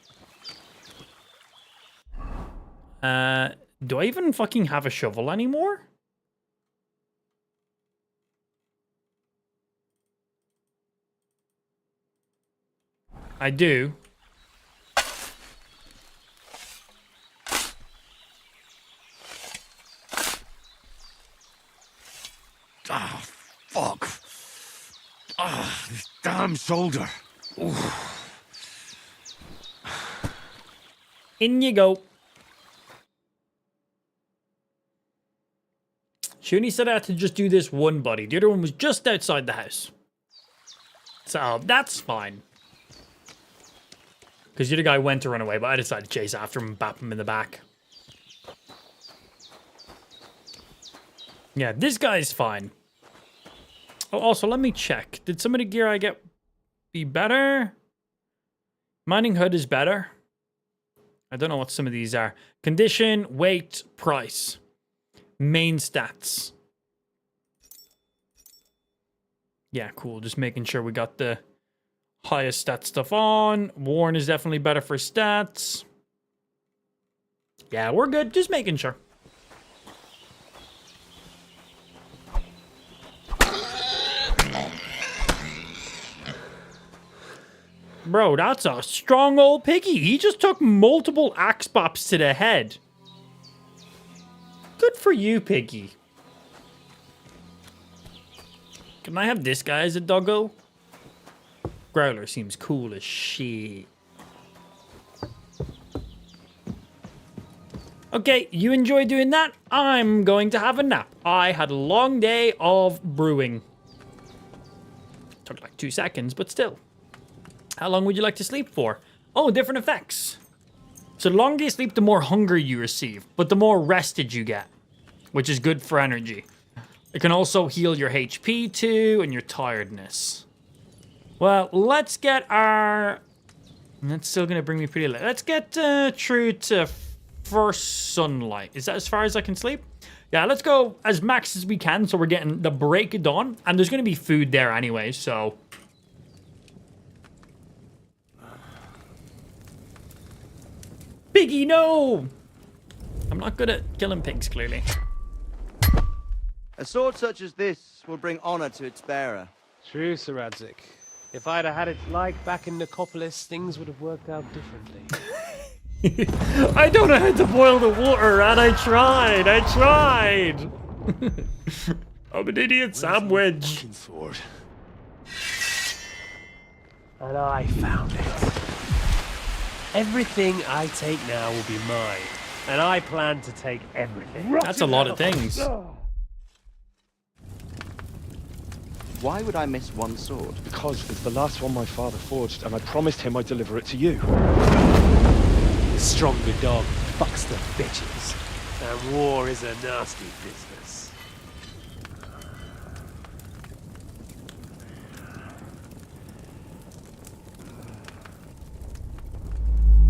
Do I even fucking have a shovel anymore? I do. Ah, fuck. Ah, this damn shoulder. Oof. In you go. She only said I had to just do this one body. The other one was just outside the house. So that's fine. Because the other guy went to run away, but I decided to chase after him and bap him in the back. Yeah, this guy's fine. Oh, also, let me check. Did some of the gear I get be better? Mining hood is better. I don't know what some of these are. Condition, weight, price. Main stats. Yeah, cool. Just making sure we got the highest stat stuff on. Worn is definitely better for stats. Yeah, we're good. Just making sure. Bro, that's a strong old piggy. He just took multiple axe bops to the head. Good for you, piggy. Can I have this guy as a doggo? Growler seems cool as shit. Okay, you enjoy doing that. I'm going to have a nap. I had a long day of brewing. Took like 2 seconds, but still. How long would you like to sleep for? Oh, different effects. So the longer you sleep, the more hunger you receive, but the more rested you get, which is good for energy. It can also heal your HP too and your tiredness. Well, let's get our... That's still going to bring me pretty late. Let's get through to first sunlight. Is that as far as I can sleep? Yeah, let's go as max as we can so we're getting the break of dawn. And there's going to be food there anyway, so... Piggy, no! I'm not good at killing pigs, clearly. A sword such as this will bring honor to its bearer. True, Sir Radzik. If I'd have had it like back in Nicopolis, things would have worked out differently. I don't know how to boil the water, and I tried. I'm an idiot sandwich. Sword. And I found it. Everything I take now will be mine, and I plan to take everything. That's a lot of things. Why would I miss one sword? Because it's the last one my father forged, and I promised him I'd deliver it to you. The stronger dog fucks the bitches, and war is a nasty business.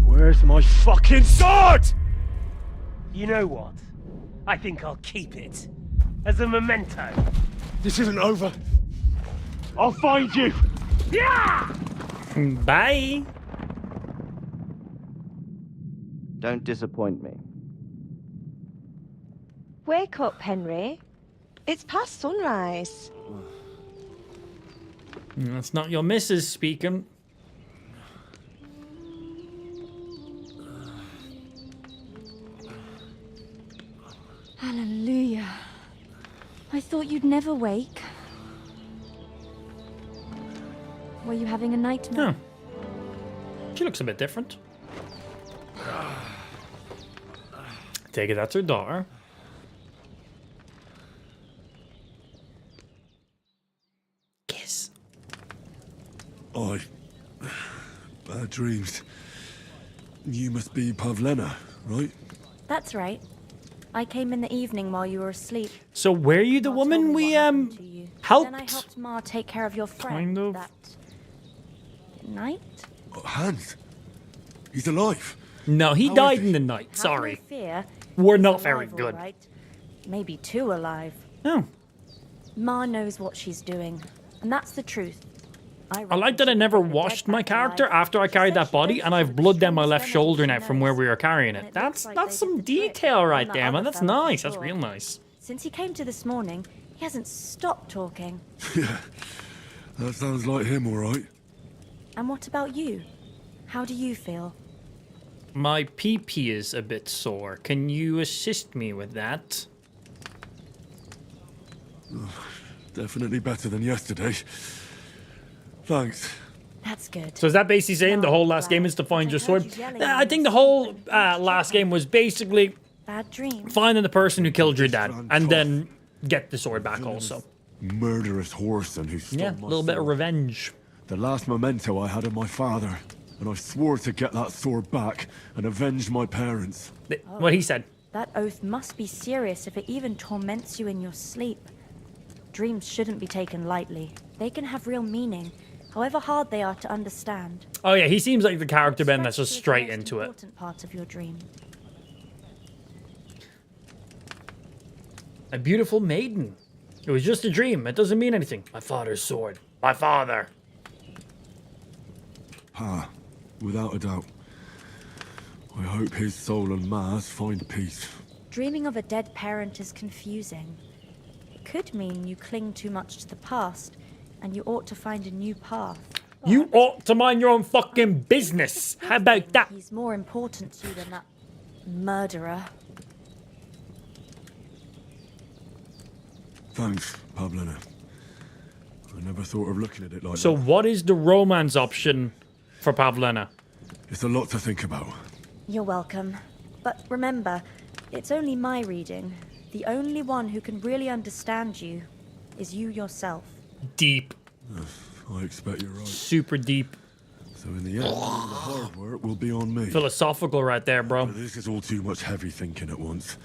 Where's my fucking sword? You know what? I think I'll keep it as a memento. This isn't over. I'll find you. Yeah! Bye. Don't disappoint me. Wake up, Henry. It's past sunrise. That's not your missus speaking. Hallelujah. I thought you'd never wake. Were you having a nightmare? Huh. She looks a bit different. Take it that's her daughter. Kiss. Bad dreams. You must be Pavlena, right? That's right. I came in the evening while you were asleep. So were you the woman we helped? Then I helped Ma take care of your friend. Kind of. That night? Hans. He's alive. No, he How died is in the night. Sorry. Have no fear. We're He's not very alive, good. all right. Maybe two alive. Oh. Ma knows what she's doing, and that's the truth. I like that I never washed my character after I carried that body, and I have blood down my left shoulder now from where we were carrying it. That's some detail right there, man. That's nice. That's real nice. Since he came to this morning, he hasn't stopped talking. Yeah, that sounds like him, all right. And what about you? How do you feel? My pee-pee is a bit sore. Can you assist me with that? Definitely better than yesterday. Thanks. That's good. So is that basically saying the whole last game is to find your sword? I think the whole last game was basically Bad dream. finding the person who killed your dad and then get the sword back also. Murderous whoreson who stole Yeah, my a little bit of sword. revenge. The last memento I had of my father, and I swore to get that sword back and avenge my parents. What he said. That oath must be serious if it even torments you in your sleep. Dreams shouldn't be taken lightly. They can have real meaning, however hard they are to understand. Oh yeah, he seems like the character Ben that's just straight into it. Important part of your dream. A beautiful maiden. It was just a dream. It doesn't mean anything. My father's sword. My father. Pa, without a doubt. I hope his soul and Ma's find peace. Dreaming of a dead parent is confusing. It could mean you cling too much to the past, and you ought to find a new path. You ought to mind your own fucking business. How about that? He's more important to you than that murderer. Thanks, Pavlina. I never thought of looking at it like So that. what is the romance option for Pavlina? It's a lot to think about. You're welcome. But remember, it's only my reading. The only one who can really understand you is you yourself. Deep. I expect you're right. Super deep. So in the end, the hard work will be on me. Philosophical right there, bro. But this is all too much heavy thinking at once.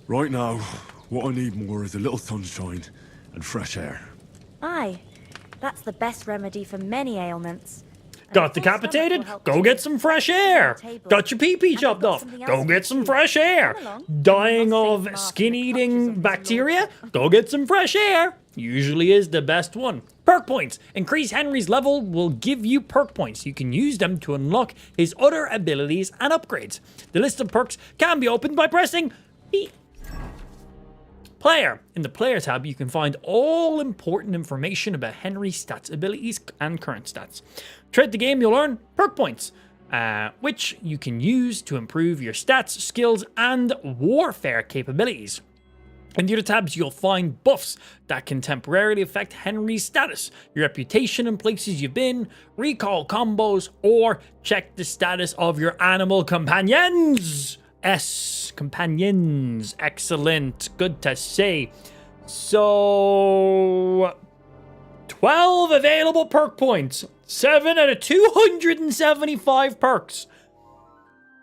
Right now, what I need more is a little sunshine and fresh air. Aye, that's the best remedy for many ailments. Got decapitated? Go get some fresh air. Got your pee-pee chopped off? Go get some fresh air. Dying of skin-eating bacteria? Go get some fresh air. Usually is the best one. Perk points. Increase Henry's level will give you perk points. You can use them to unlock his other abilities and upgrades. The list of perks can be opened by pressing B. Player. In the Player tab, you can find all important information about Henry's stats, abilities, and current stats. Throughout the game, you'll earn perk points, which you can use to improve your stats, skills, and warfare capabilities. In the other tabs, you'll find buffs that can temporarily affect Henry's status, your reputation in places you've been, recall combos, or check the status of your animal companions. Companions. Excellent. Good to see. So, 12 available perk points. 7 out of 275 perks.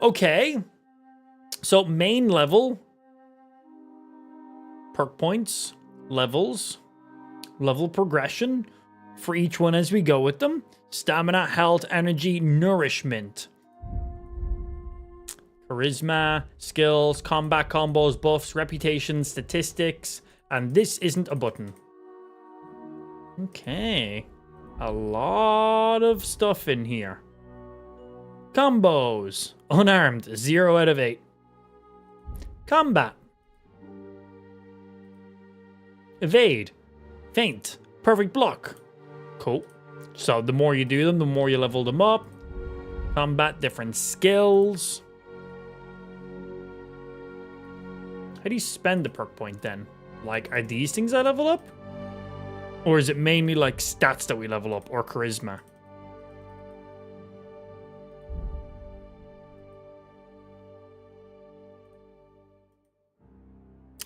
Okay. So, main level. Perk points. Levels. Level progression. For each one as we go with them. Stamina, health, energy, nourishment. Charisma, skills, combat combos, buffs, reputation, statistics, and this isn't a button. Okay. A lot of stuff in here. Combos. Unarmed, 0 out of 8. Combat. Evade. Feint. Perfect block. Cool. So the more you do them, the more you level them up. Combat, different skills. How do you spend the perk point then? Like, are these things I level up? Or is it mainly like stats that we level up or charisma?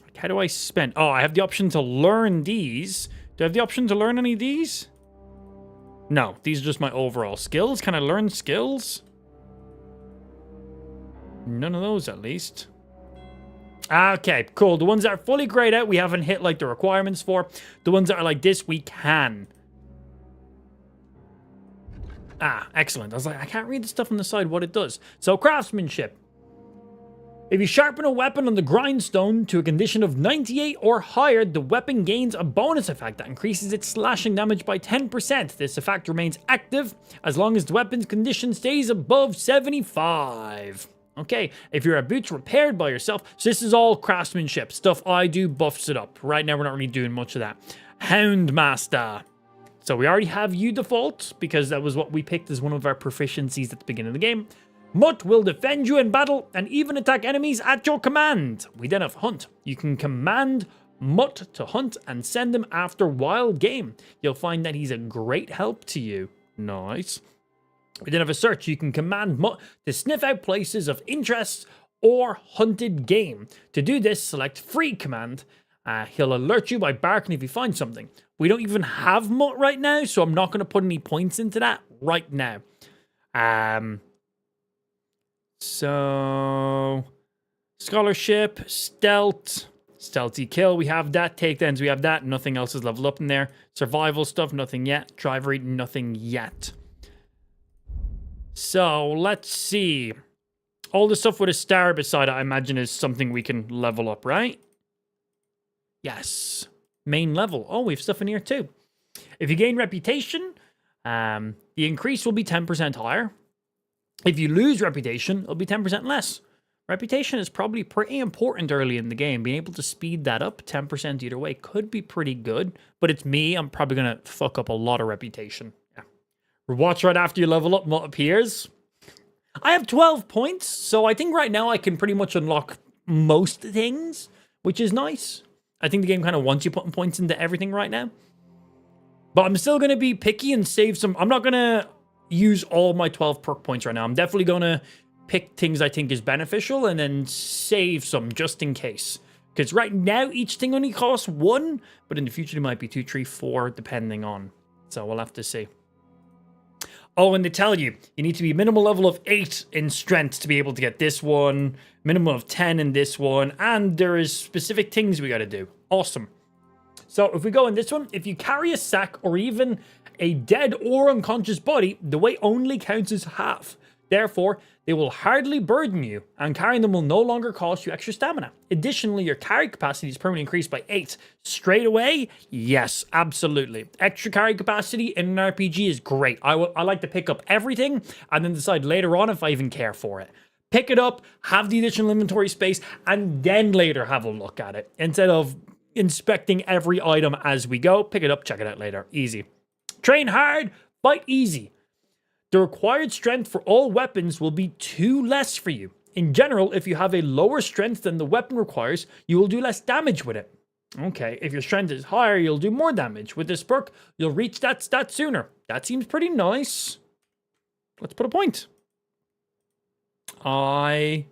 Like, how do I spend? Oh, I have the option to learn these. Do I have the option to learn any of these? No, these are just my overall skills. Can I learn skills? None of those at least. Okay, cool. The ones that are fully grayed out, we haven't hit like the requirements for. The ones that are like this, we can. Ah, excellent. I was like, I can't read the stuff on the side, what it does. So, craftsmanship. If you sharpen a weapon on the grindstone to a condition of 98 or higher, the weapon gains a bonus effect that increases its slashing damage by 10%. This effect remains active as long as the weapon's condition stays above 75. Okay, if your boot's repaired by yourself, so this is all craftsmanship. Stuff I do buffs it up. Right now, we're not really doing much of that. Houndmaster. So we already have you default, because that was what we picked as one of our proficiencies at the beginning of the game. Mutt will defend you in battle and even attack enemies at your command. We then have Hunt. You can command Mutt to hunt and send him after wild game. You'll find that he's a great help to you. Nice. We then have a search. You can command Mutt to sniff out places of interest or hunted game. To do this, select free command. He'll alert you by barking if you find something. We don't even have Mutt right now, so I'm not going to put any points into that right now. So, scholarship, stealth, stealthy kill, we have that. Takedowns, we have that. Nothing else is leveled up in there. Survival stuff, nothing yet. Driver, nothing yet. So, let's see. All the stuff with a star beside it, I imagine, is something we can level up, right? Yes. Main level. Oh, we have stuff in here too. If you gain reputation, the increase will be 10% higher. If you lose reputation, it'll be 10% less. Reputation is probably pretty important early in the game. Being able to speed that up 10% either way could be pretty good. But it's me. I'm probably going to fuck up a lot of reputation. Yeah. Watch right after you level up what appears. I have 12 points, so I think right now I can pretty much unlock most things, which is nice. I think the game kind of wants you putting points into everything right now. But I'm still going to be picky and save some. I'm not going to use all my 12 perk points right now. I'm definitely going to pick things I think is beneficial and then save some just in case. Because right now, each thing only costs 1, but in the future, it might be 2, 3, 4, depending on. So we'll have to see. Oh, and they tell you, you need to be minimal level of 8 in strength to be able to get this one, minimum of 10 in this one, and there is specific things we got to do. Awesome. So if we go in this one, if you carry a sack or even a dead or unconscious body, the weight only counts as half. Therefore, they will hardly burden you, and carrying them will no longer cost you extra stamina. Additionally, your carry capacity is permanently increased by 8. Straight away? Yes, absolutely. Extra carry capacity in an RPG is great. I like to pick up everything and then decide later on if I even care for it. Pick it up, have the additional inventory space, and then later have a look at it. Instead of inspecting every item as we go, pick it up, check it out later. Easy. Train hard, fight easy. The required strength for all weapons will be 2 less for you. In general, if you have a lower strength than the weapon requires, you will do less damage with it. Okay, if your strength is higher, you'll do more damage. With this perk, you'll reach that stat sooner. That seems pretty nice. Let's put a point. I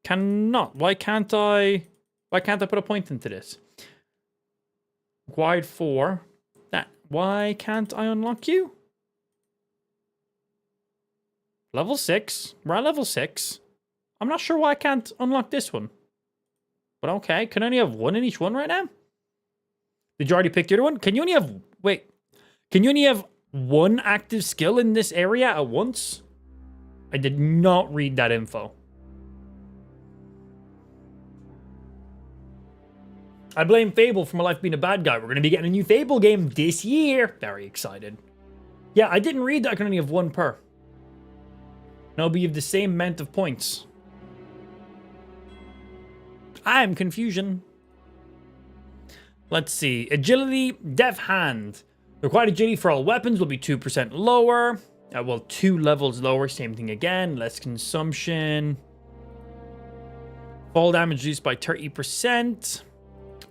cannot. Why can't I put a point into this? Required 4. That. Why can't I unlock you? Level 6. We're at level 6. I'm not sure why I can't unlock this one. But okay, can I only have 1 in each one right now? Did you already pick the other one? Can you only have... Wait. Can you only have 1 active skill in this area at once? I did not read that info. I blame Fable for my life being a bad guy. We're going to be getting a new Fable game this year. Very excited. Yeah, I didn't read that I can only have 1 per. No, but you have the same amount of points. I'm confusion. Let's see. Agility, Deft Hand. The required agility for all weapons will be 2% lower. Well, 2 levels lower. Same thing again. Less consumption. Fall damage reduced by 30%.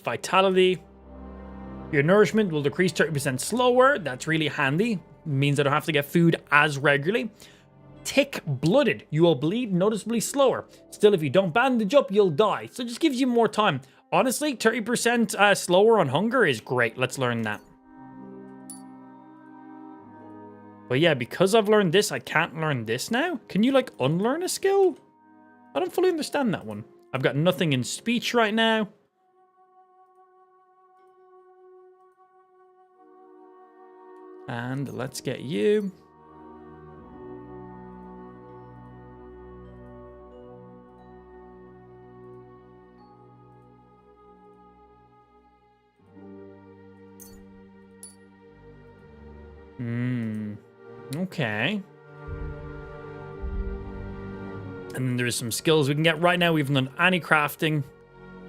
Vitality. Your nourishment will decrease 30% slower. That's really handy. Means I don't have to get food as regularly. Tick-blooded. You will bleed noticeably slower. Still, if you don't bandage up, you'll die. So it just gives you more time. Honestly, 30% slower on hunger is great. Let's learn that. But yeah, because I've learned this, I can't learn this now. Can you, like, unlearn a skill? I don't fully understand that one. I've got nothing in speech right now. And let's get you. Okay. And then there's some skills we can get right now. We haven't done any crafting.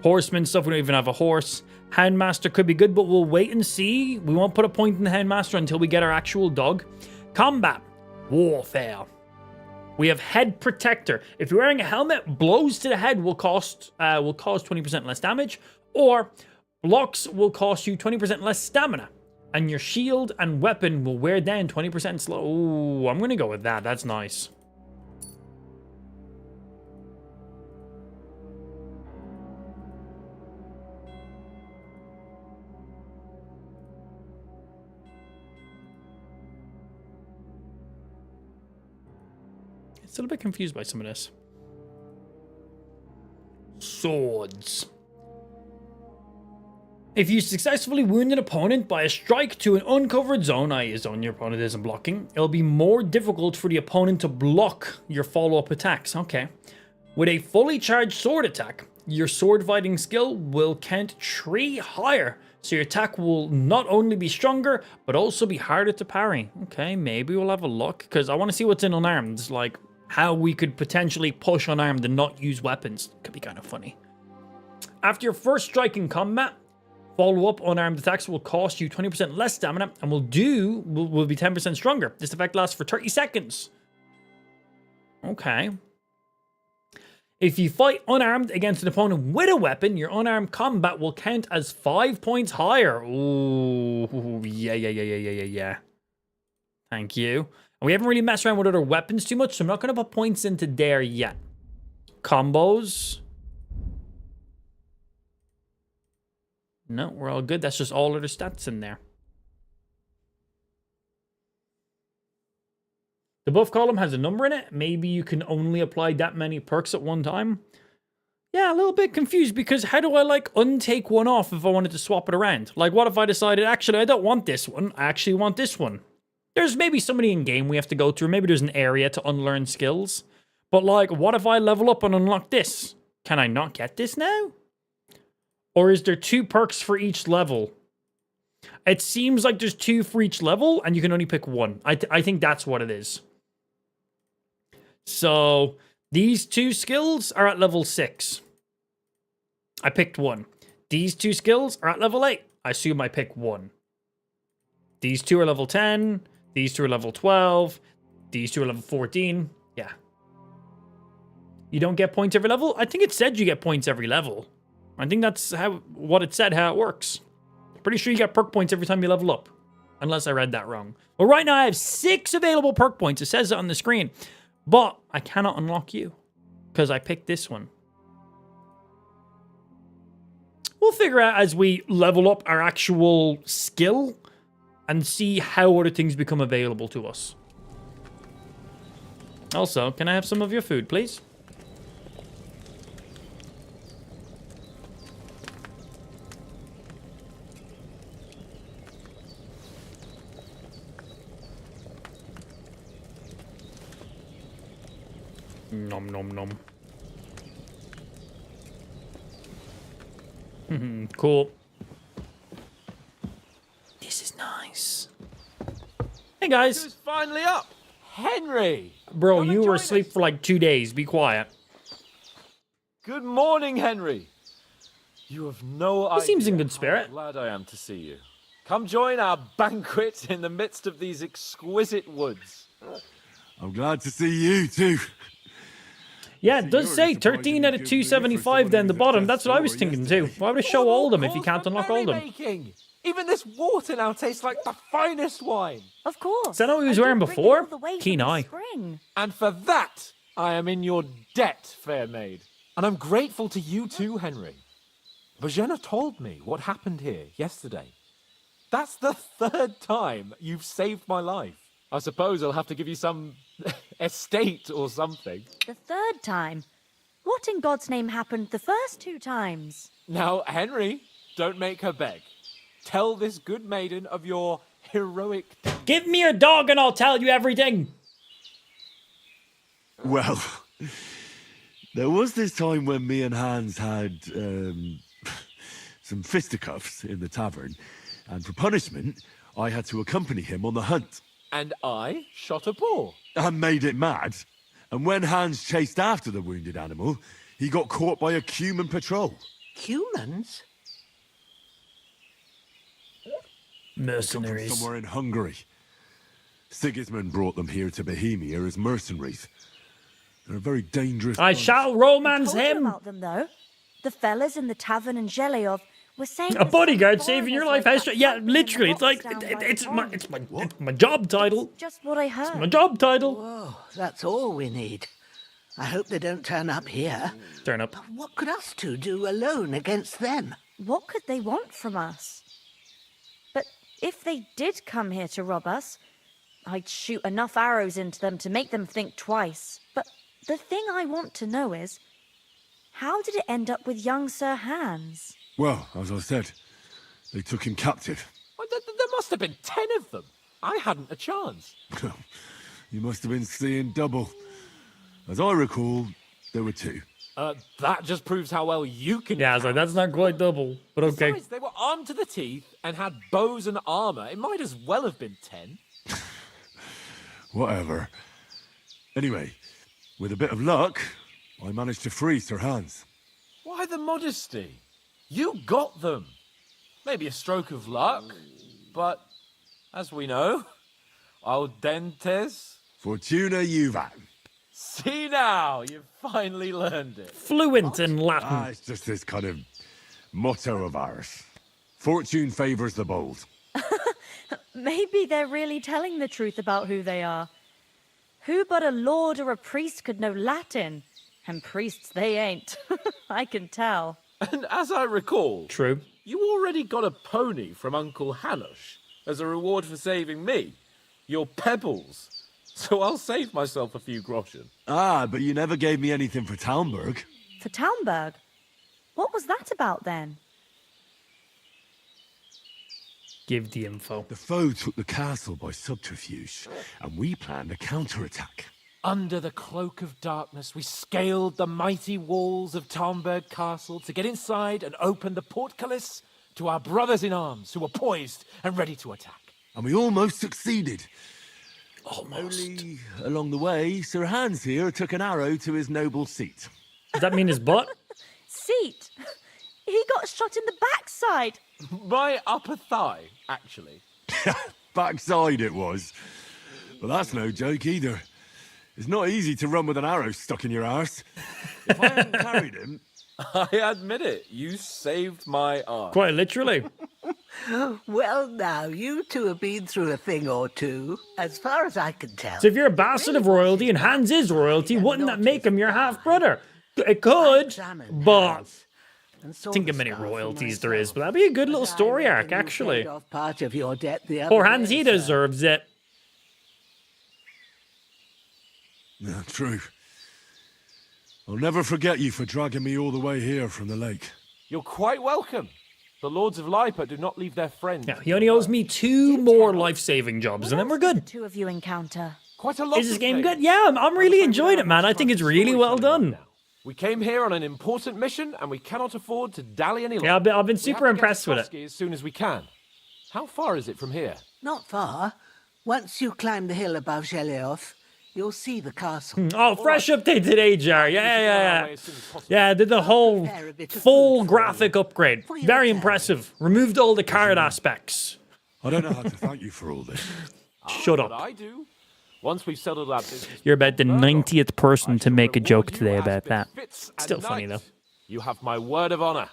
Horseman stuff. We don't even have a horse. Houndmaster could be good, but we'll wait and see. We won't put a point in the Houndmaster until we get our actual dog. Combat. Warfare. We have Head Protector. If you're wearing a helmet, blows to the head will cause 20% less damage, or blocks will cost you 20% less stamina. And your shield and weapon will wear down 20% slow. Ooh, I'm going to go with that. That's nice. Still a bit confused by some of this. Swords. If you successfully wound an opponent by a strike to an uncovered zone, i.e. a zone your opponent isn't blocking, it'll be more difficult for the opponent to block your follow-up attacks. Okay. With a fully charged sword attack, your sword fighting skill will count 3 higher. So your attack will not only be stronger, but also be harder to parry. Okay, maybe we'll have a look, because I want to see what's in unarmed. Like, how we could potentially push unarmed and not use weapons. Could be kind of funny. After your first strike in combat, Follow-up unarmed attacks will cost you 20% less stamina and will be 10% stronger. This effect lasts for 30 seconds. Okay. If you fight unarmed against an opponent with a weapon, your unarmed combat will count as 5 points higher. Ooh, yeah. Thank you. And we haven't really messed around with other weapons too much, so I'm not going to put points into there yet. Combos. No, we're all good. That's just all other stats in there. The buff column has a number in it. Maybe you can only apply that many perks at one time. Yeah, a little bit confused because how do I like untake one off if I wanted to swap it around? Like what if I decided, actually, I don't want this one. I actually want this one. There's maybe somebody in game we have to go through. Maybe there's an area to unlearn skills. But like, what if I level up and unlock this? Can I not get this now? Or is there 2 perks for each level? It seems like there's 2 for each level and you can only pick 1. I think that's what it is. So these 2 skills are at level 6. I picked 1. These 2 skills are at level 8. I assume I pick 1. These 2 are level 10. These 2 are level 12. These 2 are level 14. Yeah. You don't get points every level? I think it said you get points every level. I think that's what it said, how it works. Pretty sure you get perk points every time you level up. Unless I read that wrong. Well, right now I have 6 available perk points. It says it on the screen. But I cannot unlock you. Because I picked this one. We'll figure out as we level up our actual skill. And see how other things become available to us. Also, can I have some of your food, please? Nom nom nom. Cool. This is nice. Hey guys. Who's finally up? Henry! Bro, you were asleep for like 2 days. Be quiet. Good morning, Henry. You have no idea. He seems in good spirit. How glad I am to see you. Come join our banquet in the midst of these exquisite woods. I'm glad to see you too. Yeah, it does say 13 out of 275 down the bottom. That's what I was thinking too. Why would it show all of them if you can't unlock all of them? Even this water now tastes like the finest wine. Of course. Is that what he was wearing before? Keen eye. And for that, I am in your debt, fair maid. And I'm grateful to you too, Henry. Bojena told me what happened here yesterday. That's the 3rd time you've saved my life. I suppose I'll have to give you some estate or something. The 3rd time? What in God's name happened the first 2 times? Now, Henry, don't make her beg. Tell this good maiden of your heroic... Give me your dog and I'll tell you everything. Well, there was this time when me and Hans had some fisticuffs in the tavern, and for punishment, I had to accompany him on the hunt. And I shot a boar. And made it mad. And when Hans chased after the wounded animal, he got caught by a human patrol. Humans? Mercenaries. They come from somewhere in Hungary. Sigismund brought them here to Bohemia as mercenaries. They're a very dangerous I bunch. shall romance I told you him. about them, though. The fellas in the tavern in Zheleov were saying A bodyguard saving your life. Yeah, literally. It's like it's my job title. Just what I heard. It's my job title. Whoa, that's all we need. I hope they don't turn up here. Turn up. But what could us two do alone against them? What could they want from us? But if they did come here to rob us, I'd shoot enough arrows into them to make them think twice. But the thing I want to know is, how did it end up with young Sir Hans? Well, as I said, they took him captive. Well, there must have been 10 of them. I hadn't a chance. You must have been seeing double. As I recall, there were 2. That just proves how well you can... Yeah, I was like, that's not quite double, but okay. Besides, they were armed to the teeth and had bows and armor. It might as well have been 10. Whatever. Anyway, with a bit of luck, I managed to free Sir Hans. Why the modesty? You got them. Maybe a stroke of luck, but as we know, al dentes. Fortuna juvat. See now, you've finally learned it. Fluent in Latin. It's just this kind of motto of ours. Fortune favours the bold. Maybe they're really telling the truth about who they are. Who but a lord or a priest could know Latin? And priests they ain't. I can tell. And as I recall, True. You already got a pony from Uncle Hanush as a reward for saving me. Your pebbles. So I'll save myself a few groschen. Ah, but you never gave me anything for Talmberg. For Talmberg? What was that about then? Give the info. The foe took the castle by subterfuge, and we planned a counterattack. Under the cloak of darkness, we scaled the mighty walls of Talmberg Castle to get inside and open the portcullis to our brothers in arms who were poised and ready to attack. And we almost succeeded. Almost. Only along the way, Sir Hans here took an arrow to his noble seat. Does that mean his butt? Seat. He got shot in the backside. My upper thigh, actually. Backside it was. But that's no joke either. It's not easy to run with an arrow stuck in your arse. If I hadn't carried him... I admit it, you saved my arse. Quite literally. Well, now, you two have been through a thing or two, as far as I can tell. So if you're a bastard of royalty and Hans is royalty, wouldn't that make him your half-brother? It could, but... Think of many royalties there is, but that'd be a good little story arc, actually. Part of your debt the other Poor Hans, day, he sir. deserves it. Yeah, true. I'll never forget you for dragging me all the way here from the lake. You're quite welcome. The Lords of Lipa do not leave their friends. Yeah, he only owes me 2 more life-saving jobs, and then we're good. The two of you encounter. Quite a lot. Is this game good? Yeah, I'm really enjoying it, man. I think it's really well done. We came here on an important mission, and we cannot afford to dally any longer. Yeah, I've been super impressed with it. As soon as we can. How far is it from here? Not far. Once you climb the hill above Gelioth, you'll see the castle. Oh, fresh update today, Jar. Yeah. Yeah, did the whole full graphic upgrade. Very impressive. Removed all the card aspects. I don't know how to thank you for all this. Shut up. I do. Once we've settled our business, You're about the 90th person to make a joke today about that. Still funny, though. You have my word of honor.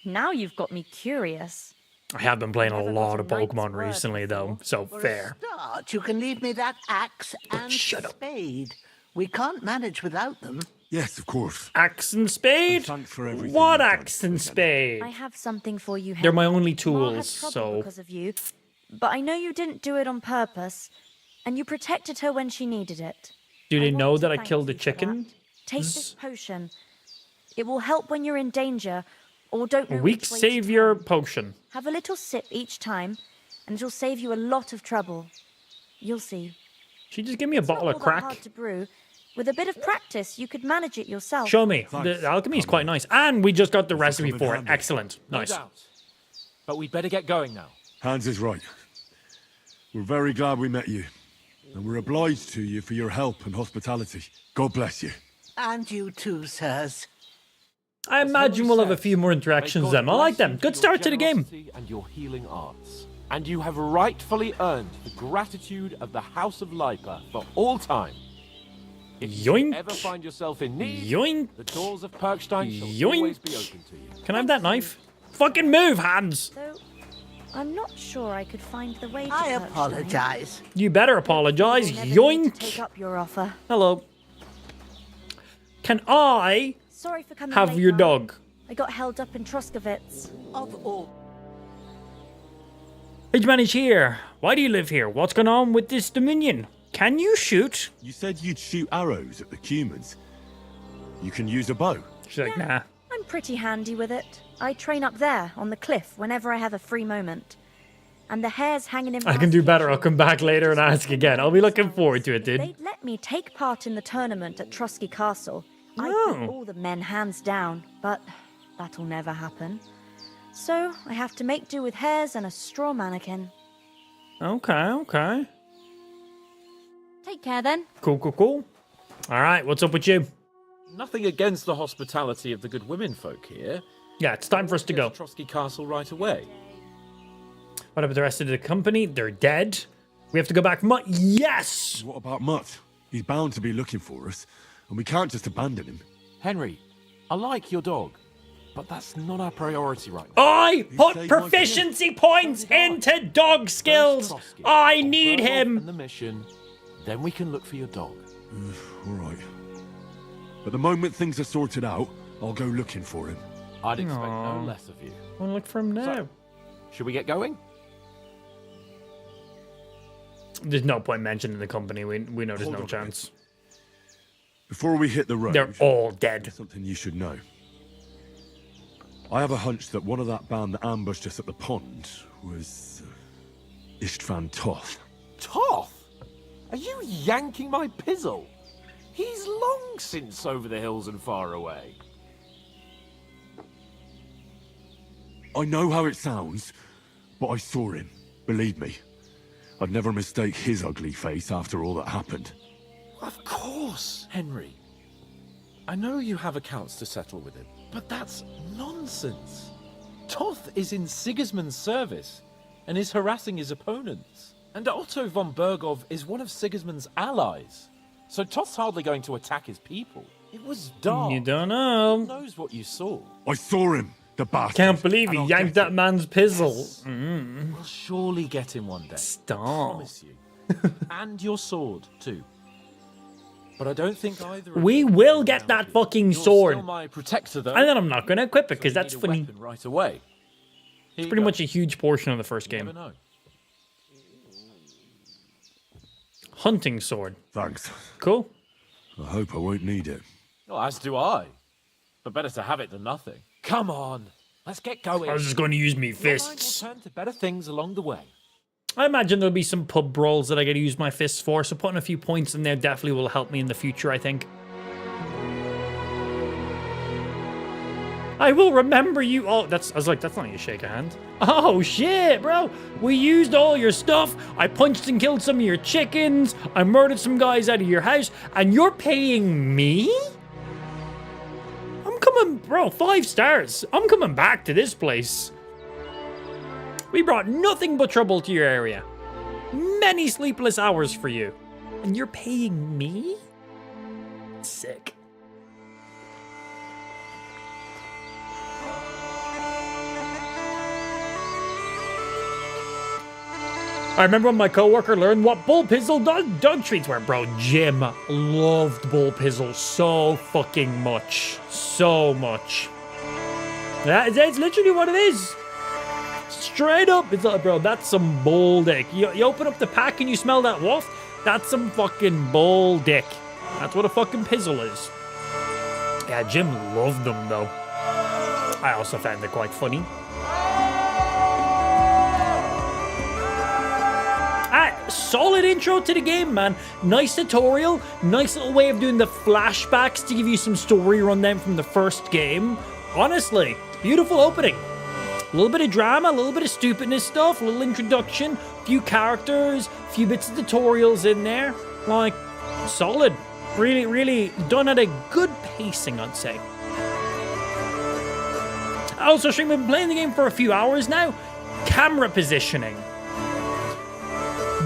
Now you've got me curious. I have been playing a lot of Pokemon recently, though, so fair. Start, you can leave me that axe and spade. We can't manage without them. Yes, of course. Axe and spade? And thanks for everything. What axe and spade? I have something for you, Henry. They're my only Ma had tools, trouble so... because of you, but I know you didn't do it on purpose, and you protected her when she needed it. Do they know that I thank killed the you for chicken? that. Take this potion. It will help when you're in danger, or don't know Weak which way to savior turn. potion. Have a little sip each time, and it'll save you a lot of trouble. You'll see. She just give me a bottle of Not all that hard crack. to brew. With a bit of practice, you could manage it yourself. Show me. The alchemy is quite nice. And we just got the recipe for it. Excellent. Nice. No doubt. But we'd better get going now. Hans is right. We're very glad we met you. And we're obliged to you for your help and hospitality. God bless you. And you too, sirs. I imagine we'll have a few more interactions then. I like them. Good start to the game. And your healing arts. And you have rightfully earned the gratitude of the House of Lipa for all time. If Yoink. you ever find yourself in need, Yoink. the doors of Perkstein shall Yoink. always be open to you. Can I have that knife? Fucking move, Hans! Though, I'm not sure I could find the way to I Perkstein. apologize. You better apologize. You'll never need to Yoink! take up your offer. Hello. Can I Sorry for coming have late, your Mum. dog? I got held up in Troskovitz. Of all. Which man is here? Why do you live here? What's going on with this dominion? Can you shoot? You said you'd shoot arrows at the humans. You can use a bow. She's like, nah. I'm pretty handy with it. I train up there on the cliff whenever I have a free moment. And the hares hanging in I can do better. I'll come back later and ask again. I'll be looking forward to it, dude. They'd let me take part in the tournament at Trosky Castle. I'd Oh. beat all the men hands down, but that'll never happen. So I have to make do with hares and a straw mannequin. Okay. Take care then. Cool. All right, what's up with you? Nothing against the hospitality of the good women folk here, Yeah, it's time for us to go. Trotsky Castle right away. What about the rest of the company? They're dead. We have to go back. Yes! What about Mutt? He's bound to be looking for us, and we can't just abandon him. Henry, I like your dog, but that's not our priority right now. I put proficiency points into dog skills. I need him. And the mission, then we can look for your dog. All right. But the moment things are sorted out, I'll go looking for him. I'd expect no less of you. I want to look for him now. So, should we get going? There's no point mentioning the company. We know there's Hold no on. chance. Before we hit the road, They're all dead. Something you should know. I have a hunch that one of that band that ambushed us at the pond was Istvan Toth. Toth? Are you yanking my pizzle? He's long since over the hills and far away. I know how it sounds, but I saw him. Believe me. I'd never mistake his ugly face after all that happened. Of course, Henry. I know you have accounts to settle with him, but that's nonsense. Toth is in Sigismund's service and is harassing his opponents. And Otto von Bergov is one of Sigismund's allies. So Toth's hardly going to attack his people. It was dark. You don't know. Who knows what you saw? I saw him, the bastard. Can't believe he yanked that man's pizzle. We'll surely get him one day. Stop. I promise you. And your sword, too. But I don't think either of We you will get that fucking You're sword. still my protector, though. And then I'm not going to equip it because So you that's need a funny. weapon right away. It's pretty much a huge portion of the first game. Never know. Hunting sword. Thanks. Cool. I hope I won't need it. Well, as do I. But better to have it than nothing. Come on, let's get going. I was just going to use me Your mind fists. will turn to better things along the way. I imagine there'll be some pub brawls that I get to use my fists for, so putting a few points in there definitely will help me in the future, I think. I will remember you. Oh, I was like, that's not you shake a hand. Oh, shit, bro. We used all your stuff. I punched and killed some of your chickens. I murdered some guys out of your house, and you're paying me? I'm coming, bro, 5 stars. I'm coming back to this place. We brought nothing but trouble to your area. Many sleepless hours for you. And you're paying me? Sick. I remember when my coworker learned what bull pizzle dog treats were. Bro, Jim loved bull pizzle so fucking much. So much. That's literally what it is. Straight up, it's like, bro, that's some bull dick. You open up the pack and you smell that waft? That's some fucking bull dick. That's what a fucking pizzle is. Yeah, Jim loved them, though. I also found it quite funny. Solid intro to the game, man. Nice tutorial. Nice little way of doing the flashbacks to give you some story rundown from the first game. Honestly, beautiful opening. A little bit of drama, a little bit of stupidness stuff, a little introduction, a few characters, a few bits of tutorials in there. Like, solid. Really, really done at a good pacing, I'd say. I also stream, I've been playing the game for a few hours now. Camera positioning.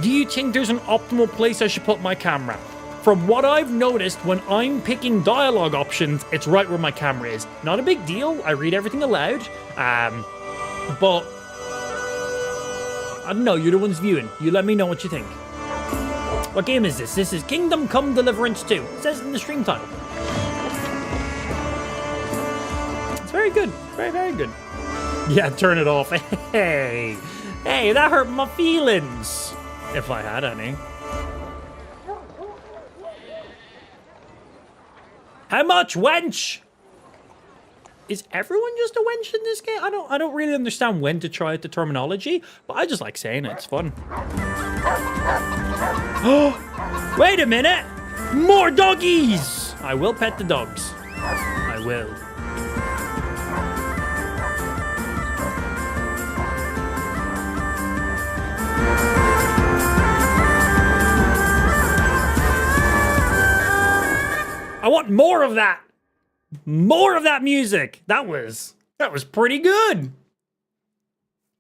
Do you think there's an optimal place I should put my camera? From what I've noticed, when I'm picking dialogue options, it's right where my camera is. Not a big deal. I read everything aloud. But I don't know. You're the ones viewing. You let me know what you think. What game is this? This is Come Deliverance II. It says in the stream title. It's very good. Very, very good. Yeah, turn it off. Hey, that hurt my feelings. If I had any. How much, wench? Is everyone just a wench in this game? I don't really understand when to try out the terminology, but I just like saying it. It's fun. Oh, wait a minute. More doggies. I will pet the dogs. I will. I want more of that. More of that music. That was That was pretty good.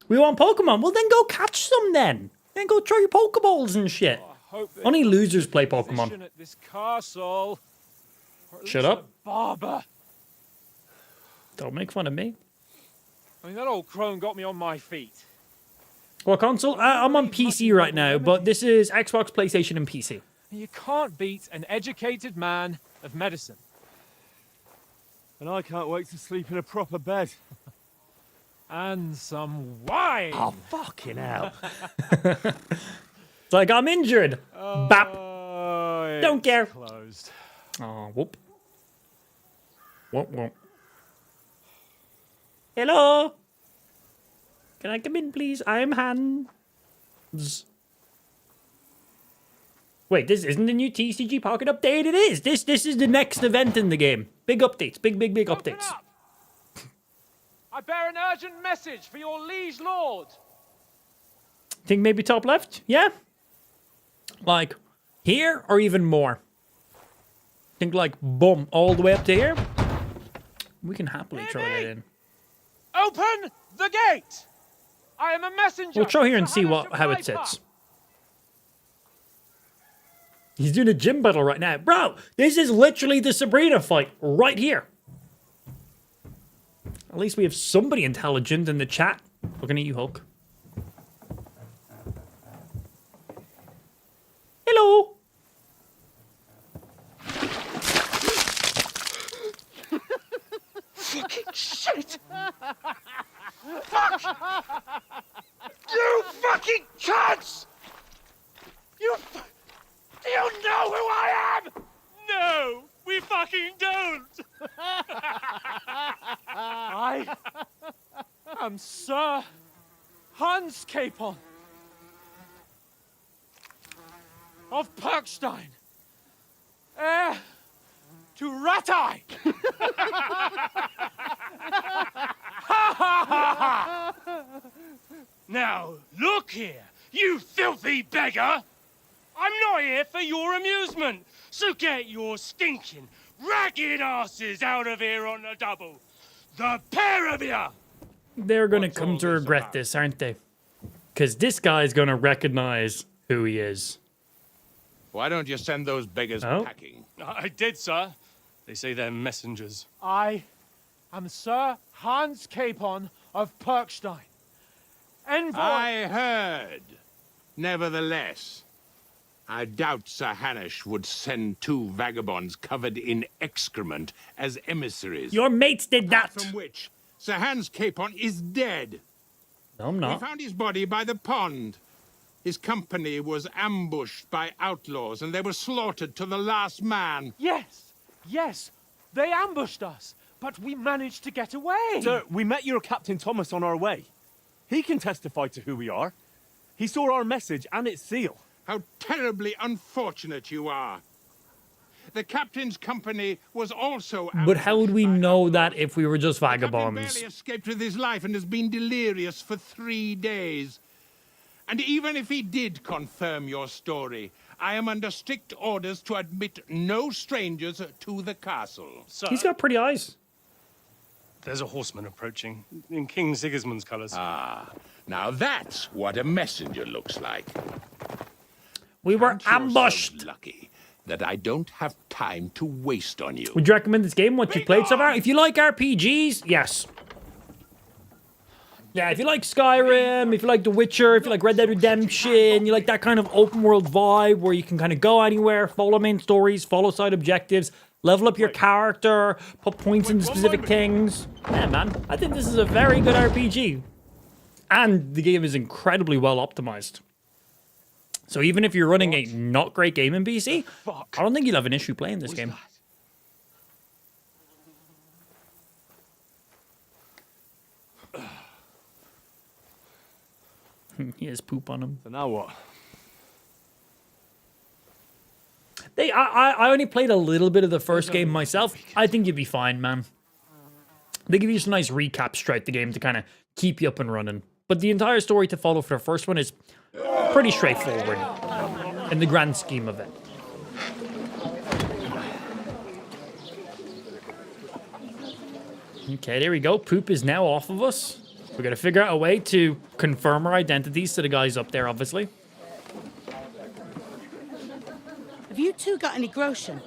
We want Pokemon. Well, then go catch some then. Then go throw your Pokeballs and shit. Only losers play Pokemon. At this castle. Shut up. Barber. Don't make fun of me. I mean, that old crone got me on my feet. What console? I'm on PC right now, but this is Xbox, PlayStation, and PC. You can't beat an educated man of medicine. And I can't wait to sleep in a proper bed. And some wine. Oh, fucking hell. It's like I'm injured. Bap. Don't care. Closed. Oh, whoop. Whoop, whoop. Hello. Can I come in, please? I am Hans. Wait, this isn't the new TCG Pocket update? It is. This is the next event in the game. Big updates. Big updates. I bear an urgent message for your liege lord. Think maybe top left? Yeah? Like, here or even more? Think like, boom, all the way up to here? We can happily throw that in. Open the gate! I am a messenger. We'll throw here and see how it sits. He's doing a gym battle right now. Bro, this is literally the Sabrina fight right here. At least we have somebody intelligent in the chat. Looking at you, Hulk. Hello. Fucking shit! Fuck! You fucking cunts! Do you know who I am? No, we fucking don't. I am Sir Hans Capon of Perkstein, heir to Ratai. Now, look here, you filthy beggar. I'm not here for your amusement, so get your stinking, ragged asses out of here on the double. The pair of you! They're gonna come to regret this, aren't they? Because this guy's gonna recognize who he is. Why don't you send those beggars packing? I did, sir. They say they're messengers. I am Sir Hans Capon of Perkstein. Envoy. I heard. Nevertheless, I doubt Sir Hanush would send two vagabonds covered in excrement as emissaries. Your mates did that. From which, Sir Hans Capon is dead. No, I'm not. We found his body by the pond. His company was ambushed by outlaws, and they were slaughtered to the last man. Yes, they ambushed us, but we managed to get away. Sir, we met your Captain Thomas on our way. He can testify to who we are. He saw our message and its seal. How terribly unfortunate you are. The captain's company was also But how would we know that if we were just The captain vagabonds? barely escaped with his life and has been delirious for 3 days. And even if he did confirm your story, I am under strict orders to admit no strangers to the castle. He's got pretty eyes. There's a horseman approaching, in King Sigismund's colours. Ah, now that's what a messenger looks like. We were Count yourselves ambushed. lucky that I don't have time to waste on you. Would you recommend this game? What you played so far? If you like RPGs, yes. Yeah, if you like Skyrim, if you like The Witcher, if you like Red Dead Redemption, you like that kind of open world vibe where you can kind of go anywhere, follow main stories, follow side objectives, level up your character, put points into specific things. Yeah, man, I think this is a very good RPG. And the game is incredibly well optimized. So even if you're running a not great game in PC, I don't think you'll have an issue playing this game. He has poop on him. So now what? I only played a little bit of the first game myself. I think you'd be fine, man. They give you some nice recaps throughout the game to kind of keep you up and running. But the entire story to follow for the first one is pretty straightforward in the grand scheme of it. Okay, there we go. Poop is now off of us. We're gonna figure out a way to confirm our identities to the guys up there, obviously. Have you two got any groschen?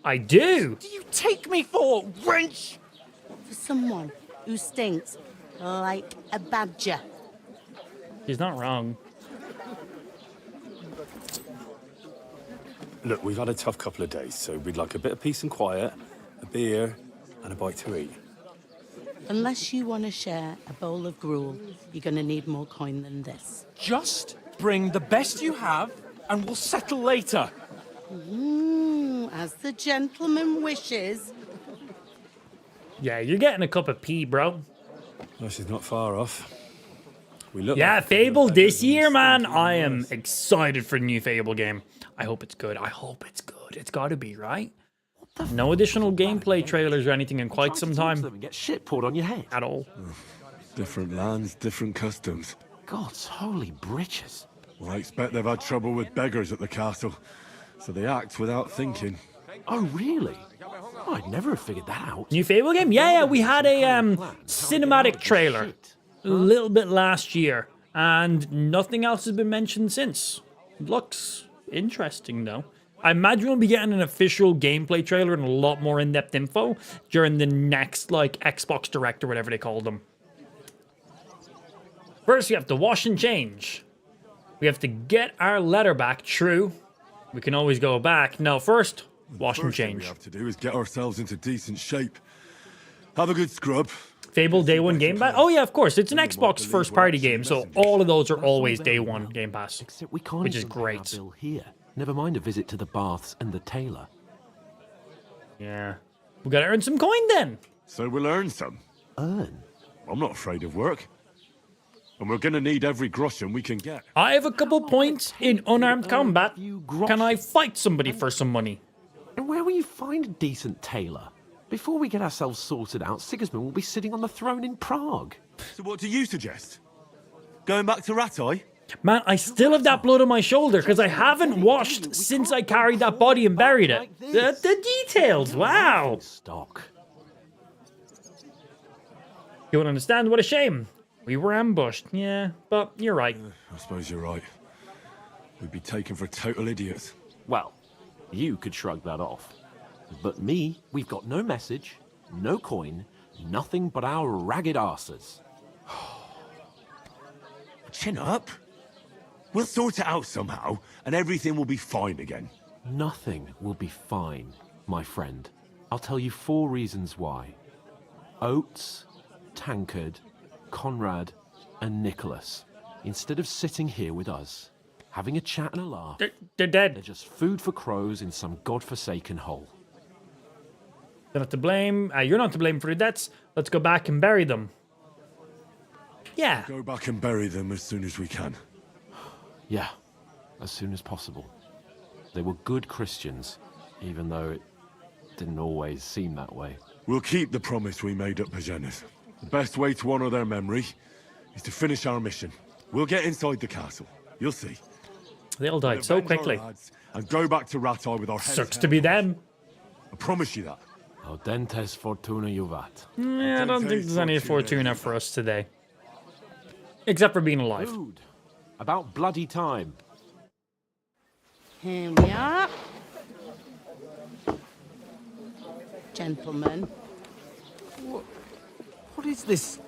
I do. Do you take me for wench? For someone who stinks like a badger. He's not wrong. Look, we've had a tough couple of days, so we'd like a bit of peace and quiet, a beer, and a bite to eat. Unless you want to share a bowl of gruel, you're going to need more coin than this. Just bring the best you have, and we'll settle later. As the gentleman wishes. Yeah, you're getting a cup of pee, bro. Well, she's not far off. We look Yeah, like Fable this year, man. I am excited for the new Fable game. I hope it's good. I hope it's good. It's got to be, right? No additional gameplay trailers or anything in quite some time. Get shit poured on your head. At all. Different lands, different customs. God's holy britches. Well, I expect they've had trouble with beggars at the castle, so they act without thinking. Oh, really? Oh, I'd never have figured that out. New Fable game? Yeah, we had a cinematic trailer a little bit last year, and nothing else has been mentioned since. Looks interesting, though. I imagine we'll be getting an official gameplay trailer and a lot more in-depth info during the next, like, Xbox Direct or whatever they call them. First, we have to wash and change. We have to get our letter back. True. We can always go back. No, first, wash and change. What we have to do is get ourselves into decent shape. Have a good scrub. Fable Day 1 Game Pass? Oh yeah, of course. It's an Xbox first-party game, so all of those are always Day 1 Game Pass, Except we can't which is even pay great. our bill here. Never mind a visit to the baths and the tailor. Yeah. We gotta earn some coin then. So we'll earn some. Earn? I'm not afraid of work. And we're gonna need every groschen we can get. I have a couple points in unarmed combat. Can I fight somebody for some money? And where will you find a decent tailor? Before we get ourselves sorted out, Sigismund will be sitting on the throne in Prague. So what do you suggest? Going back to Rattay? Man, I still have that blood on my shoulder because I haven't washed since I carried that body and buried it. The details, wow. Stock. You don't understand? What a shame. We were ambushed. Yeah, but you're right. I suppose you're right. We'd be taken for total idiots. Well, you could shrug that off. But me, we've got no message, no coin, nothing but our ragged arses. Chin up. We'll sort it out somehow, and everything will be fine again. Nothing will be fine, my friend. I'll tell you 4 reasons why. Oates, Tankard, Conrad, and Nicholas, instead of sitting here with us, having a chat and a laugh, they're dead. They're just food for crows in some godforsaken hole. They're not to blame. You're not to blame for the deaths. Let's go back and bury them. Yeah. Go back and bury them as soon as we can. Yeah, as soon as possible. They were good Christians, even though it didn't always seem that way. We'll keep the promise we made at Pagenis. The best way to honor their memory is to finish our mission. We'll get inside the castle. You'll see. They all died so quickly. And go back to Rattay with our heads Sucks to be them. I promise you that. Audentes fortuna juvat. I don't think there's any fortuna for us today. Except for being alive. Food. About bloody time. Here we are. Gentlemen. What is this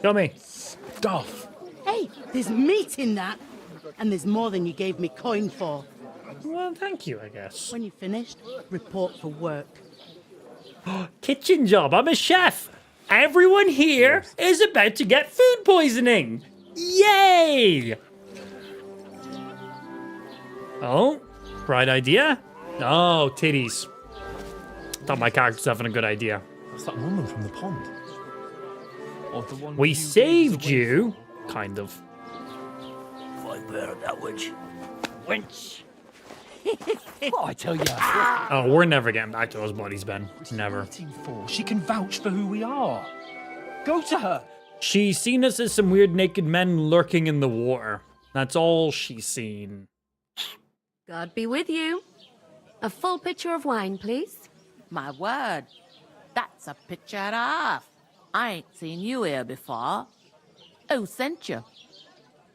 Tell me. stuff? Hey, there's meat in that. And there's more than you gave me coin for. Well, thank you, I guess. When you're finished, report for work. Kitchen job. I'm a chef. Everyone here is about to get food poisoning. Yay! Oh, bright idea. Oh, titties. Thought my character's having a good idea. That's that woman from the pond. Or the one We saved you, kind of. Fight better that witch. Wench. Oh, I tell you. Oh, we're never getting back to those bodies, Ben. Never. She can vouch for who we are. Go to her. She's seen us as some weird naked men lurking in the water. That's all she's seen. God be with you. A full pitcher of wine, please. My word. That's a picture and a half. I ain't seen you here before. Who sent you?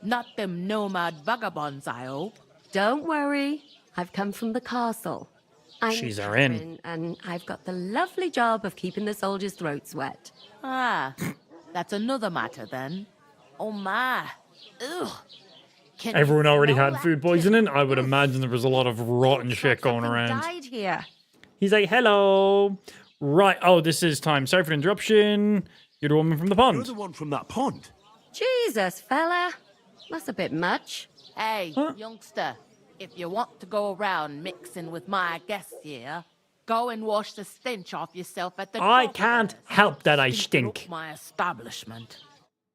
Not them nomad vagabonds, I hope. Don't worry. I've come from the castle. I'm She's our in. Catherine, and I've got the lovely job of keeping the soldiers' throats wet. Ah, that's another matter then. Oh my. Ugh. Can Everyone you already smell had that? food poisoning. I would imagine there was a lot of rotten shit going around. Died here. He's like, hello. Right. Oh, this is time. Sorry for the interruption. You're the woman from the pond. You're the one from that pond. Jesus, fella. That's a bit much. Hey, youngster, if you want to go around mixing with my guests here, go and wash the stench off yourself at the I trough. can't help that I Stinking up stink. my establishment.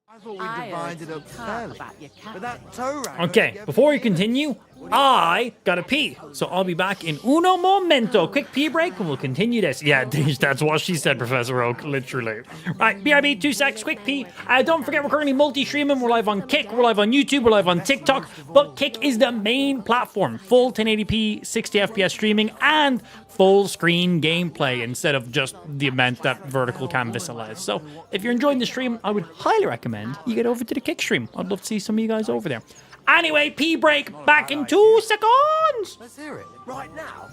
I thought I we divided heard up talk fairly. about your But that toe rag. Okay, before we continue, I gotta pee. So I'll be back in uno momento. Quick pee break and we'll continue this. Yeah, that's what she said, Professor Oak, literally. Right, BRB, 2 secs, quick pee. Don't forget, we're currently multi-streaming. We're live on Kick, we're live on YouTube, we're live on TikTok. But Kick is the main platform. Full 1080p, 60 FPS streaming, and full screen gameplay instead of just the amount that vertical canvas allows. So if you're enjoying the stream, I would highly recommend you get over to the Kick stream. I'd love to see some of you guys over there. Anyway, pee break, back in 2 seconds. Let's hear it. Right now?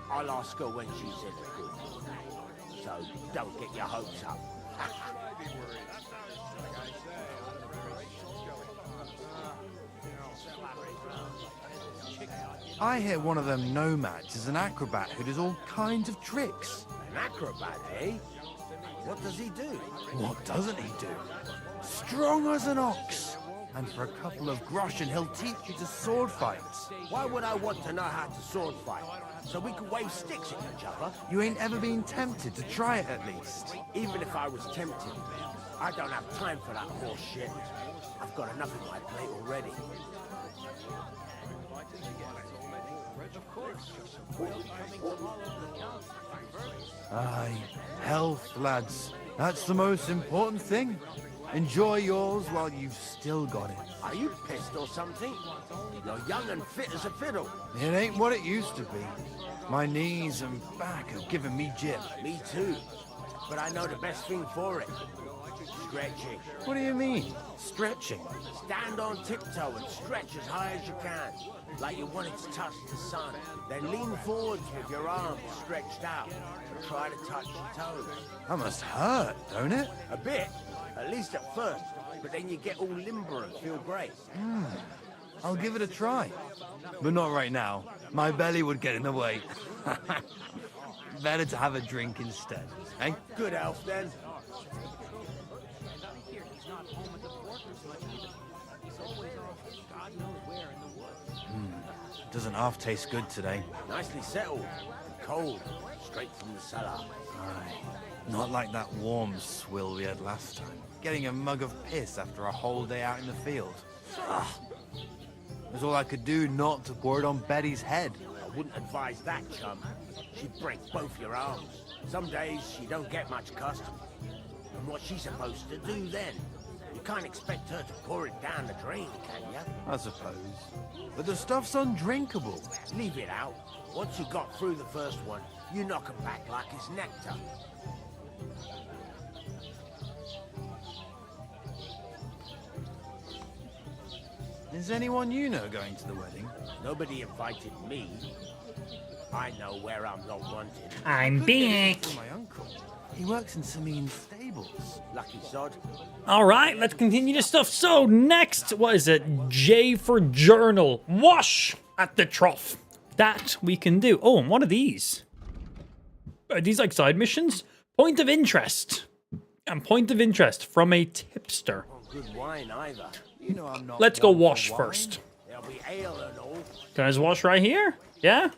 I'll ask her when she's in a good mood. So don't get your hopes up. I hear one of them nomads is an acrobat who does all kinds of tricks. An acrobat, eh? What does he do? What doesn't he do? Strong as an ox. And for a couple of groschen, he'll teach you to sword fight. Why would I want to know how to sword fight? So we can wave sticks at each other? You ain't ever been tempted to try it at least? Even if I was tempted, I don't have time for that horse shit. I've got enough on my plate already. Aye, health, lads. That's the most important thing. Enjoy yours while you've still got it. Are you pissed or something? You're young and fit as a fiddle. It ain't what it used to be. My knees and back are giving me jip. Me too. But I know the best thing for it. Stretching. What do you mean, stretching? Stand on tiptoe and stretch as high as you can, like you wanted to touch the sun. Then lean forwards with your arms stretched out and try to touch your toes. That must hurt, don't it? A bit. At least at first, but then you get all limber and feel great. I'll give it a try. But not right now. My belly would get in the way. Better to have a drink instead, eh? Good elf, then. Doesn't half taste good today. Nicely settled. Cold. Straight from the cellar. Aye. Not like that warm swill we had last time. Getting a mug of piss after a whole day out in the field. Ugh. It was all I could do not to pour it on Betty's head. I wouldn't advise that, chum. She'd break both your arms. Some days she don't get much custom. And what's she supposed to do then? You can't expect her to pour it down the drain, can you? I suppose. But the stuff's undrinkable. Leave it out. Once you got through the first one, you knock 'em back like it's nectar. Is anyone you know going to the wedding? Nobody invited me. I know where I'm not wanted. I'm back. My uncle. He works in Samin's stables. Lucky sod. All right, let's continue this stuff. So next, what is it? J for journal. Wash at the trough. That we can do. Oh, and what are these? Are these like side missions? Point of interest. And point of interest from a tipster. Good wine either. You know I'm not. Let's go one for wash wine. first. There'll be ale and all. Can I just wash right here? Yeah?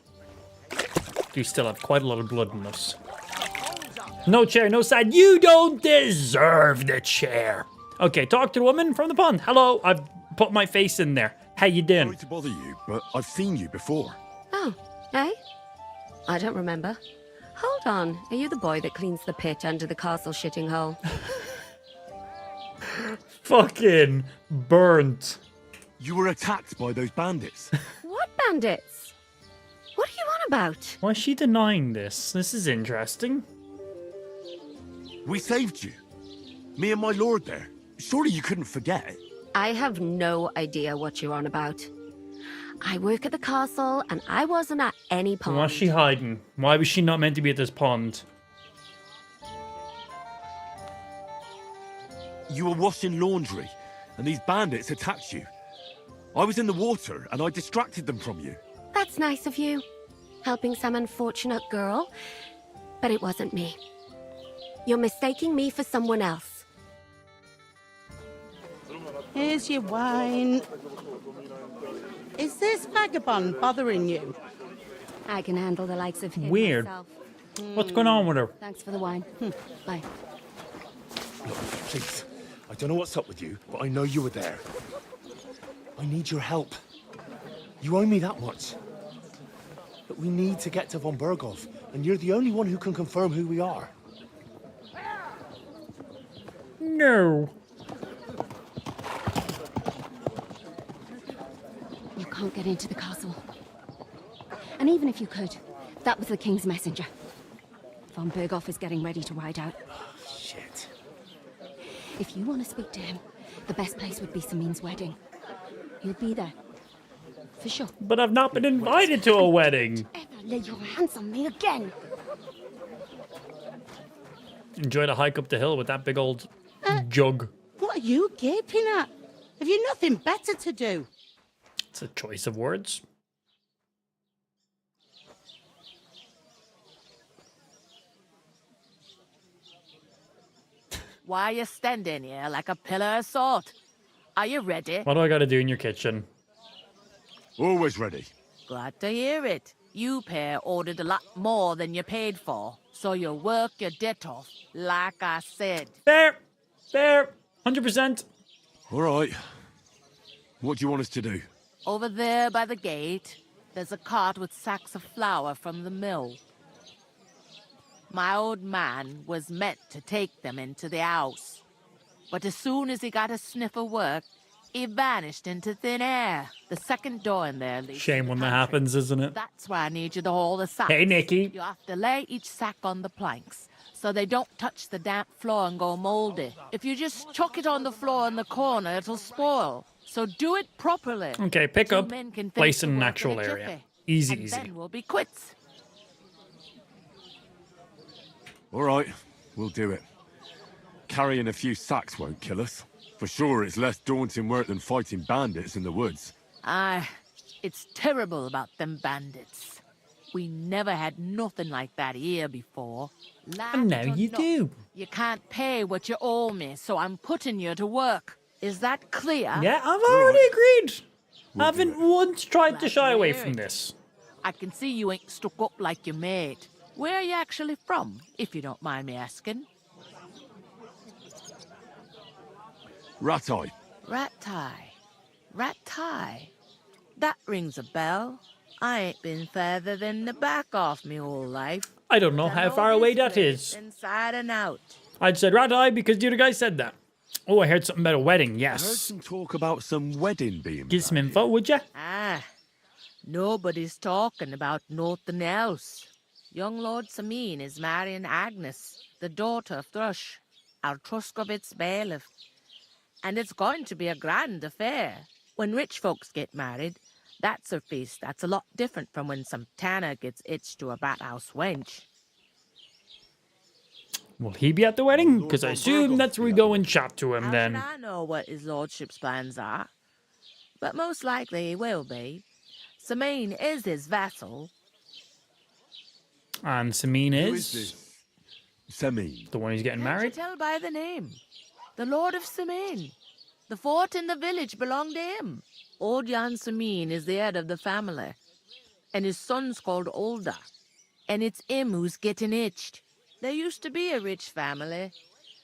Do still have quite a lot of blood in us. No chair, no side. You don't deserve the chair. Okay, talk to the woman from the pond. Hello, I've put my face in there. How you doing? Sorry to bother you, but I've seen you before. Oh, eh? I don't remember. Hold on. Are you the boy that cleans the pit under the castle shitting hole? Fucking burnt. You were attacked by those bandits. What bandits? What are you on about? Why is she denying this? This is interesting. We saved you. Me and my lord there. Surely you couldn't forget. I have no idea what you're on about. I work at the castle, and I wasn't at any pond. What's she hiding? Why was she not meant to be at this pond? You were washing laundry, and these bandits attacked you. I was in the water, and I distracted them from you. That's nice of you, helping some unfortunate girl, but it wasn't me. You're mistaking me for someone else. Here's your wine. Is this vagabond bothering you? I can handle the likes of him Weird. myself. What's going on with her? Thanks for the wine. Bye. Look, please. I don't know what's up with you, but I know you were there. I need your help. You owe me that much. But we need to get to von Berghoff, and you're the only one who can confirm who we are. No. You can't get into the castle. And even if you could, that was the king's messenger. Von Berghoff is getting ready to ride out. Shit. If you want to speak to him, the best place would be Samin's wedding. You'll be there. For sure. But I've not been invited to a wedding. Ever lay your hands on me again. Enjoy the hike up the hill with that big old jug. What are you gaping at? Have you nothing better to do? It's a choice of words. Why are you standing here like a pillar of salt? Are you ready? What do I gotta do in your kitchen? Always ready. Glad to hear it. You pair ordered a lot more than you paid for, so you work your debt off, like I said. Fair. Fair. 100%. All right. What do you want us to do? Over there by the gate, there's a cart with sacks of flour from the mill. My old man was meant to take them into the house. But as soon as he got a sniff of work, he vanished into thin air. The second door in there leads Shame when that happens, isn't it? That's why I need you to haul the sacks. Hey, Nikki. You have to lay each sack on the planks, so they don't touch the damp floor and go moldy. If you just chuck it on the floor in the corner, it'll spoil. So do it properly. Okay, pick Two up, men can place finish in the an work actual in a area. jiffy. Easy, And easy. then we'll be quits. All right, we'll do it. Carrying a few sacks won't kill us. For sure, it's less daunting work than fighting bandits in the woods. Aye, it's terrible about them bandits. We never had nothing like that here before. And now you do. You can't pay what you owe me, so I'm putting you to work. Is that clear? Yeah, I've already agreed. I haven't once tried to shy away from this. I can see you ain't stuck up like your mate. Where are you actually from, if you don't mind me asking? Rat-eye. Rat-tie. That rings a bell. I ain't been further than the back off me whole life. I don't know how far away that is. Inside and out. I'd said rat-eye because the other guy said that. Oh, I heard something about a wedding, I heard yes. some talk about some wedding being Give some info, would ya? Ah, nobody's talking about nothing else. Young Lord Samin is marrying Agnes, the daughter of Thrush, our Truskovitz bailiff. And it's going to be a grand affair. When rich folks get married, that's a feast that's a lot different from when some tanner gets itched to a bat-house wench. Will he be at the wedding? Because I assume that's where we go and chat to him How then. should I know what his lordship's plans are? But most likely he will be. Samin is his vassal. And Samin Who is this? Samin. the one who's getting Can't you married. tell by the name? The Lord of Samin. The fort in the village belonged to him. Old Jan Samin is the head of the family. And his son's called Olda. And it's him who's getting itched. There used to be a rich family.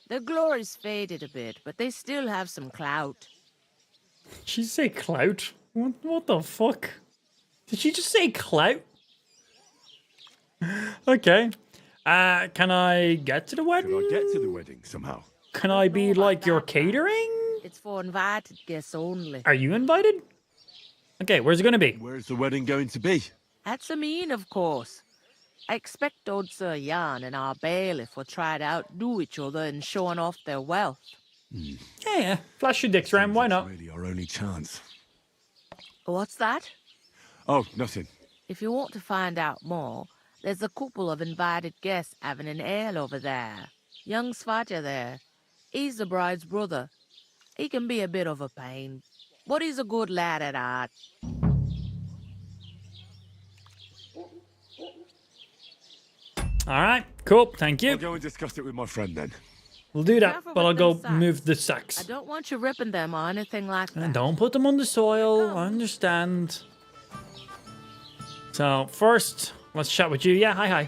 Their glory's faded a bit, but they still have some clout. Did she say clout? What the fuck? Did she just say clout? Okay. Can I get to the wedding? Can I get to the wedding somehow? Can I be like your catering? It's for invited guests only. Are you invited? Okay, where's it gonna be? Where's the wedding going to be? At Samin, of course. I expect old Sir Jan and our bailiff will try to outdo each other in showing off their wealth. Yeah. Flash your dicks around, why not? Really our only chance. What's that? Oh, nothing. If you want to find out more, there's a couple of invited guests having an ale over there. Young Svatja there. He's the bride's brother. He can be a bit of a pain, but he's a good lad at heart. All right, cool. Thank you. I'll go and discuss it with my friend then. We'll do that, Careful but I'll with go them sacks. move the I sacks. don't want you ripping them or anything like that. And don't put them on the soil. I understand. So first, let's chat with you. Yeah, hi.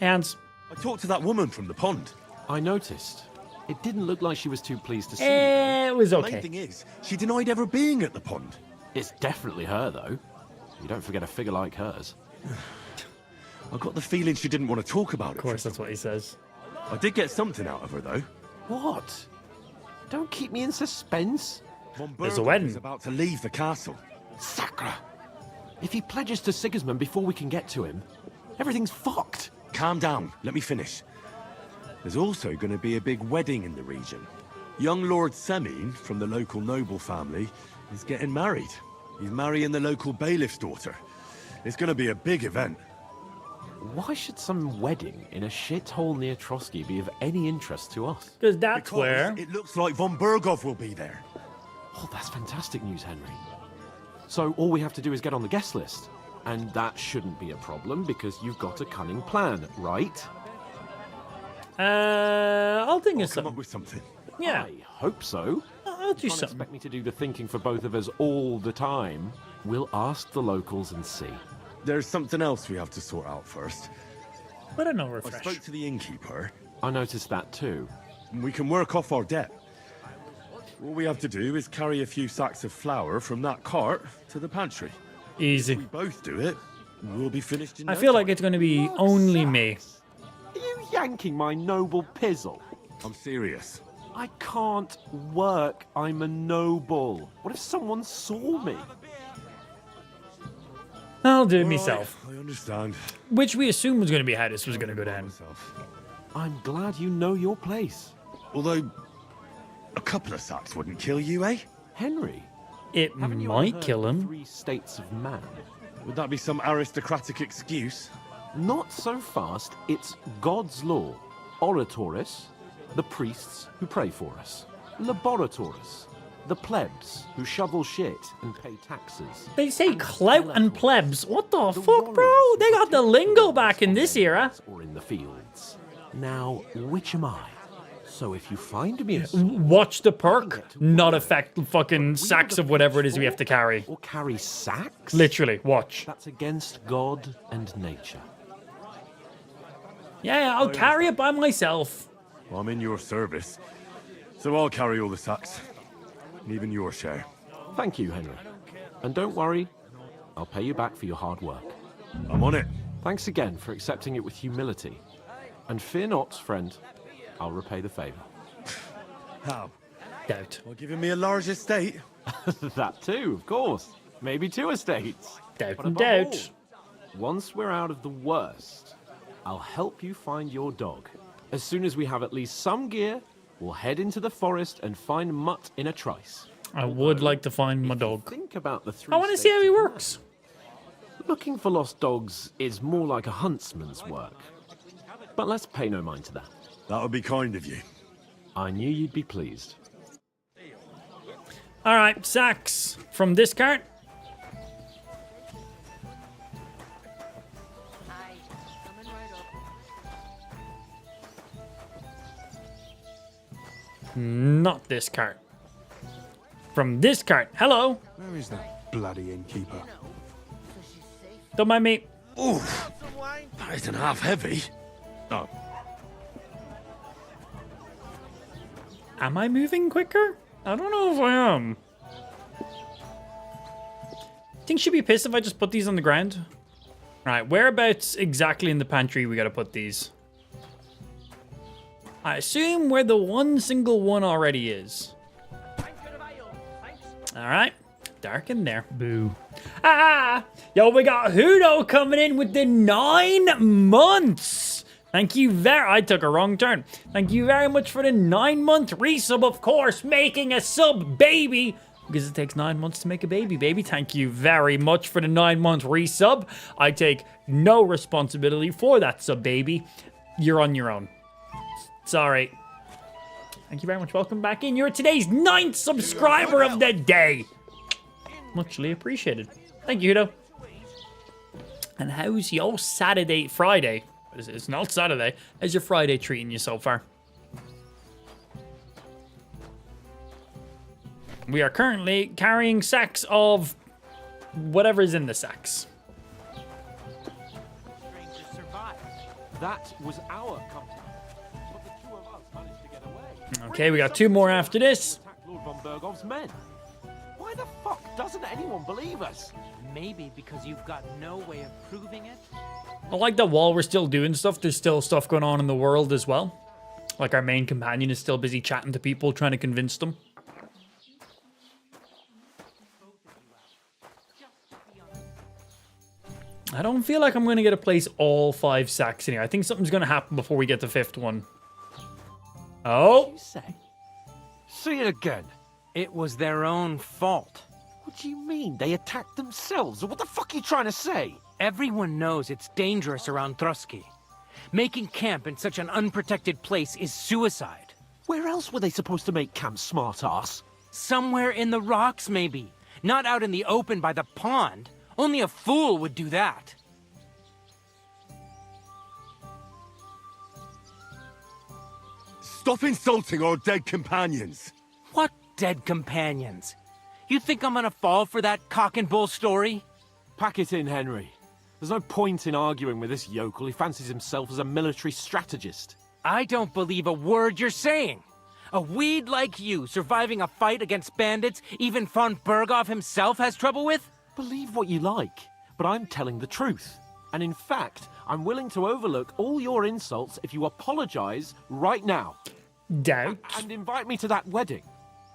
Hands. I talked to that woman from the pond. I noticed. It didn't look like she was too pleased to see you. It was The okay. main thing is, she denied ever being at the pond. It's definitely her, though. You don't forget a figure like hers. I got the feeling she didn't want to talk about it. Of course, that's what he says. I did get something out of her, though. What? Don't keep me in suspense. Von There's a Berghoff wedding. is about to leave the castle. Sacra! If he pledges to Sigismund before we can get to him, everything's fucked. Calm down. Let me finish. There's also going to be a big wedding in the region. Young Lord Semine, from the local noble family, is getting married. He's marrying the local bailiff's daughter. It's going to be a big event. Why should some wedding in a shithole near Trotsky be of any interest to us? Because that's Because where... it looks like Von Berghoff will be there. Oh, that's fantastic news, Henry. So all we have to do is get on the guest list. And that shouldn't be a problem because you've got a cunning plan, right? I'll think of Come up something. with something. Yeah, I hope so. I'll do You can't something. expect me to do the thinking for both of us all the time. We'll ask the locals and see. There's something else we have to sort out first. I don't know, I refresh. spoke to the innkeeper. I noticed that too. And we can work off our debt. All we have to do is carry a few sacks of flour from that cart to the pantry. Easy. If we both do it, we'll be finished in I no feel like time. it's going to be only me. Are you yanking my noble pizzle? I'm serious. I can't work. I'm a noble. What if someone saw me? I'll do it All right, myself. I understand. Which we assumed was going to be how this was going to go down. Myself. I'm glad you know your place. Although, a couple of sacks wouldn't kill you, eh? Henry, It haven't you might ever kill heard of him. 3 states of man? Would that be some aristocratic excuse? Not so fast. It's God's law. Oratoris, the priests who pray for us. Laboratoris, the plebs who shovel shit and pay taxes. They say And clout and electors, plebs. What the fuck, warriors bro? who They got the protect lingo those back in on this their era. lands or in the fields. Now, which am I? So if you find me a Watch the perk, not affect fucking sacks of whatever it is we have to carry. or carry sacks, Literally, watch. that's against God and nature. Yeah, I'll carry it by myself. Well, I'm in your service, so I'll carry all the sacks. And even your share. Thank you, Henry. And don't worry, I'll pay you back for your hard work. I'm on it. Thanks again for accepting it with humility. And fear not, friend, I'll repay the favor. How? Doubt. Well, giving me a large estate? That too, of course. Maybe 2 estates. Doubt But and above doubt. all, once we're out of the worst, I'll help you find your dog. As soon as we have at least some gear, we'll head into the forest and find Mutt in a trice. I would like to find my dog. Think about the 3 I want to see how he states of works. man. Looking for lost dogs is more like a huntsman's work. But let's pay no mind to that. That would be kind of you. I knew you'd be pleased. All right, sacks from this cart. Not this cart. From this cart. Hello. Where is that bloody innkeeper? Don't mind me. Oof. That isn't half heavy. Oh. Am I moving quicker? I don't know if I am. Think she'd be pissed if I just put these on the ground? Alright, whereabouts exactly in the pantry we gotta put these? I assume where the one single one already is. Alright, dark in there. Boo. Yo, we got Hudo coming in with the 9 months. Thank you I took a wrong turn. Thank you very much for the 9-month resub, of course, making a sub baby. Because it takes 9 months to make a baby. Thank you very much for the 9-month resub. I take no responsibility for that sub baby. You're on your own. Sorry. Thank you very much. Welcome back in. You're today's 9th subscriber of the day. Muchly appreciated. Thank you, Hudo. And how's your Friday? It's not Saturday. How's your Friday treating you so far? We are currently carrying sacks of whatever's in the sacks. That was our contact. But the two of us managed to get away. Okay, we got 2 more after this. Lord von Bergov's men. Why the fuck doesn't anyone believe us? Maybe because you've got no way of proving it. I like that while we're still doing stuff, there's still stuff going on in the world as well. Like our main companion is still busy chatting to people, trying to convince them. I don't feel like I'm going to get to place all 5 sacks in here. I think something's going to happen before we get the 5th one. Oh. See it again. It was their own fault. What do you mean? They attacked themselves? What the fuck are you trying to say? Everyone knows it's dangerous around Trusky. Making camp in such an unprotected place is suicide. Where else were they supposed to make camp, smart-ass? Somewhere in the rocks, maybe. Not out in the open by the pond. Only a fool would do that. Stop insulting our dead companions. What dead companions? You think I'm gonna fall for that cock and bull story? Pack it in, Henry. There's no point in arguing with this yokel. He fancies himself as a military strategist. I don't believe a word you're saying. A weed like you surviving a fight against bandits even von Berghoff himself has trouble with? Believe what you like, but I'm telling the truth. And in fact, I'm willing to overlook all your insults if you apologize right now. Doubt. And invite me to that wedding.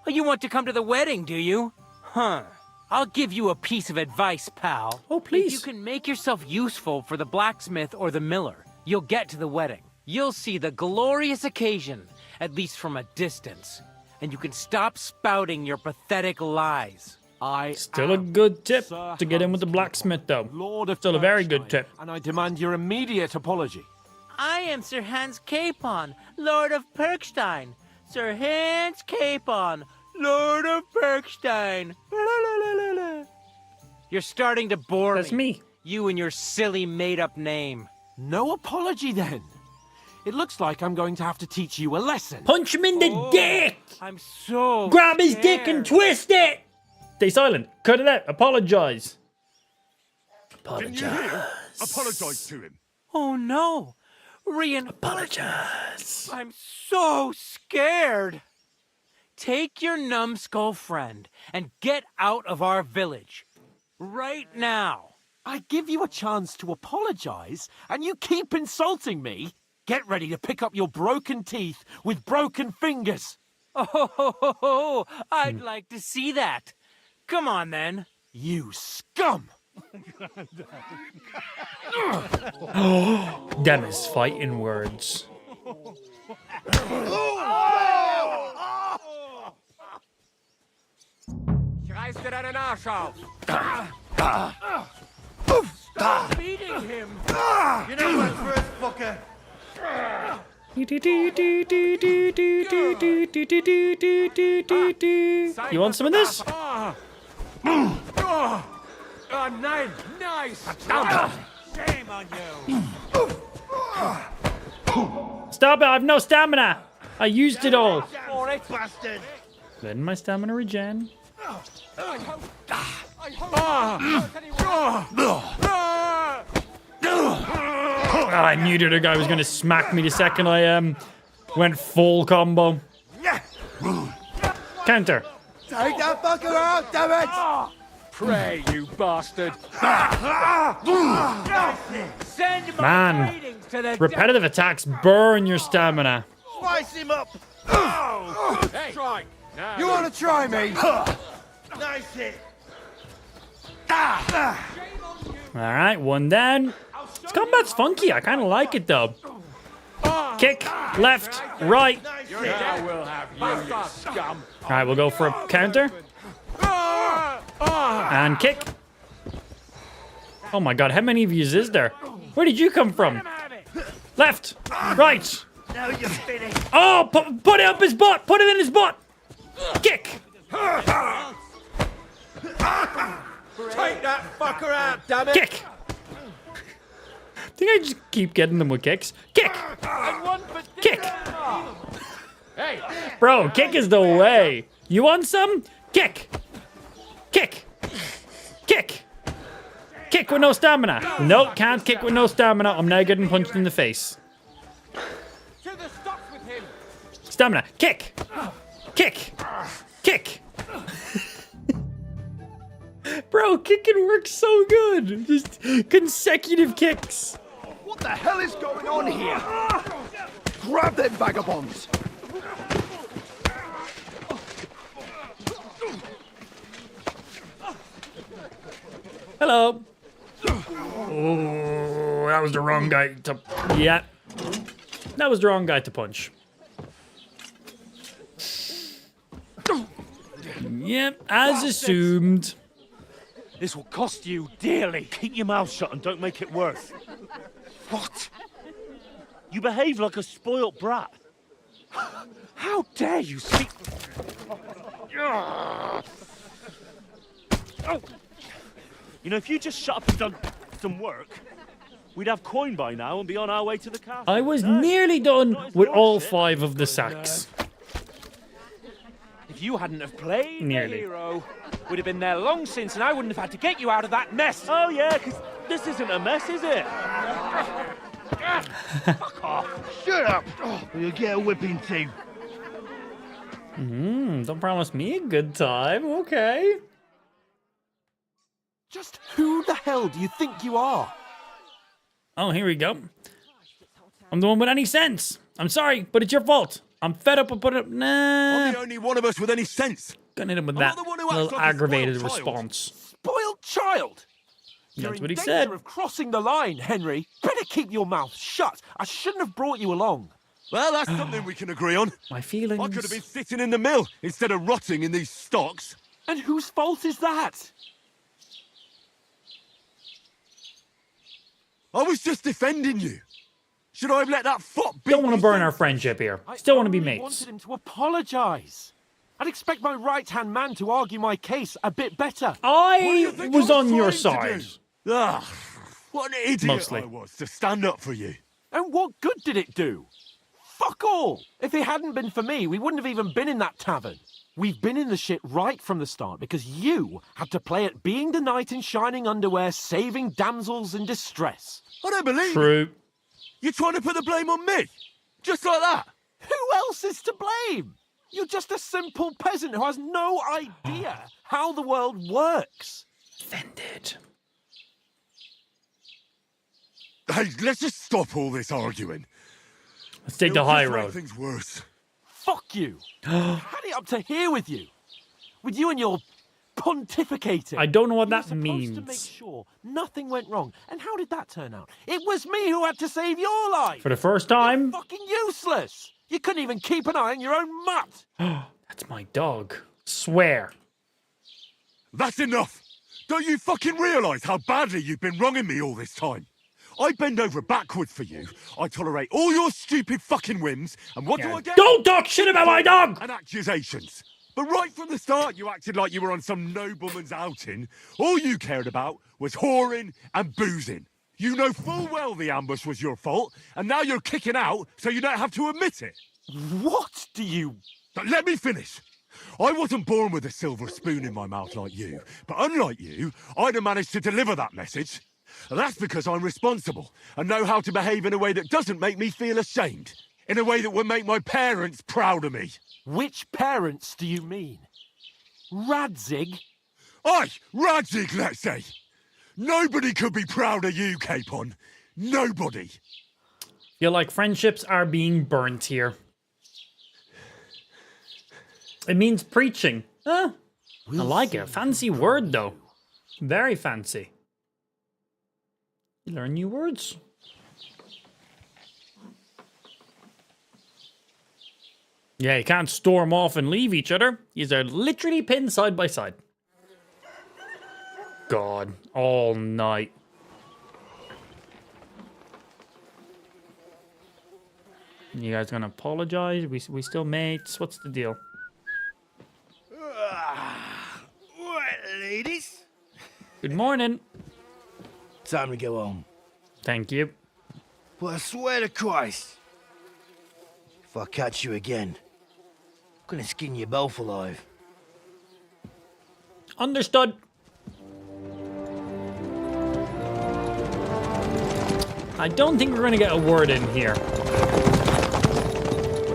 Oh, you want to come to the wedding, do you? Huh. I'll give you a piece of advice, pal. Oh, please. If you can make yourself useful for the blacksmith or the miller, you'll get to the wedding. You'll see the glorious occasion, at least from a distance. And you can stop spouting your pathetic lies. Still a good tip to get in with the blacksmith, though. Lord of Still a very good tip. And I demand your immediate apology. I am Sir Hans Capon, Lord of Perkstein. Sir Hans Capon, Lord of Perkstein. You're starting to bore me. That's me. You and your silly made-up name. No apology, then. It looks like I'm going to have to teach you a lesson. Punch him in the dick! I'm so Grab his dick and twist it! Stay silent. Cut it out. Apologize. Didn't you hear? Apologize to him. Oh no. Apologize. I'm so scared. Take your numbskull friend and get out of our village. Right now. I give you a chance to apologize, and you keep insulting me. Get ready to pick up your broken teeth with broken fingers. Oh, I'd like to see that. Come on, then. You scum! Them is fighting words. Reiß dir deinen Arsch auf. Stop beating him. You know what's first, fucker? You want some of this? Nein, nice. Shame on you. Stop it, I have no stamina. I used it all. Bastard! Letting my stamina regen. I knew the other guy was going to smack me the second I went full combo. Counter. Take that fucker out, damn it! Pray, you bastard. Send my Man, greetings to the repetitive attacks burn your stamina. Slice him up! Hey, strike. You want to try me? Nice hit! Alright, one down. This combat's funky. I kind of like it, though. Kick, left, right. Alright, we'll go for a counter. And kick. Oh my god, how many of you is there? Where did you come from? Left, right. Now you're finished. Oh, put it up his butt. Put it in his butt. Kick. Take that fucker out, damn it! Kick. I think I just keep getting them with kicks. Kick. Kick. Bro, kick is the way. You want some? Kick. Kick. Kick. Kick with no stamina. Nope, can't kick with no stamina. I'm now getting punched in the face. Stamina. Kick. Kick. Kick. Bro, kicking works so good. Just consecutive kicks. What the hell is going on here? Grab them vagabonds. Hello. Oh, that was the wrong guy to... Yeah. That was the wrong guy to punch. Yep, as assumed. This will cost you dearly. Keep your mouth shut and don't make it worse. What? You behave like a spoilt brat. How dare you speak... You know, if you just shut up and done some work, we'd have coin by now and be on our way to the castle. I was nearly done with all 5 of the sacks. If you hadn't have played Nearly. the hero, we'd have been there long since, and I wouldn't have had to get you out of that mess. Oh yeah, because this isn't a mess, is it? Fuck off. Shut up. Oh, you'll get a whipping too. Don't promise me a good time. Okay. Just who the hell do you think you are? Oh, here we go. I'm the one with any sense. I'm sorry, but it's your fault. I'm fed up with putting up. Nah. I'm the only one of us with any sense. Gonna hit him with I'm that not the one who acts little like a aggravated spoiled child. response. Spoiled child? That's You're what he in said. danger of crossing the line, Henry. Better keep your mouth shut. I shouldn't have brought you along. Well, that's something we can agree on. My feelings. I could have been sitting in the mill instead of rotting in these stocks. And whose fault is that? I was just defending you. Should I have let that fop beat Don't want to me burn so- our friendship here. Still want to be I mates. wanted him to apologise. I'd expect my right-hand man to argue my case a bit better. I was on your side. Ah, what an idiot Mostly. I was to stand up for you. And what good did it do? Fuck all! If it hadn't been for me, we wouldn't have even been in that tavern. We've been in the shit right from the start because you had to play at being the knight in shining underwear, saving damsels in distress. I don't believe True. You're trying to put the blame on me? Just like that? Who else is to blame? You're just a simple peasant who has no idea how the world works. Offended. Hey, let's just stop all this arguing. Let's take the It'll high just make road. things worse. Fuck you. I've had it up to here with you. With you and your pontificating. I don't know what You were that supposed to make means. sure nothing went wrong. And how did that turn out? It was me who had to save your life. For the first time. Fucking useless. You couldn't even keep an eye on your own mutt. That's my dog. Swear. That's enough! Don't you fucking realise how badly you've been wronging me all this time? I bend over backwards for you. I tolerate all your stupid fucking whims. And what do I get? Don't talk shit about my dog! And accusations. But right from the start, you acted like you were on some nobleman's outing. All you cared about was whoring and boozing. You know full well the ambush was your fault, and now you're kicking out so you don't have to admit it. What do you... But let me finish. I wasn't born with a silver spoon in my mouth like you, but unlike you, I'd have managed to deliver that message. And that's because I'm responsible and know how to behave in a way that doesn't make me feel ashamed. In a way that would make my parents proud of me. Which parents do you mean? Radzig? Aye, Radzig, let's say. Nobody could be proud of you, Capon. Nobody. Feel like friendships are being burnt here. It means preaching. Huh? I like it. Fancy word, though. Very fancy. You learn new words. Yeah, you can't storm off and leave each other. These are literally pinned side by side. God, all night. You guys gonna apologize? We still mates? What's the deal? Right, ladies. Good morning. Time to go home. Thank you. But I swear to Christ, if I catch you again, I'm gonna skin you both alive. Understood. I don't think we're gonna get a word in here.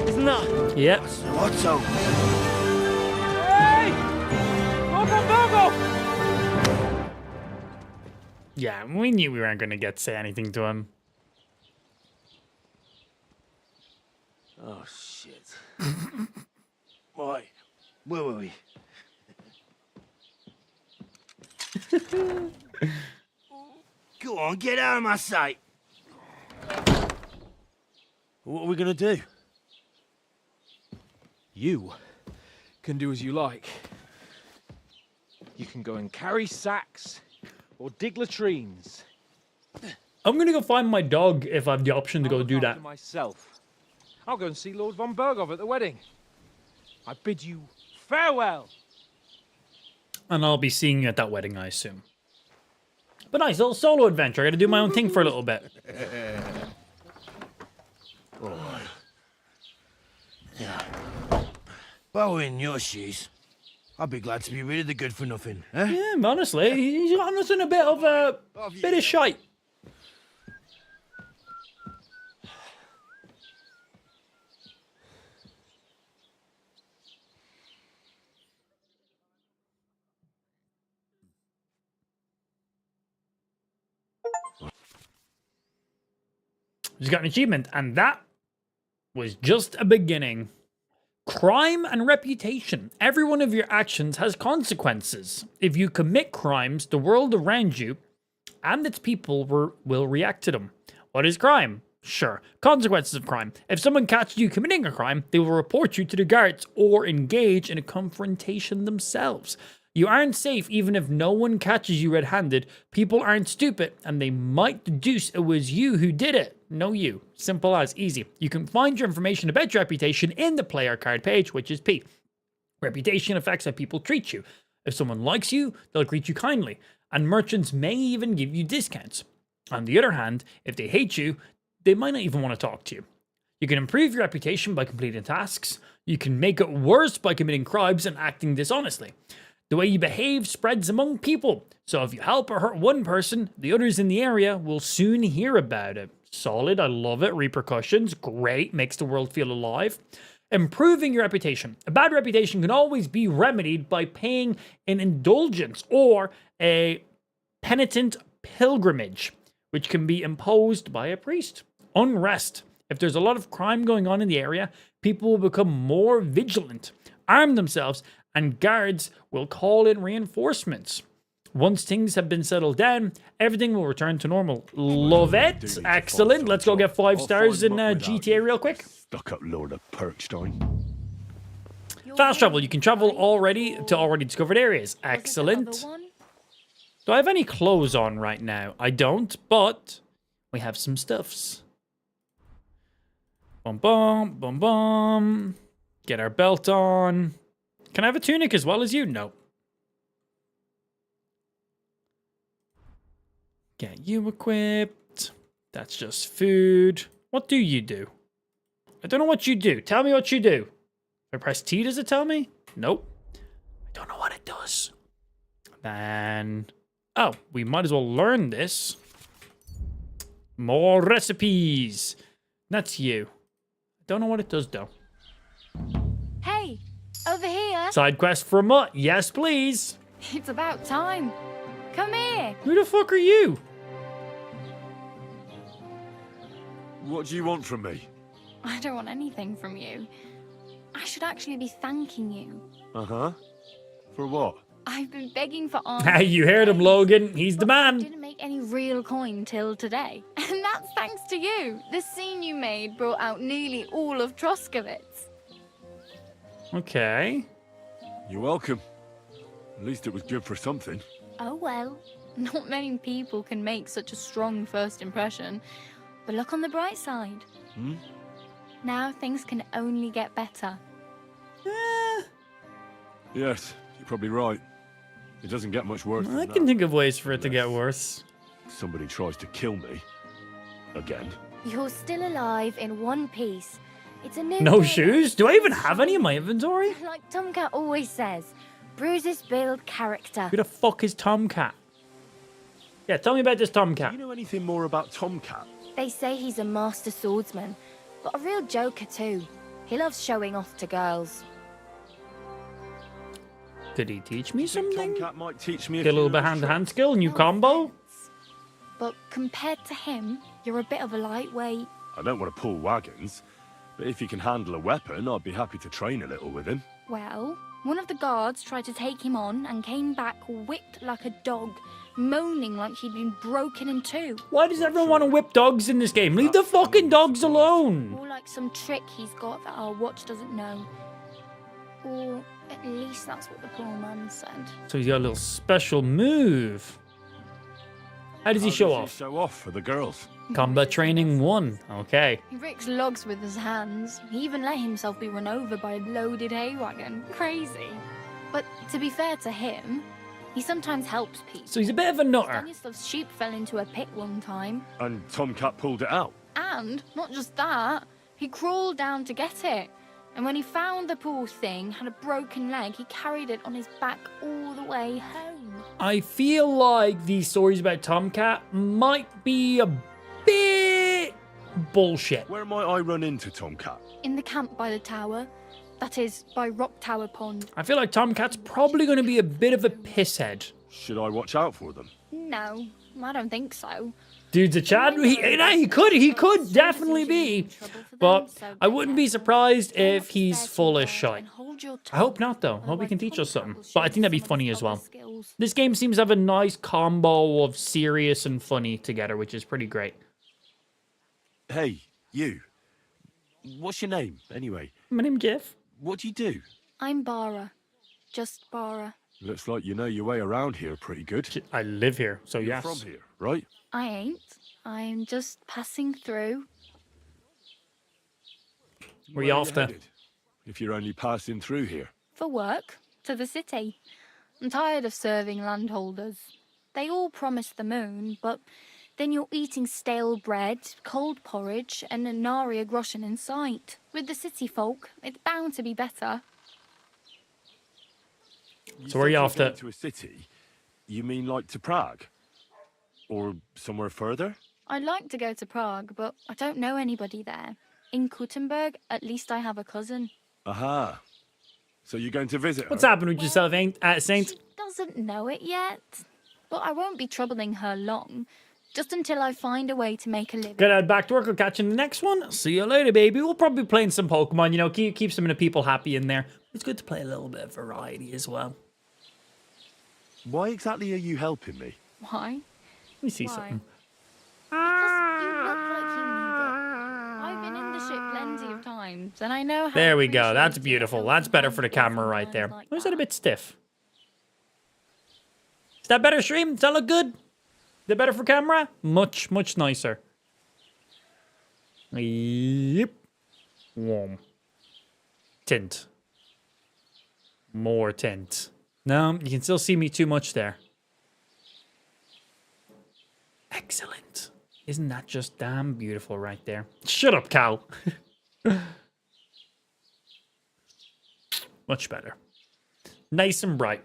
Isn't that? Yep. What's up? Hey! Go! Yeah, we knew we weren't gonna get to say anything to him. Oh, shit. Right, where were we? Go on, get out of my sight. What are we gonna do? You can do as you like. You can go and carry sacks or dig latrines. I'm gonna go find my dog if I have the option to go do that. Myself. I'll go and see Lord von Berghoff at the wedding. I bid you farewell. And I'll be seeing you at that wedding, I assume. But nice little solo adventure. I gotta do my own thing for a little bit. Alright. Yeah. If I were in your shoes, I'd be glad to be rid of the good for nothing, eh? Yeah, honestly, he's got us in a bit of shite. He's got an achievement, and that was just a beginning. Crime and reputation. Every one of your actions has consequences. If you commit crimes, the world around you and its people will react to them. What is crime? Sure, consequences of crime. If someone catches you committing a crime, they will report you to the guards or engage in a confrontation themselves. You aren't safe even if no one catches you red-handed. People aren't stupid, and they might deduce it was you who did it. No you. Simple as easy. You can find your information about your reputation in the player card page, which is P. Reputation affects how people treat you. If someone likes you, they'll greet you kindly, and merchants may even give you discounts. On the other hand, if they hate you, they might not even want to talk to you. You can improve your reputation by completing tasks. You can make it worse by committing crimes and acting dishonestly. The way you behave spreads among people, so if you help or hurt one person, the others in the area will soon hear about it. Solid, I love it. Repercussions, great, makes the world feel alive. Improving your reputation. A bad reputation can always be remedied by paying an indulgence or a penitent pilgrimage, which can be imposed by a priest. Unrest. If there's a lot of crime going on in the area, people will become more vigilant, arm themselves, and guards will call in reinforcements. Once things have been settled down, everything will return to normal. Love it. Excellent. Let's go get 5 stars in GTA real quick. Stuck up Lord of Perkstein. Fast travel. You can travel already to already discovered areas. Excellent. Do I have any clothes on right now? I don't, but we have some stuffs. Bum bum, bum bum. Get our belt on. Can I have a tunic as well as you? No. Get you equipped. That's just food. What do you do? I don't know what you do. Tell me what you do. If I press T, does it tell me? Nope. I don't know what it does. Then... oh, we might as well learn this. More recipes. That's you. I don't know what it does, though. Hey, over here. Side quest for Mutt. Yes, please. It's about time. Come here. Who the fuck are you? What do you want from me? I don't want anything from you. I should actually be thanking you. Uh-huh. For what? I've been begging for alms. You heard him, Logan. He's the man. Didn't make any real coin till today. And that's thanks to you. The scene you made brought out nearly all of Troskovitz. Okay. You're welcome. At least it was good for something. Oh well. Not many people can make such a strong first impression. But look on the bright side. Hmm? Now things can only get better. Yes, you're probably right. It doesn't get much worse than I that. can think of ways for it to get worse. Somebody tries to kill me. Again. You're still alive in one piece. It's a new No day. shoes? Do I even have any in my inventory? Like Tomcat always says, bruises build character. Who the fuck is Tomcat? Yeah, tell me about this Tomcat. Do you know anything more about Tomcat? They say he's a master swordsman, but a real joker too. He loves showing off to girls. Could he teach me something? Tomcat might teach me Get a little bit hand-to-hand skill, new combo? But compared to him, you're a bit of a lightweight. I don't want to pull wagons, but if he can handle a weapon, I'd be happy to train a little with him. Well, one of the guards tried to take him on and came back whipped like a dog, moaning like he'd been broken in two. Why does everyone want to whip dogs in this game? Leave the fucking dogs alone! Or like some trick he's got that our watch doesn't know. Or at least that's what the poor man said. So he's got a little special move. How does he show off? Show off for the girls. Combat training 1. Okay. He rigs logs with his hands. He even let himself be run over by a loaded hay wagon. Crazy. But to be fair to him, he sometimes helps people. So he's a bit of a nutter. Stanislav's sheep fell into a pit one time. And Tomcat pulled it out. And not just that, he crawled down to get it. And when he found the poor thing had a broken leg, he carried it on his back all the way home. I feel like these stories about Tomcat might be a bit bullshit. Where might I run into Tomcat? In the camp by the tower. That is, by Rock Tower Pond. I feel like Tomcat's probably going to be a bit of a pisshead. Should I watch out for them? No, I don't think so. Dude's a Chad. He could definitely be. But I wouldn't be surprised if he's full of shite. I hope not, though. I hope he can teach us something. But I think that'd be funny as well. This game seems to have a nice combo of serious and funny together, which is pretty great. Hey, you. What's your name, anyway? My name's Jeff. What do you do? I'm Bara. Just Bara. Looks like you know your way around here pretty good. I live here, so You're yes. from here, right? I ain't. I'm just passing through. Where you off to? headed? If you're only passing through here. For work. To the city. I'm tired of serving landholders. They all promise the moon, but then you're eating stale bread, cold porridge, and a nary a groschen in sight. With the city folk, it's bound to be better. So where are you off to? To a city? You mean like to Prague? Or somewhere further? I'd like to go to Prague, but I don't know anybody there. In Kuttenberg, at least I have a cousin. Aha. So you're going to visit What's her? happened with yourself, Saint? She doesn't know it yet. But I won't be troubling her long. Just until I find a way to make a living. Get out back to work. I'll catch you in the next one. See you later, baby. We'll probably be playing some Pokemon, you know, keep some of the people happy in there. It's good to play a little bit of variety as well. Why exactly are you helping me? Why? Let me see something. Because you look like you need it. I've been in the ship plenty of times, and I know how... There we go. That's beautiful. That's better for the camera right there. Or is that a bit stiff? Is that better, stream? Does that look good? Is that better for camera? Much, much nicer. Yep. Warm. Tint. More tint. No, you can still see me too much there. Excellent. Isn't that just damn beautiful right there? Shut up, cow. Much better. Nice and bright.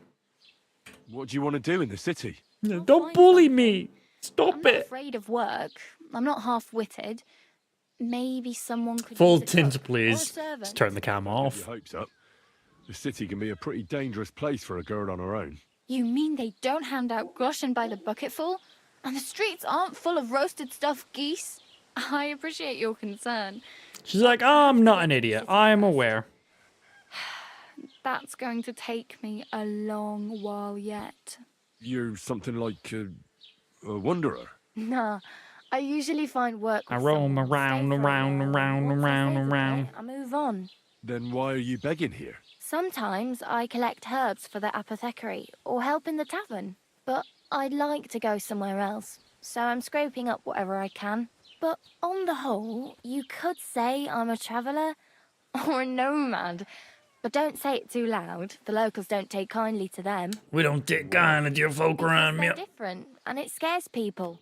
What do you want to do in the city? No, don't bully me. Stop I'm not it. afraid of work. I'm not half-witted. Maybe someone could... Full use a tint, cook or a please. servant. Let's turn the camera Get off. your hopes up. The city can be a pretty dangerous place for a girl on her own. You mean they don't hand out groschen by the bucketful? And the streets aren't full of roasted stuffed geese? I appreciate your concern. She's like, oh, I'm not an idiot. I'm aware. that's going to take me a long while yet. You're something like a wanderer. Nah, I usually find work I with roam someone, around, stay for a around, while, around, and once I around, feel the around. bit, I move on. Then why are you begging here? Sometimes I collect herbs for the apothecary or help in the tavern, but I'd like to go somewhere else, so I'm scraping up whatever I can. But on the whole, you could say I'm a traveller or a nomad. But don't say it too loud. The locals don't take kindly to them. We don't take kindly to your folk around They're me. different, and it scares people.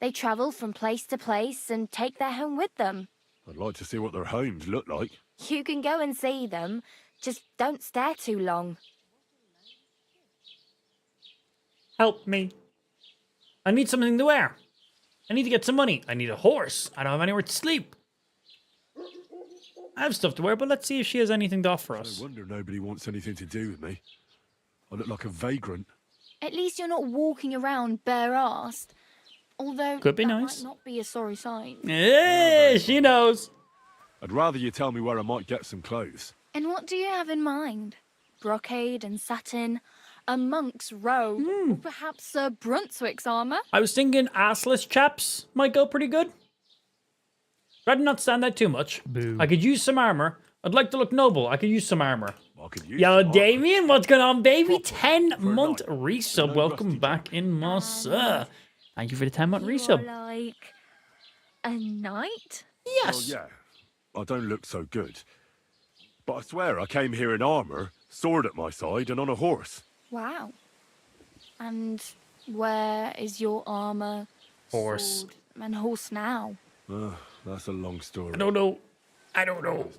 They travel from place to place and take their home with them. I'd like to see what their homes look like. You can go and see them, just don't stare too long. Help me. I need something to wear. I need to get some money. I need a horse. I don't have anywhere to sleep. I have stuff to wear, but let's see if she has anything to offer us. No wonder nobody wants anything to do with me. I look like a vagrant. At least you're not walking around bare-assed. Although Could be that nice. might not be a sorry sign. Yeah, she knows. I'd rather you tell me where I might get some clothes. And what do you have in mind? Brocade and satin? A monk's robe? Or perhaps a Brunswick's armour? I was thinking assless chaps might go pretty good. Rather not stand out too much. Boo. I could use some armor. I'd like to look noble. I could use some armor. I could use Yo, some Damien, what's going on, baby? Proper. 10-month For a night. resub. No Welcome rusty back in my sir. Thank you for the 10-month You are resub. like a knight? Yes. Well, yeah, I don't look so good. But I swear I came here in armour, sword at my side, and on a horse. Wow. And where is your armour, Horse. sword, and horse now? That's a long story. I don't know.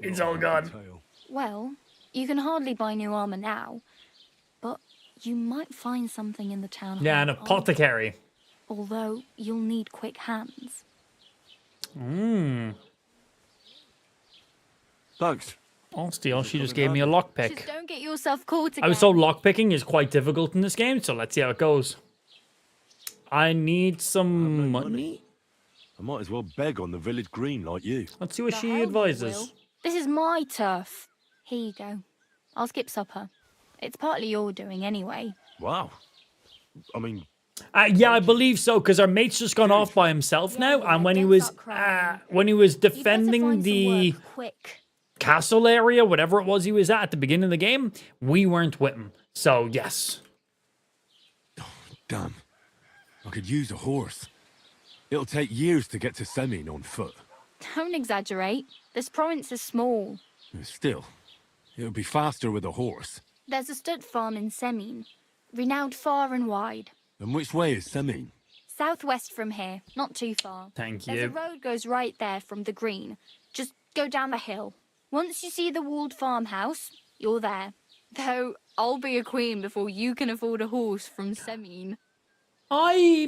It's all gone. Well, you can hardly buy new armour now, but you might find something in the town hall. Yeah, an apothecary. Although you'll need quick hands. Thanks. Oh, Steele, she just gave me a lockpick. Just don't get yourself caught again. I was told lockpicking is quite difficult in this game, so let's see how it goes. I need some money. I might as well beg on the village green like you. Let's see what The she hell you advises. will. This is my turf. Here you go. I'll skip supper. It's partly your doing anyway. Wow. I mean, Yeah, I believe so, because our mate's just gone off by himself now, and when he was defending Find some the work quick. castle area, whatever it was he was at the beginning of the game, we weren't with him. So yes. damn. I could use a horse. It'll take years to get to Semin on foot. Don't exaggerate. This province is small. Still, it'll be faster with a horse. There's a stud farm in Semin, renowned far and wide. And which way is Semin? Southwest from here, not too far. Thank There's a you. road goes right there from the green. Just go down the hill. Once you see the walled farmhouse, you're there. Though I'll be a queen before you can afford a horse from Semin. I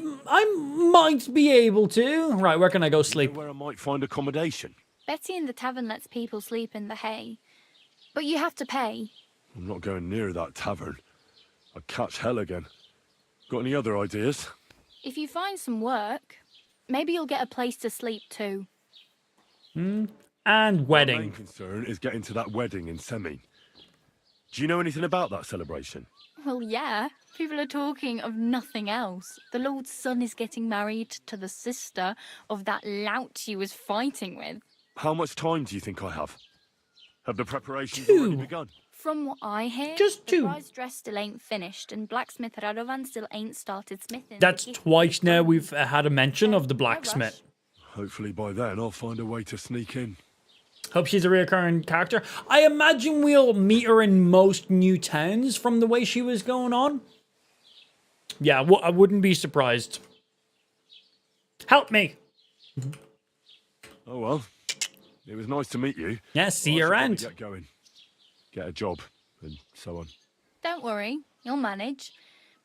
might be able to. Right, where can I go sleep? Where I might find accommodation. Betty in the tavern lets people sleep in the hay. But you have to pay. I'm not going near that tavern. I'd catch hell again. Got any other ideas? If you find some work, maybe you'll get a place to sleep too. And My main wedding. concern is getting to that wedding in Semin. Do you know anything about that celebration? Well, yeah. People are talking of nothing else. The Lord's son is getting married to the sister of that lout he was fighting with. How much time do you think I have? Have the preparations already begun? From what I hear, Just the two. bride's dress still ain't finished, and blacksmith Radovan still ain't started smithing. That's twice now we've had a mention of the blacksmith. Hopefully by then I'll find a way to sneak in. Hope she's a recurring character. I imagine we'll meet her in most new towns from the way she was going on. Yeah, I wouldn't be surprised. Help me. Oh well. It was nice to meet you. Yeah, see I you should probably around. Get going. Get a job and so on. Don't worry, you'll manage.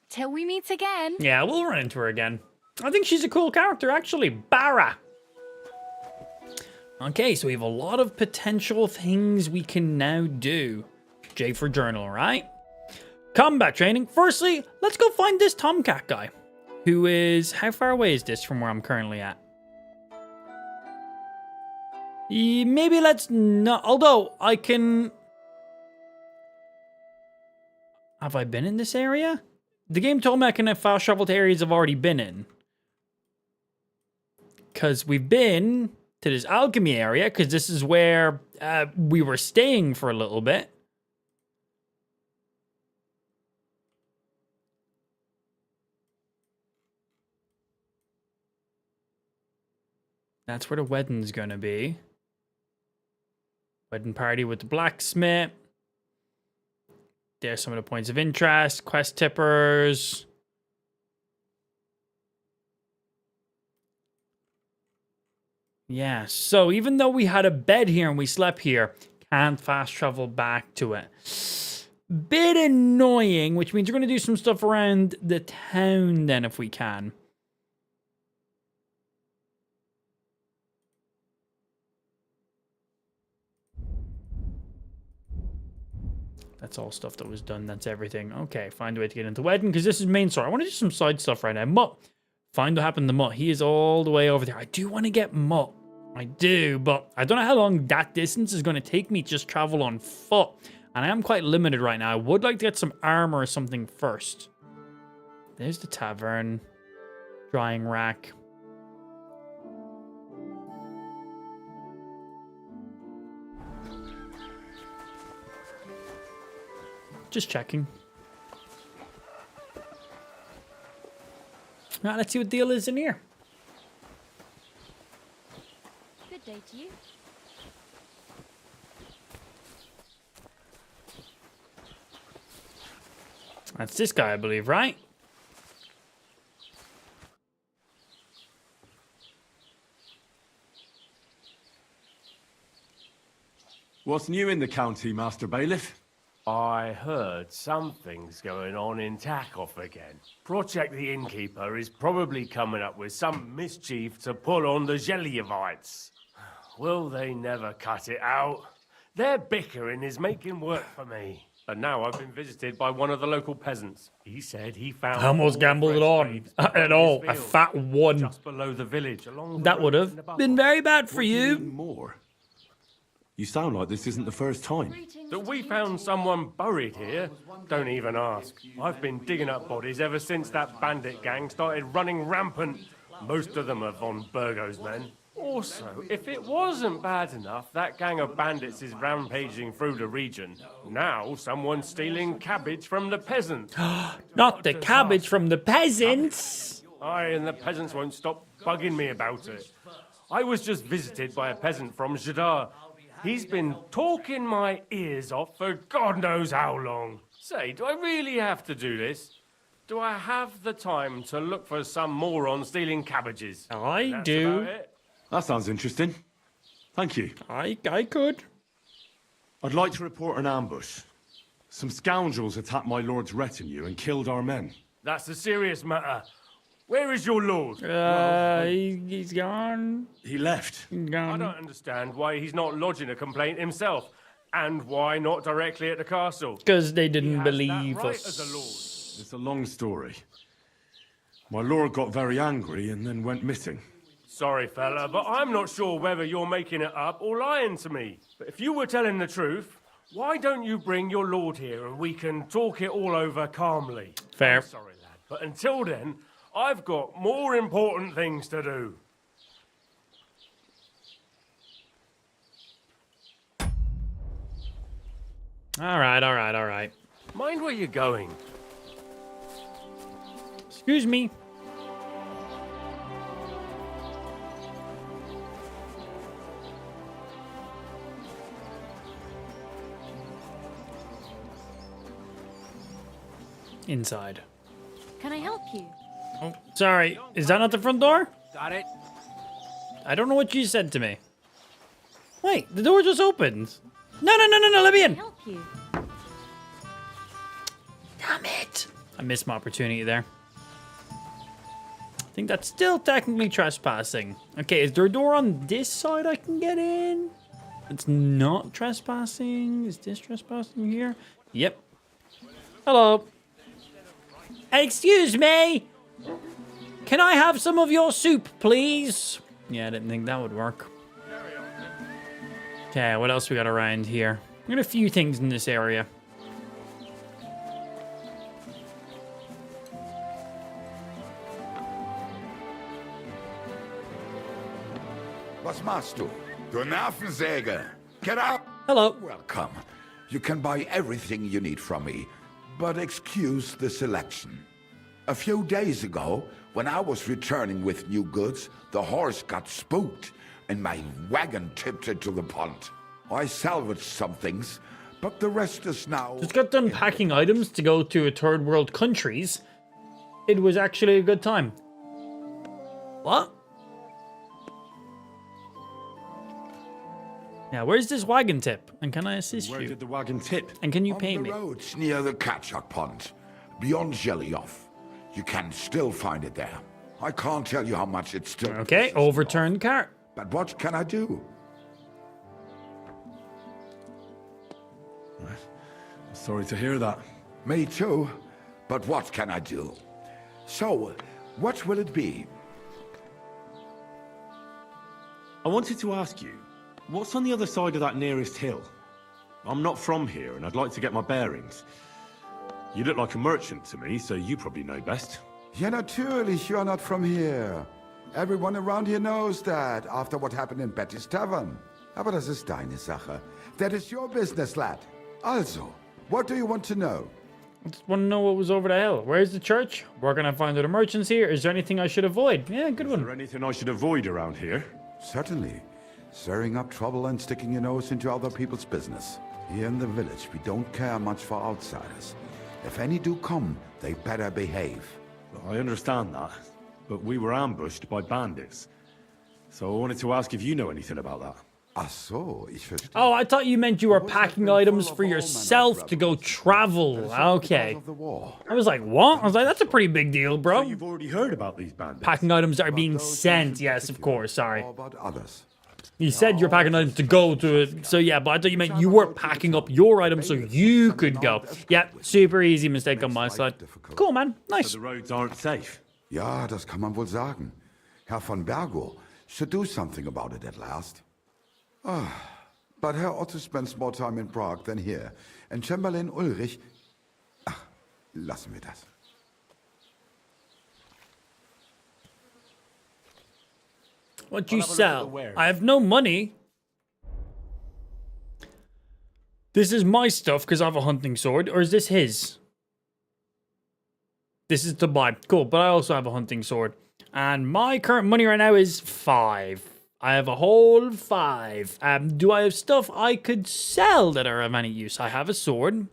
Till we meet again. Yeah, we'll run into her again. I think she's a cool character, actually. Barra. Okay, so we have a lot of potential things we can now do. J for journal, right? Combat training. Firstly, let's go find this Tomcat guy. Who is... How far away is this from where I'm currently at? Maybe let's not... Although, I can... Have I been in this area? The game told me I can fast travel to areas I've already been in. Because we've been to this alchemy area, because this is where we were staying for a little bit. That's where the wedding's gonna be. Wedding party with the blacksmith. There's some of the points of interest. Quest tippers. Yeah, so even though we had a bed here and we slept here, can't fast travel back to it. Bit annoying, which means we're going to do some stuff around the town then if we can. That's all stuff that was done. That's everything. Okay, find a way to get into wedding, because this is main story. I want to do some side stuff right now. Mutt. Find what happened to Mutt. He is all the way over there. I do want to get Mutt. I do, but I don't know how long that distance is going to take me to just travel on foot. And I am quite limited right now. I would like to get some armor or something first. There's the tavern. Drying rack. Just checking. All right, let's see what deal is in here. Good day to you. That's this guy, I believe, right? What's new in the county, Master Bailiff? I heard something's going on in Takoff again. Project the Innkeeper is probably coming up with some mischief to pull on the Zhelyevites. Will they never cut it out? Their bickering is making work for me. And now I've been visited by one of the local peasants. He said he found... I almost gambled it on. At all. A fat one. Just below the village. Along the that would have been very bad for you. More? You sound like this isn't the first time. That we found someone buried here? Don't even ask. I've been digging up bodies ever since that bandit gang started running rampant. Most of them are von Burgo's men. Also, if it wasn't bad enough, that gang of bandits is rampaging through the region. Now someone's stealing cabbage from the peasants. Not the cabbage from the peasants. Aye, and the peasants won't stop bugging me about it. I was just visited by a peasant from Jadar. He's been talking my ears off for God knows how long. Say, do I really have to do this? Do I have the time to look for some moron stealing cabbages? I do. That sounds interesting. Thank you. I could. I'd like to report an ambush. Some scoundrels attacked my lord's retinue and killed our men. That's a serious matter. Where is your lord? He's gone. He left. He's gone. I don't understand why he's not lodging a complaint himself. And why not directly at the castle? Because they didn't believe right us. as a lord. It's a long story. My lord got very angry and then went missing. Sorry, fella, but I'm not sure whether you're making it up or lying to me. But if you were telling the truth, why don't you bring your lord here and we can talk it all over calmly? Fair. I'm sorry, lad, but until then, I've got more important things to do. All right. Mind where you're going. Excuse me. Inside. Can I help you? Oh, sorry. Is that not the front door? Got it. I don't know what you said to me. Wait, the door just opened. No, let me in. Help you. Damn it. I missed my opportunity there. I think that's still technically trespassing. Okay, is there a door on this side I can get in? It's not trespassing. Is this trespassing here? Yep. Hello. Excuse me. Can I have some of your soup, please? Yeah, I didn't think that would work. Okay, what else we got around here? We got a few things in this area. Was machst du? Du Nervensäge! Get out! Hello. Welcome. You can buy everything you need from me, but excuse the selection. A few days ago, when I was returning with new goods, the horse got spooked and my wagon tipped into the pond. I salvaged some things, but the rest is now... Just got done packing items to go to third world countries. It was actually a good time. What? Now, where's this wagon tip? And can I assist Where you? did the wagon tip? And can you pay me? On the roads near the Katchak Pond, beyond Jelioff. You can still find it there. I can't tell you how much it's still... Okay, overturned cart. But what can I do? Sorry to hear that. Me too. But what can I do? So, what will it be? I wanted to ask you, what's on the other side of that nearest hill? I'm not from here, and I'd like to get my bearings. You look like a merchant to me, so you probably know best. Ja, natürlich, you're not from here. Everyone around here knows that, after what happened in Betty's Tavern. Aber das ist deine Sache. That is your business, lad. Also, what do you want to know? I just want to know what was over the hill. Where's the church? Where can I find other merchants here? Is there anything I should avoid? Yeah, good one. Is there anything I should avoid around here? Certainly. Stirring up trouble and sticking your nose into other people's business. Here in the village, we don't care much for outsiders. If any do come, they better behave. I understand that, but we were ambushed by bandits. So I wanted to ask if you know anything about that. Ach so, ich verstehe. Oh, I thought you meant you were packing items for yourself to go travel. Okay. I was like, what? I was like, that's a pretty big deal, bro. So you've already heard about these bandits? Packing items that are being sent. Yes, of course. Sorry. How about others? You said you're packing items to go to it. So yeah, but I thought you meant you were packing up your items so you could go. Yeah, super easy mistake on my side. Cool, man. Nice. So the roads aren't safe? Ja, das kann man wohl sagen. Herr von Bergo should do something about it at last. But Herr Otto spends more time in Prague than here. And Chamberlain Ulrich... Ach, lassen wir das. What you sell? I have no money. This is my stuff because I have a hunting sword. Or is this his? This is to buy. Cool, but I also have a hunting sword. And my current money right now is 5. I have a whole 5. Do I have stuff I could sell that are of any use? I have a sword.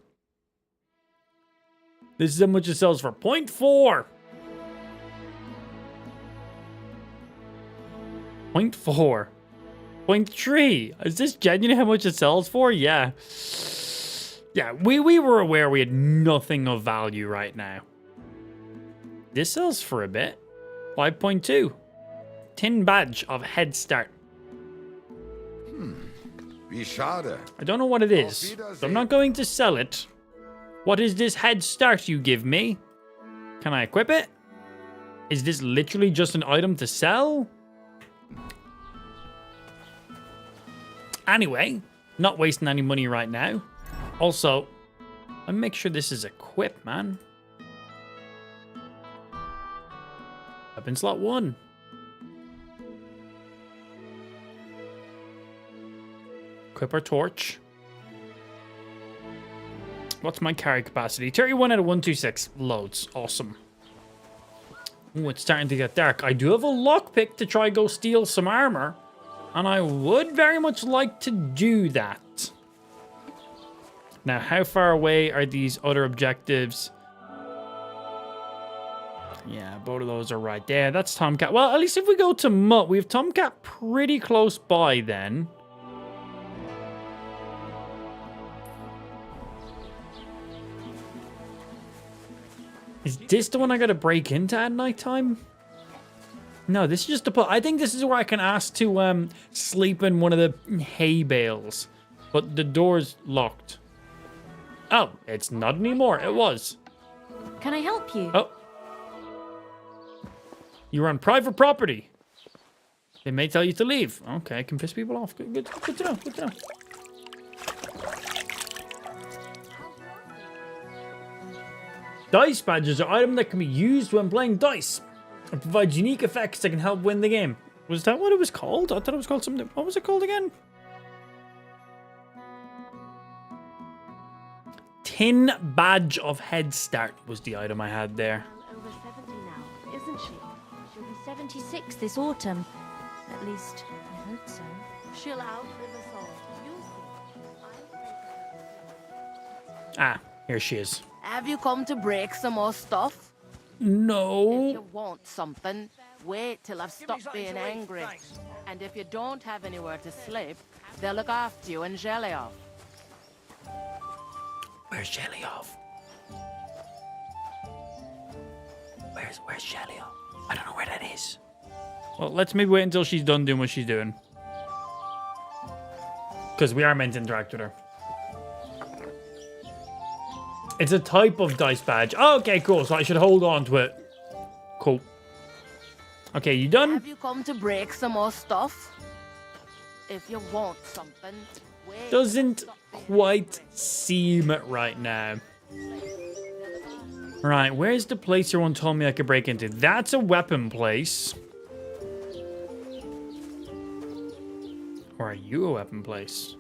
This is how much it sells for. 0.4. 0.4. 0.3. Is this genuinely how much it sells for? Yeah. Yeah, we were aware we had nothing of value right now. This sells for a bit. 5.2. Tin badge of head start. Wie schade. I don't know what it is, so I'm not going to sell it. What is this head start you give me? Can I equip it? Is this literally just an item to sell? Anyway, not wasting any money right now. Also, I'll make sure this is equipped, man. Weapon slot 1. Equip our torch. What's my carry capacity? 31 out of 126. Loads. Awesome. Ooh, it's starting to get dark. I do have a lockpick to try go steal some armor. And I would very much like to do that. Now, how far away are these other objectives? Yeah, both of those are right there. That's Tomcat. Well, at least if we go to Mutt, we have Tomcat pretty close by then. Is this the one I gotta break into at nighttime? No, this is just a put. I think this is where I can ask to sleep in one of the hay bales. But the door's locked. Oh, it's not anymore. It was. Can I help you? Oh. You're on private property. They may tell you to leave. Okay, I can piss people off. Good to know. Good to know. Dice badges are items that can be used when playing dice. It provides unique effects that can help win the game. Was that what it was called? I thought it was called something. What was it called again? Tin Badge of Head Start was the item I had there. Over 70 now, isn't she? She'll be 76 this autumn. At least, I hope so. She'll outlive us all. Ah, here she is. Have you come to break some more stuff? No. If you want something, wait till I've stopped being angry. And if you don't have anywhere to sleep, they'll look after you in Zhelyov. Where's Zhelyov? Where's Zhelyov? I don't know where that is. Well, let's maybe wait until she's done doing what she's doing. Because we are meant to interact with her. It's a type of dice badge. Oh, okay, cool. So I should hold on to it. Cool. Okay, you done? Have you come to break some more stuff? If you want something, wait. Doesn't quite seem it right now. Right, where's the place everyone told me I could break into? That's a weapon place. Or are you a weapon place?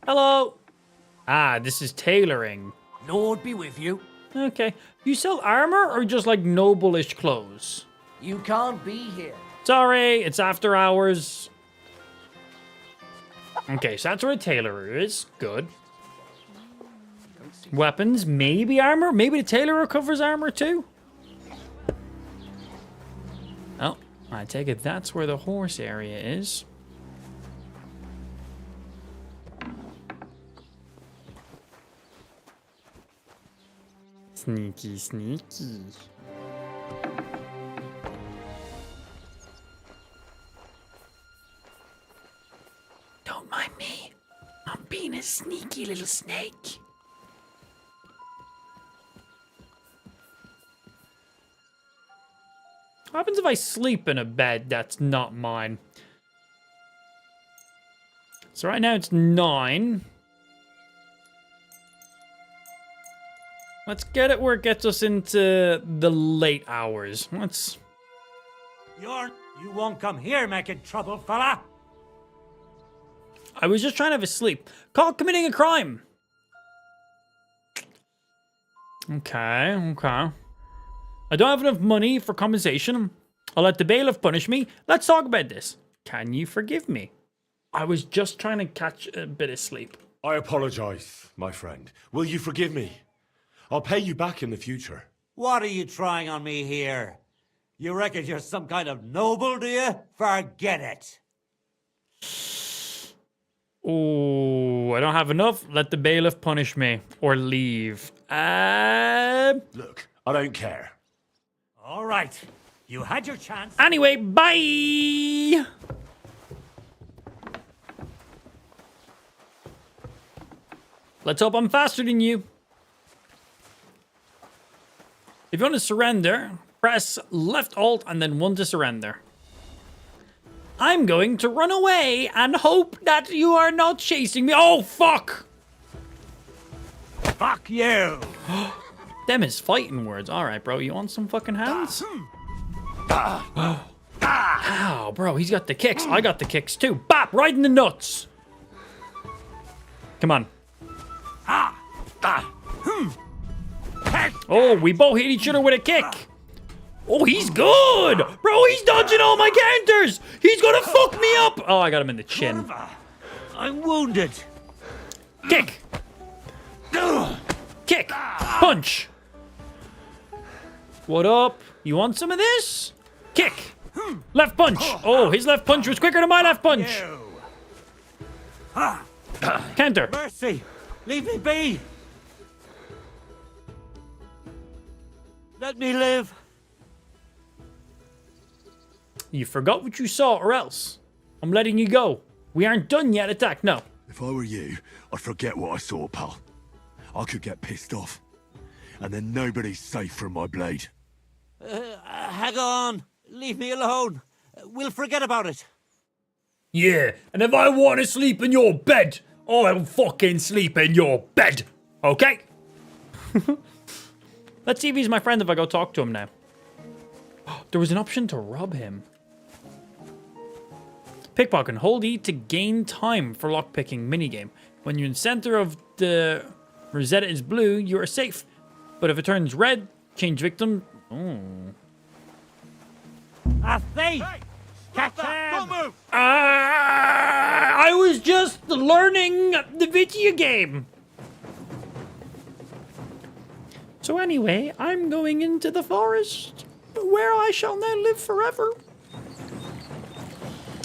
Hello. Ah, this is tailoring. Lord be with you. Okay. You sell armor or just like noble-ish clothes? You can't be here. Sorry, it's after hours. Okay, so that's where a tailorer is. Good. Weapons, maybe armor? Maybe the tailorer covers armor too? Oh, I take it that's where the horse area is. Sneaky, sneaky. Don't mind me. I'm being a sneaky little snake. What happens if I sleep in a bed that's not mine? So right now it's 9. Let's get it where it gets us into the late hours. Let's... You won't come here making trouble, fella. I was just trying to have a sleep. Caught committing a crime. Okay, okay. I don't have enough money for compensation. I'll let the bailiff punish me. Let's talk about this. Can you forgive me? I was just trying to catch a bit of sleep. I apologize, my friend. Will you forgive me? I'll pay you back in the future. What are you trying on me here? You reckon you're some kind of noble, do you? Forget it. Oh, I don't have enough. Let the bailiff punish me. Or leave. Look, I don't care. All right. You had your chance. Anyway, bye! Let's hope I'm faster than you. If you want to surrender, press left alt and then 1 to surrender. I'm going to run away and hope that you are not chasing me. Oh, fuck! Fuck you! Them is fighting words. All right, bro. You want some fucking hands? Ow, bro. He's got the kicks. I got the kicks too. Bap! Right in the nuts. Come on. Oh, we both hit each other with a kick. Oh, he's good. Bro, he's dodging all my counters. He's gonna fuck me up. Oh, I got him in the chin. I'm wounded. Kick. Kick. Punch. What up? You want some of this? Kick. Left punch. Oh, his left punch was quicker than my left punch. Counter. Mercy. Leave me be. Let me live. You forgot what you saw, or else I'm letting you go. We aren't done yet. Attack. No. If I were you, I'd forget what I saw, pal. I could get pissed off. And then nobody's safe from my blade. Hang on. Leave me alone. We'll forget about it. Yeah, and if I want to sleep in your bed, I'll fucking sleep in your bed. Okay? Let's see if he's my friend if I go talk to him now. There was an option to rob him. Pickpocket. Hold E to gain time for lockpicking minigame. When you're in the center of the Rosetta is blue, you are safe. But if it turns red, change victim. Oh. A thief! Catch him! Don't move! I was just learning the video game. So anyway, I'm going into the forest, where I shall now live forever.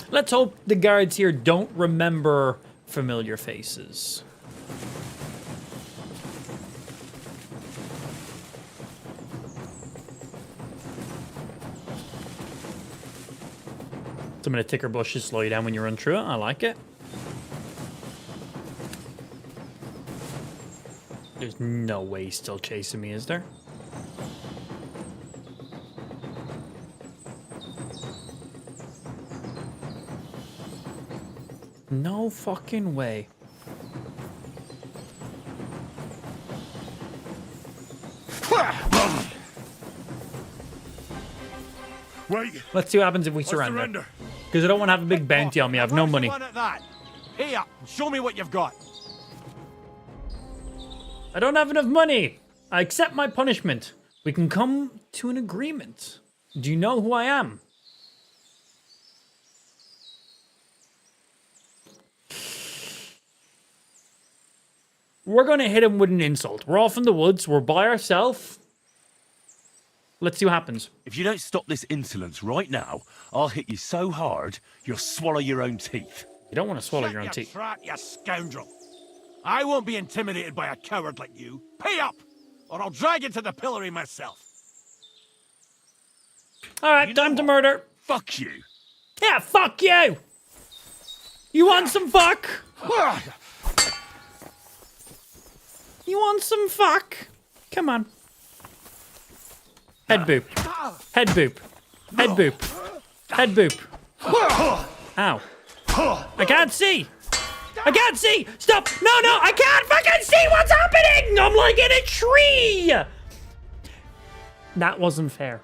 Let's hope the guards here don't remember familiar faces. Some of the thicker bushes slow you down when you run through it. I like it. There's no way he's still chasing me, is there? No fucking way. Wait. Let's see what happens if we surrender. Because I don't want to have a big bounty on me. I have no money. At that. Here, show me what you've got. I don't have enough money. I accept my punishment. We can come to an agreement. Do you know who I am? We're going to hit him with an insult. We're off in the woods. We're by ourselves. Let's see what happens. If you don't stop this insolence right now, I'll hit you so hard, you'll swallow your own teeth. You don't want to swallow your own teeth. Trap, you scoundrel. I won't be intimidated by a coward like you. Pay up, or I'll drag you to the pillory myself. All right, time to murder. Fuck you. Yeah, fuck you. You want some fuck? You want some fuck? Come on. Head boop. Head boop. Head boop. Head boop. Ow. I can't see. I can't see. Stop. No, I can't fucking see what's happening. I'm like in a tree. That wasn't fair.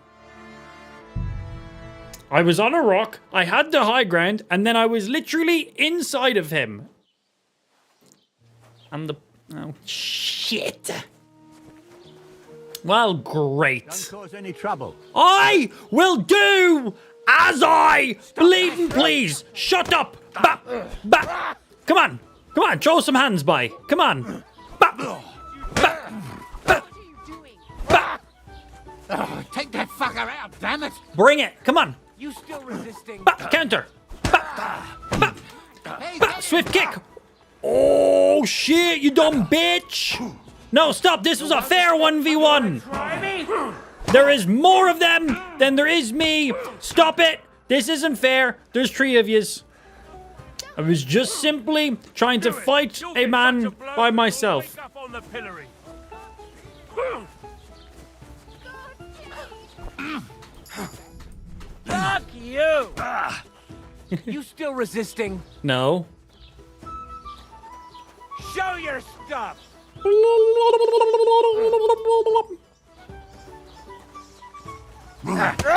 I was on a rock. I had the high ground. And then I was literally inside of him. And the... Oh, shit. Well, great. Don't cause any trouble. I will do as I believe and please. Shut up. Ba. Come on. Come on. Throw some hands by. Come on. Ba. Oh, take that fucker out, damn it. Bring it. Come on. You still resisting? Counter. Swift kick. Oh, shit, you dumb bitch. No, stop. This was a fair 1v1. There is more of them than there is me. Stop it. This isn't fair. There's 3 of yous. I was just simply trying to fight a man by myself. Fuck you! You still resisting? No. Show your stuff!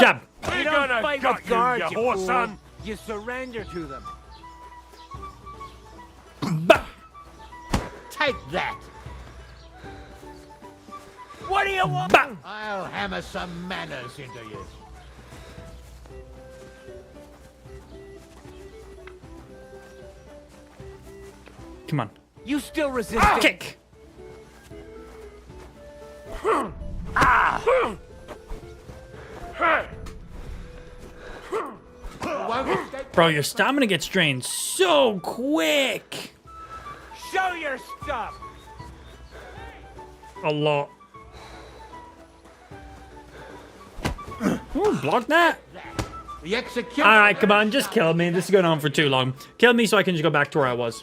Jab. You don't fight with guards, you fool. You surrender to them. Take that. What do you want? I'll hammer some manners into you. Come on. You still resisting? Kick. Bro, your stamina gets drained so quick. Show your stuff. A lot. Ooh, block that. The All right, come on, just kill me. This is going on for too long. Kill me so I can just go back to where I was.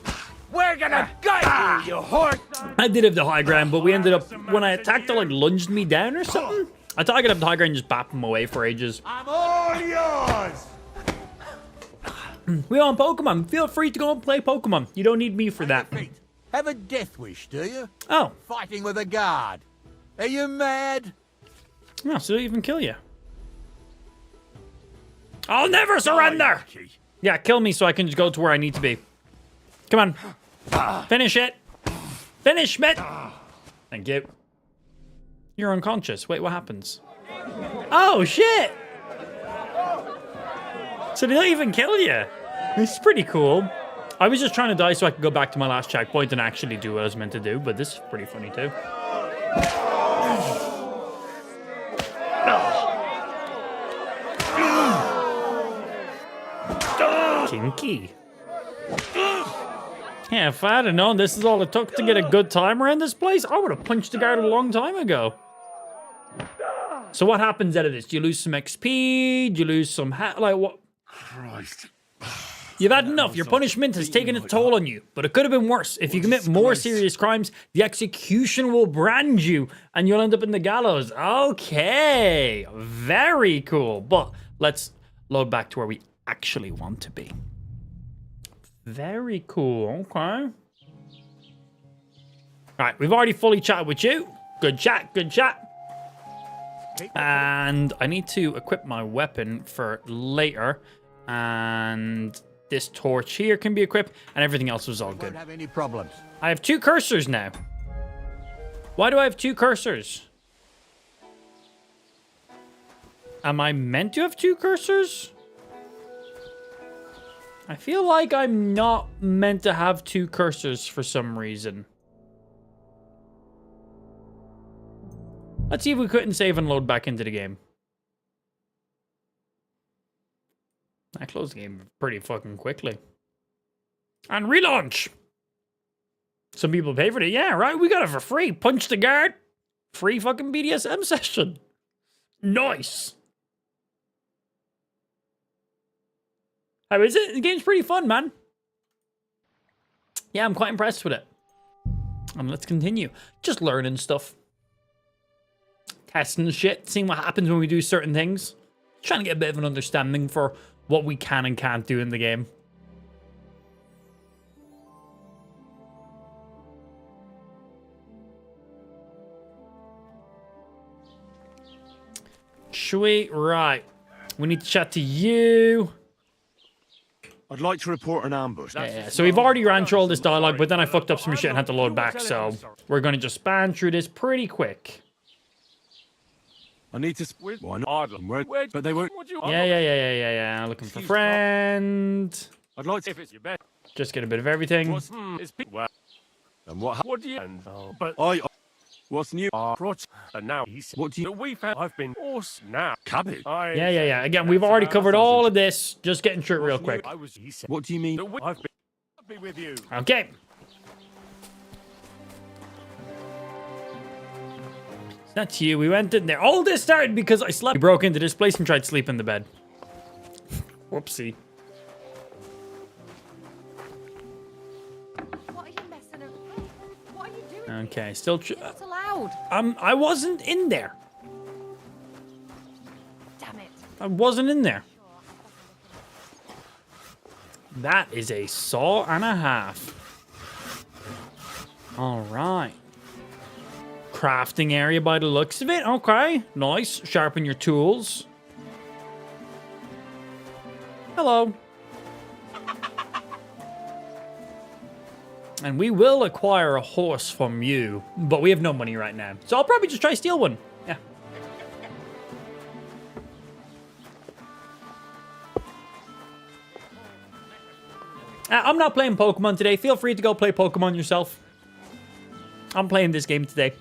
We're gonna gut you, you horse. I did have the high ground, but we ended up, when I attacked, it like lunged me down or something. I thought I could have the high ground and just bap him away for ages. I'm all yours. We on Pokemon. Feel free to go and play Pokemon. You don't need me for that. Have a death wish, do you? Oh. Fighting with a guard. Are you mad? No, so they even kill you. I'll never surrender! Yeah, kill me so I can just go to where I need to be. Come on. Finish it. Finish it. Thank you. You're unconscious. Wait, what happens? Oh, shit! So they don't even kill you. This is pretty cool. I was just trying to die so I could go back to my last checkpoint and actually do what I was meant to do, but this is pretty funny too. Kinky. Yeah, if I'd have known this is all it took to get a good time around this place, I would have punched the guard a long time ago. So what happens out of this? Do you lose some XP? Do you lose some like what? Christ. You've had enough. Your punishment has taken its toll on you. But it could have been worse. If you commit more serious crimes, the execution will brand you and you'll end up in the gallows. Okay. Very cool. But let's load back to where we actually want to be. Very cool. Okay. All right. We've already fully chatted with you. Good chat. Good chat. And I need to equip my weapon for later. And this torch here can be equipped, and everything else was all good. Won't have any problems. I have 2 cursors now. Why do I have 2 cursors? Am I meant to have 2 cursors? I feel like I'm not meant to have 2 cursors for some reason. Let's see if we couldn't save and load back into the game. I closed the game pretty fucking quickly. And relaunch! Some people pay for it. Yeah, right? We got it for free. Punch the guard. Free fucking BDSM session. Nice. How is it? The game's pretty fun, man. Yeah, I'm quite impressed with it. And let's continue. Just learning stuff. Testing shit. Seeing what happens when we do certain things. Trying to get a bit of an understanding for what we can and can't do in the game. Sweet, right. We need to chat to you. I'd like to report an ambush. Yeah. So we've already ran through all this dialogue, but then I fucked up some shit and had to load back, so we're going to just span through this pretty quick. I need to... Why not? But they won't... Yeah. Looking for friend. I'd like to... If it's your best. Just get a bit of everything. And what do you... But... What's new? And now he said... What do you... We found... I've been... Awesome now. Cabbage? Yeah. Again, we've already covered all of this. Just getting through it real quick. What do you mean? I've been with you. Okay. That's you. We went in there. All this started because I slept. We broke into this place and tried to sleep in the bed. Whoopsie. What are you messing around? What are you doing? Okay, still. Not allowed. I wasn't in there. Damn it. I wasn't in there. That is a saw and a half. All right. Crafting area by the looks of it. Okay, nice. Sharpen your tools. Hello. And we will acquire a horse from you, but we have no money right now. So I'll probably just try steal one. Yeah. I'm not playing Pokemon today. Feel free to go play Pokemon yourself. I'm playing this game today.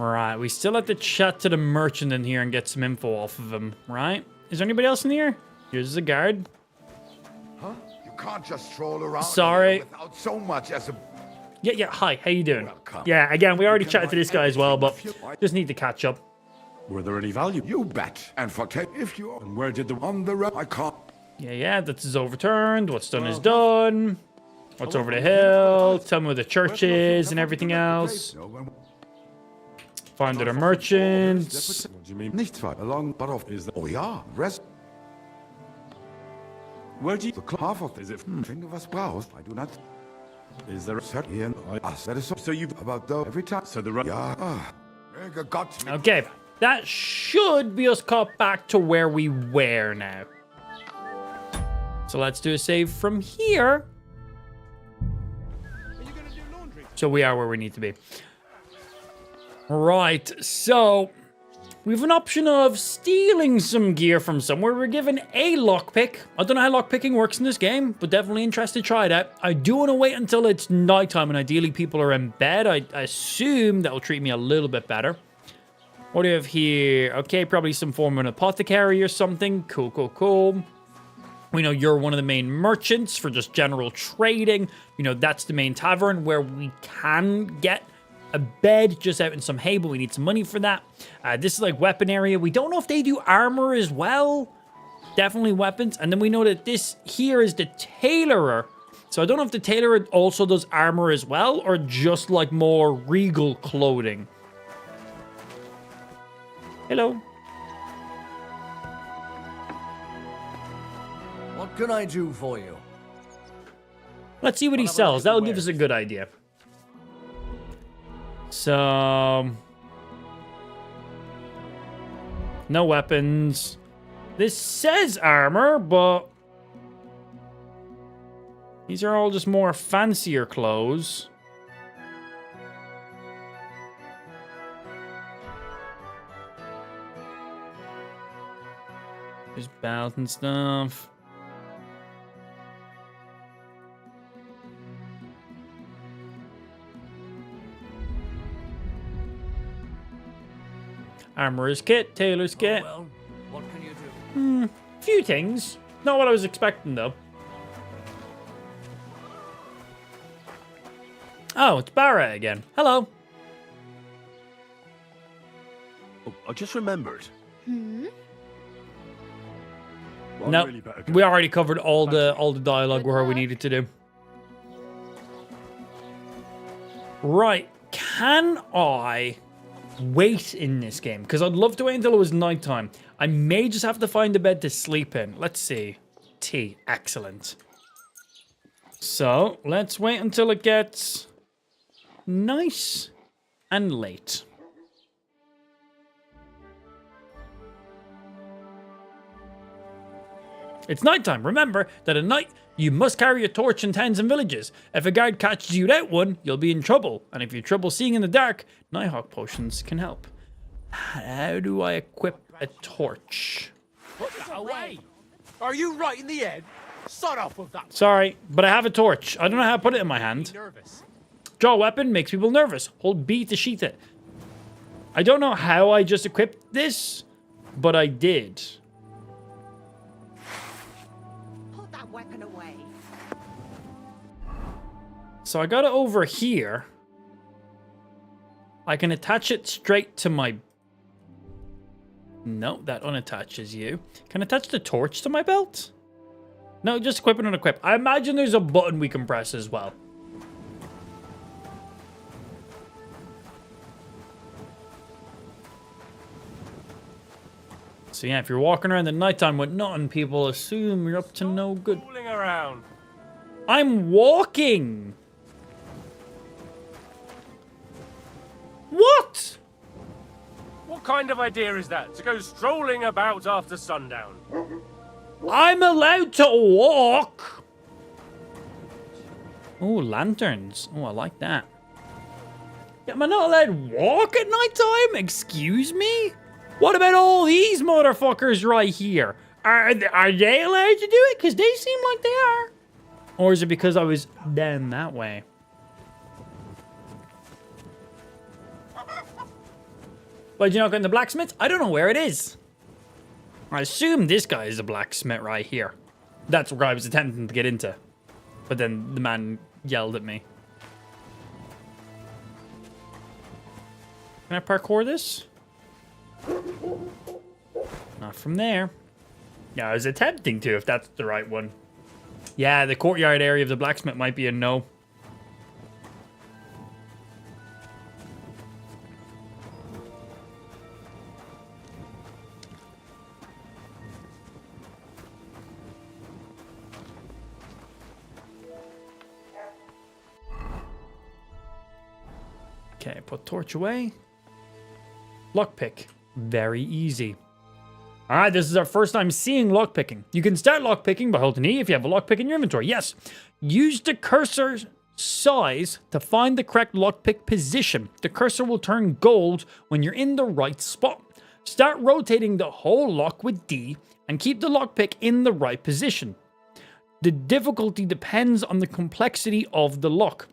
Right, we still have to chat to the merchant in here and get some info off of him, right? Is there anybody else in here? Here's the guard. Huh? You can't just stroll around Sorry. without so much as a... Yeah, hi, how you doing? Yeah, again, we already chatted to this guy as well, but just need to catch up. Were there any value? You bet. And for if you... And where did the... On the road, I can't... Yeah, that is overturned. What's done is done. What's over the hill? Tell me where the church is and everything else. Find other merchants. What do you mean? Nichts weit along, but off is the... Oh yeah, rest... Where do you... The half of... Is it... Finger was brauchst, I do not... Is there a... That is so... So you've... About though every time... So the... Yeah. Got me. Okay. that should be us caught back to where we were now. So let's do a save from here. So we are where we need to be. Right, so we have an option of stealing some gear from somewhere. We're given a lockpick. I don't know how lockpicking works in this game, but definitely interested to try it out. I do want to wait until it's nighttime and ideally people are in bed. I assume that will treat me a little bit better. What do you have here? Okay, probably some form of an apothecary or something. Cool, cool, cool. We know you're one of the main merchants for just general trading. You know, that's the main tavern where we can get a bed just out in some hay, but we need some money for that. This is like weapon area. We don't know if they do armor as well. Definitely weapons. And then we know that this here is the tailorer. So I don't know if the tailorer also does armor as well or just like more regal clothing. Hello. What can I do for you? Let's see what he sells. That'll give us a good idea. So, no weapons. This says armor, but these are all just more fancier clothes. There's belts and stuff. Armorer's kit, tailor's kit. Well, what can you do? Few things. Not what I was expecting, though. Oh, it's Barra again. Hello. Oh, I just remembered. Hmm? Well, No, really better go. we already covered all the dialogue where we needed to do. Right, can I wait in this game? Because I'd love to wait until it was nighttime. I may just have to find a bed to sleep in. Let's see. Tea, excellent. So let's wait until it gets nice and late. It's nighttime. Remember that at night, you must carry a torch in towns and villages. If a guard catches you without one, you'll be in trouble. And if you're trouble seeing in the dark, Nighthawk potions can help. How do I equip a torch? Put that away! Are you right in the head? Sod off with that. Sorry, but I have a torch. I don't know how to put it in my hand. Nervous. Draw a weapon makes people nervous. Hold B to sheath it. I don't know how I just equipped this, but I did. Put that weapon away. So I got it over here. I can attach it straight to my... No, that unattaches you. Can I attach the torch to my belt? No, just equip and unequip. I imagine there's a button we can press as well. So yeah, if you're walking around at nighttime with nothing, people assume you're up to no good. Fooling around. I'm walking! What? What kind of idea is that? To go strolling about after sundown? I'm allowed to walk! Oh, lanterns. Oh, I like that. Yeah, am I not allowed to walk at nighttime? Excuse me? What about all these motherfuckers right here? Are they allowed to do it? Because they seem like they are. Or is it because I was down that way? But you know, in the blacksmith, I don't know where it is. I assume this guy is a blacksmith right here. That's where I was attempting to get into. But then the man yelled at me. Can I parkour this? Not from there. Yeah, I was attempting to, if that's the right one. Yeah, the courtyard area of the blacksmith might be a no. Okay, put torch away. Lockpick. Very easy. All right, this is our first time seeing lockpicking. You can start lockpicking by holding E if you have a lockpick in your inventory. Yes. Use the cursor size to find the correct lockpick position. The cursor will turn gold when you're in the right spot. Start rotating the whole lock with D and keep the lockpick in the right position. The difficulty depends on the complexity of the lock.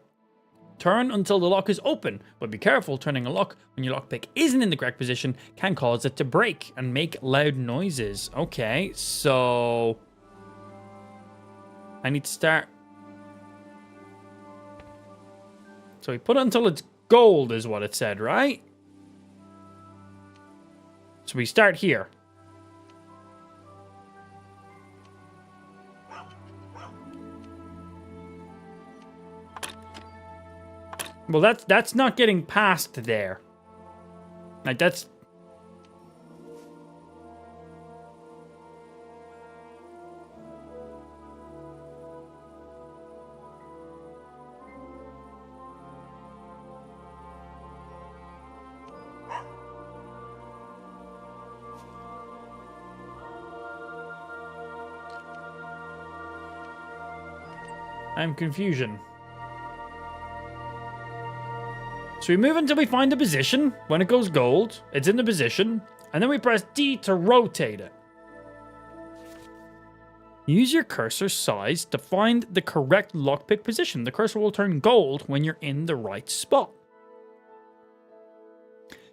Turn until the lock is open, but be careful, turning a lock when your lockpick isn't in the correct position can cause it to break and make loud noises. Okay, so I need to start. So we put it until it's gold is what it said, right? So we start here. Well, that's not getting past there. Like, that's... I'm confusion. So we move until we find the position. When it goes gold, it's in the position. And then we press D to rotate it. Use your cursor size to find the correct lockpick position. The cursor will turn gold when you're in the right spot.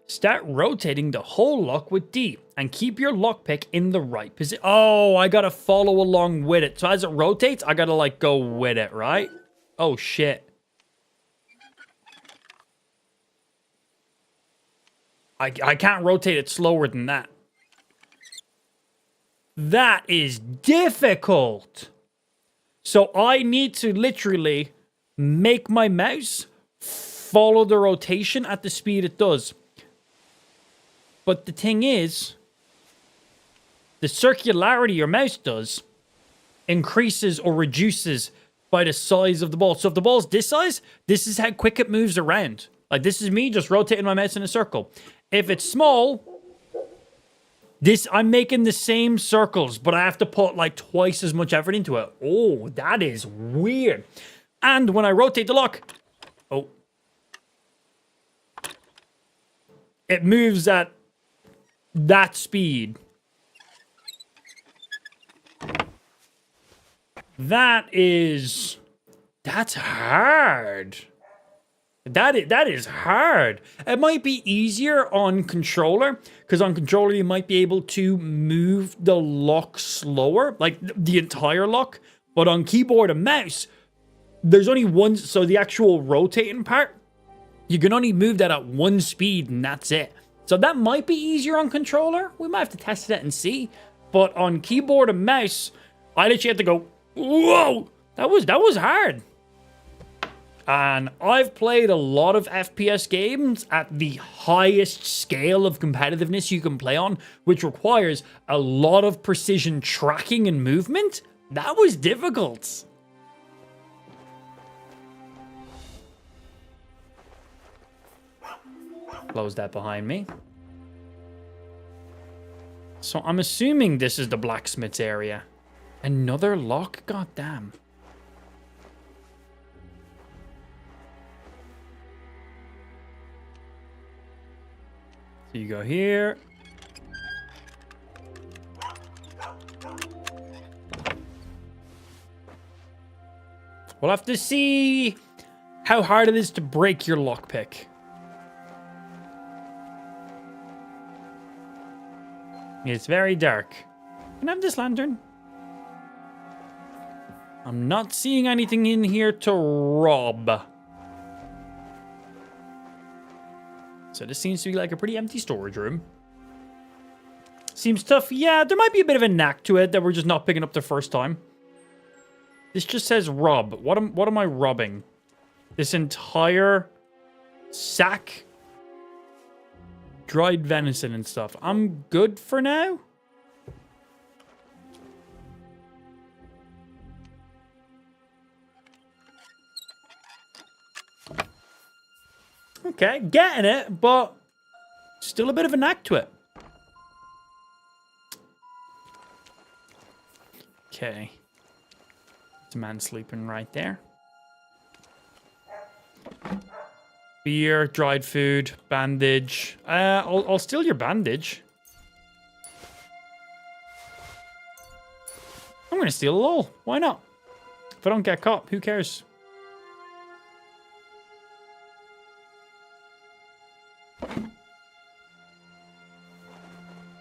Start rotating the whole lock with D and keep your lockpick in the right position. Oh, I gotta follow along with it. So as it rotates, I gotta like go with it, right? Oh shit. I can't rotate it slower than that. That is difficult. So I need to literally make my mouse follow the rotation at the speed it does. But the thing is, the circularity your mouse does increases or reduces by the size of the ball. So if the ball's this size, this is how quick it moves around. Like, this is me just rotating my mouse in a circle. If it's small, I'm making the same circles, but I have to put like twice as much effort into it. Oh, that is weird. And when I rotate the lock, oh, it moves at that speed. That's hard. That is hard. It might be easier on controller, because on controller you might be able to move the lock slower, like the entire lock. But on keyboard and mouse, there's only one, so the actual rotating part, you can only move that at one speed and that's it. So that might be easier on controller. We might have to test it and see. But on keyboard and mouse, I literally have to go, whoa, that was hard. And I've played a lot of FPS games at the highest scale of competitiveness you can play on, which requires a lot of precision tracking and movement. That was difficult. Close that behind me. So I'm assuming this is the blacksmith's area. Another lock? Goddamn. So you go here. We'll have to see how hard it is to break your lockpick. It's very dark. Can I have this lantern? I'm not seeing anything in here to rob. So this seems to be like a pretty empty storage room. Seems tough. Yeah, there might be a bit of a knack to it that we're just not picking up the first time. This just says rob. What am I robbing? This entire sack? Dried venison and stuff. I'm good for now. Okay, getting it, but still a bit of a knack to it. Okay. It's a man sleeping right there. Beer, dried food, bandage. I'll steal your bandage. I'm gonna steal it all. Why not? If I don't get caught, who cares?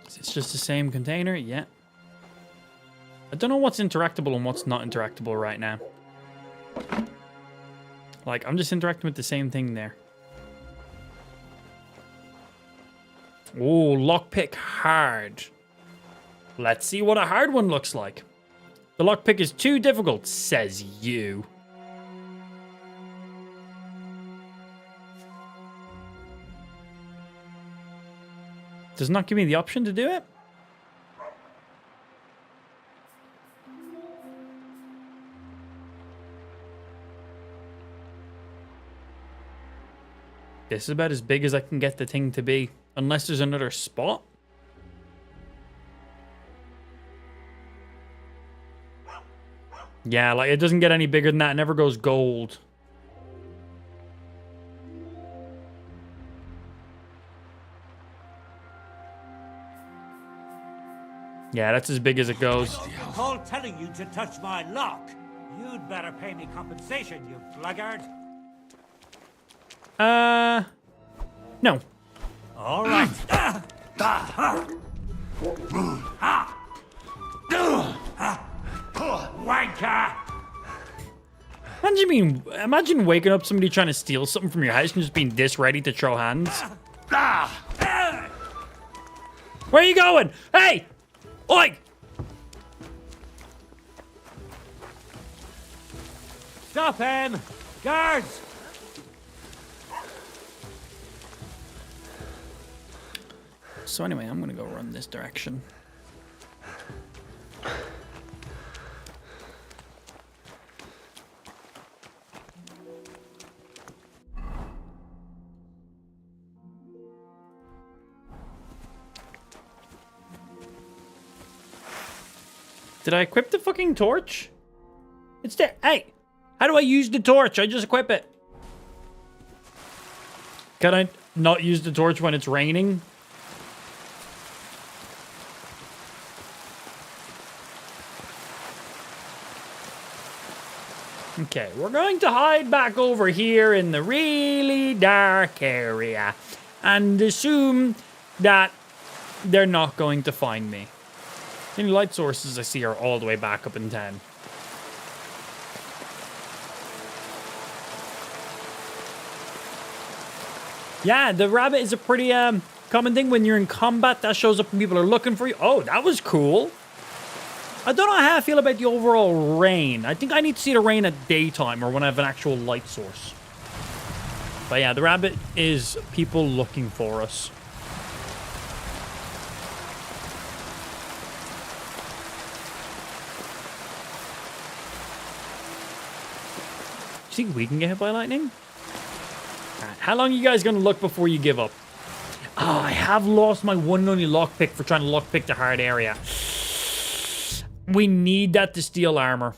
It's just the same container, yeah. I don't know what's interactable and what's not interactable right now. Like, I'm just interacting with the same thing there. Oh, lockpick hard. Let's see what a hard one looks like. The lockpick is too difficult, says you. Does not give me the option to do it? This is about as big as I can get the thing to be. Unless there's another spot. Yeah, like, it doesn't get any bigger than that. It never goes gold. Yeah, that's as big as it goes. I recall telling you to touch my lock. You'd better pay me compensation, you blackguard. No. All right. Wanker! Imagine waking up somebody trying to steal something from your house and just being this ready to throw hands. Where are you going? Hey! Oi! Stop him! Guards! So anyway, I'm gonna go run this direction. Did I equip the fucking torch? It's there. Hey! How do I use the torch? I just equip it. Can I not use the torch when it's raining? Okay, we're going to hide back over here in the really dark area and assume that they're not going to find me. The only light sources I see are all the way back up in town. Yeah, the rabbit is a pretty common thing when you're in combat. That shows up when people are looking for you. Oh, that was cool. I don't know how I feel about the overall rain. I think I need to see the rain at daytime or when I have an actual light source. But yeah, the rabbit is people looking for us. Do you think we can get hit by lightning? Right, how long are you guys going to look before you give up? Oh, I have lost my one and only lockpick for trying to lockpick the hard area. We need that to steal armor.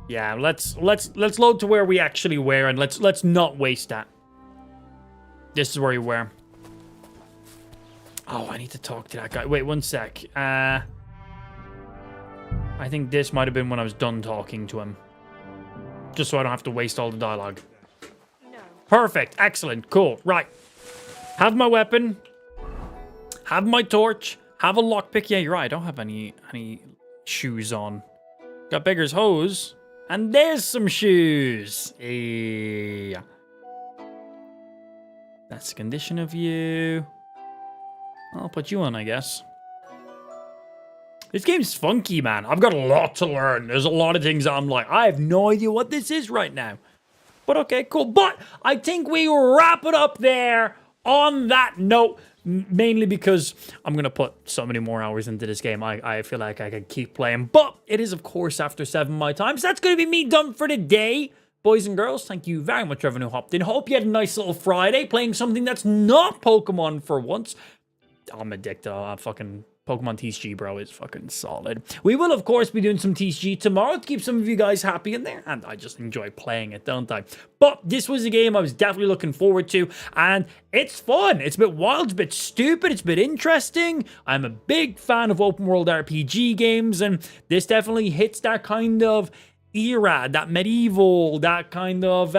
Yeah, let's load to where we actually were, and let's not waste that. This is where you were. Oh, I need to talk to that guy. Wait, one sec. I think this might have been when I was done talking to him. Just so I don't have to waste all the dialogue. No. Perfect. Excellent. Cool. Right. Have my weapon. Have my torch. Have a lockpick. Yeah, you're right. I don't have any shoes on. Got beggar's hose. And there's some shoes. Yeah. That's the condition of you. I'll put you on, I guess. This game's funky, man. I've got a lot to learn. There's a lot of things I'm like, I have no idea what this is right now. But okay, cool. But I think we wrap it up there on that note. Mainly because I'm going to put so many more hours into this game. I feel like I could keep playing. But it is, of course, after 7 my time. So that's going to be me done for the day. Boys and girls, thank you very much for everyone who hopped in. Hope you had a nice little Friday playing something that's not Pokemon for once. I'm addicted. I fucking Pokemon TCG, bro, is fucking solid. We will, of course, be doing some TCG tomorrow to keep some of you guys happy in there, and I just enjoy playing it, don't I? But this was a game I was definitely looking forward to, and it's fun. It's a bit wild, it's a bit stupid, it's a bit interesting. I'm a big fan of open world RPG games, and this definitely hits that kind of era, that medieval, that kind of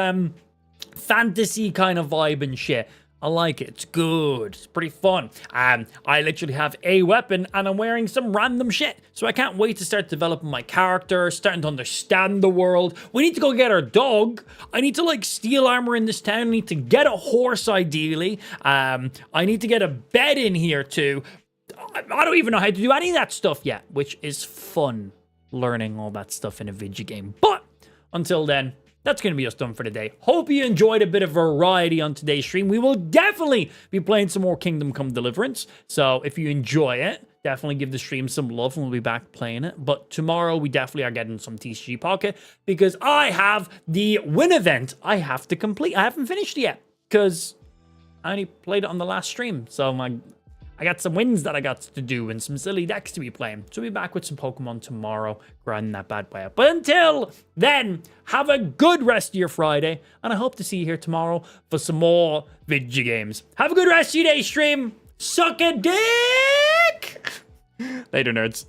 fantasy kind of vibe and shit. I like it. It's good. It's pretty fun. I literally have a weapon and I'm wearing some random shit. So I can't wait to start developing my character, starting to understand the world. We need to go get our dog. I need to like steal armor in this town. I need to get a horse ideally. I need to get a bed in here too. I don't even know how to do any of that stuff yet, which is fun learning all that stuff in a video game. But until then, that's going to be us done for today. Hope you enjoyed a bit of variety on today's stream. We will definitely be playing some more Kingdom Come Deliverance. So if you enjoy it, definitely give the stream some love and we'll be back playing it. But tomorrow we definitely are getting some TCG Pocket because I have the win event I have to complete. I haven't finished it yet because I only played it on the last stream. So I got some wins that I got to do and some silly decks to be playing. So we'll be back with some Pokemon tomorrow, grinding that bad boy up. But until then, have a good rest of your Friday, and I hope to see you here tomorrow for some more video games. Have a good rest of your day, stream. Suck a dick! Later, nerds.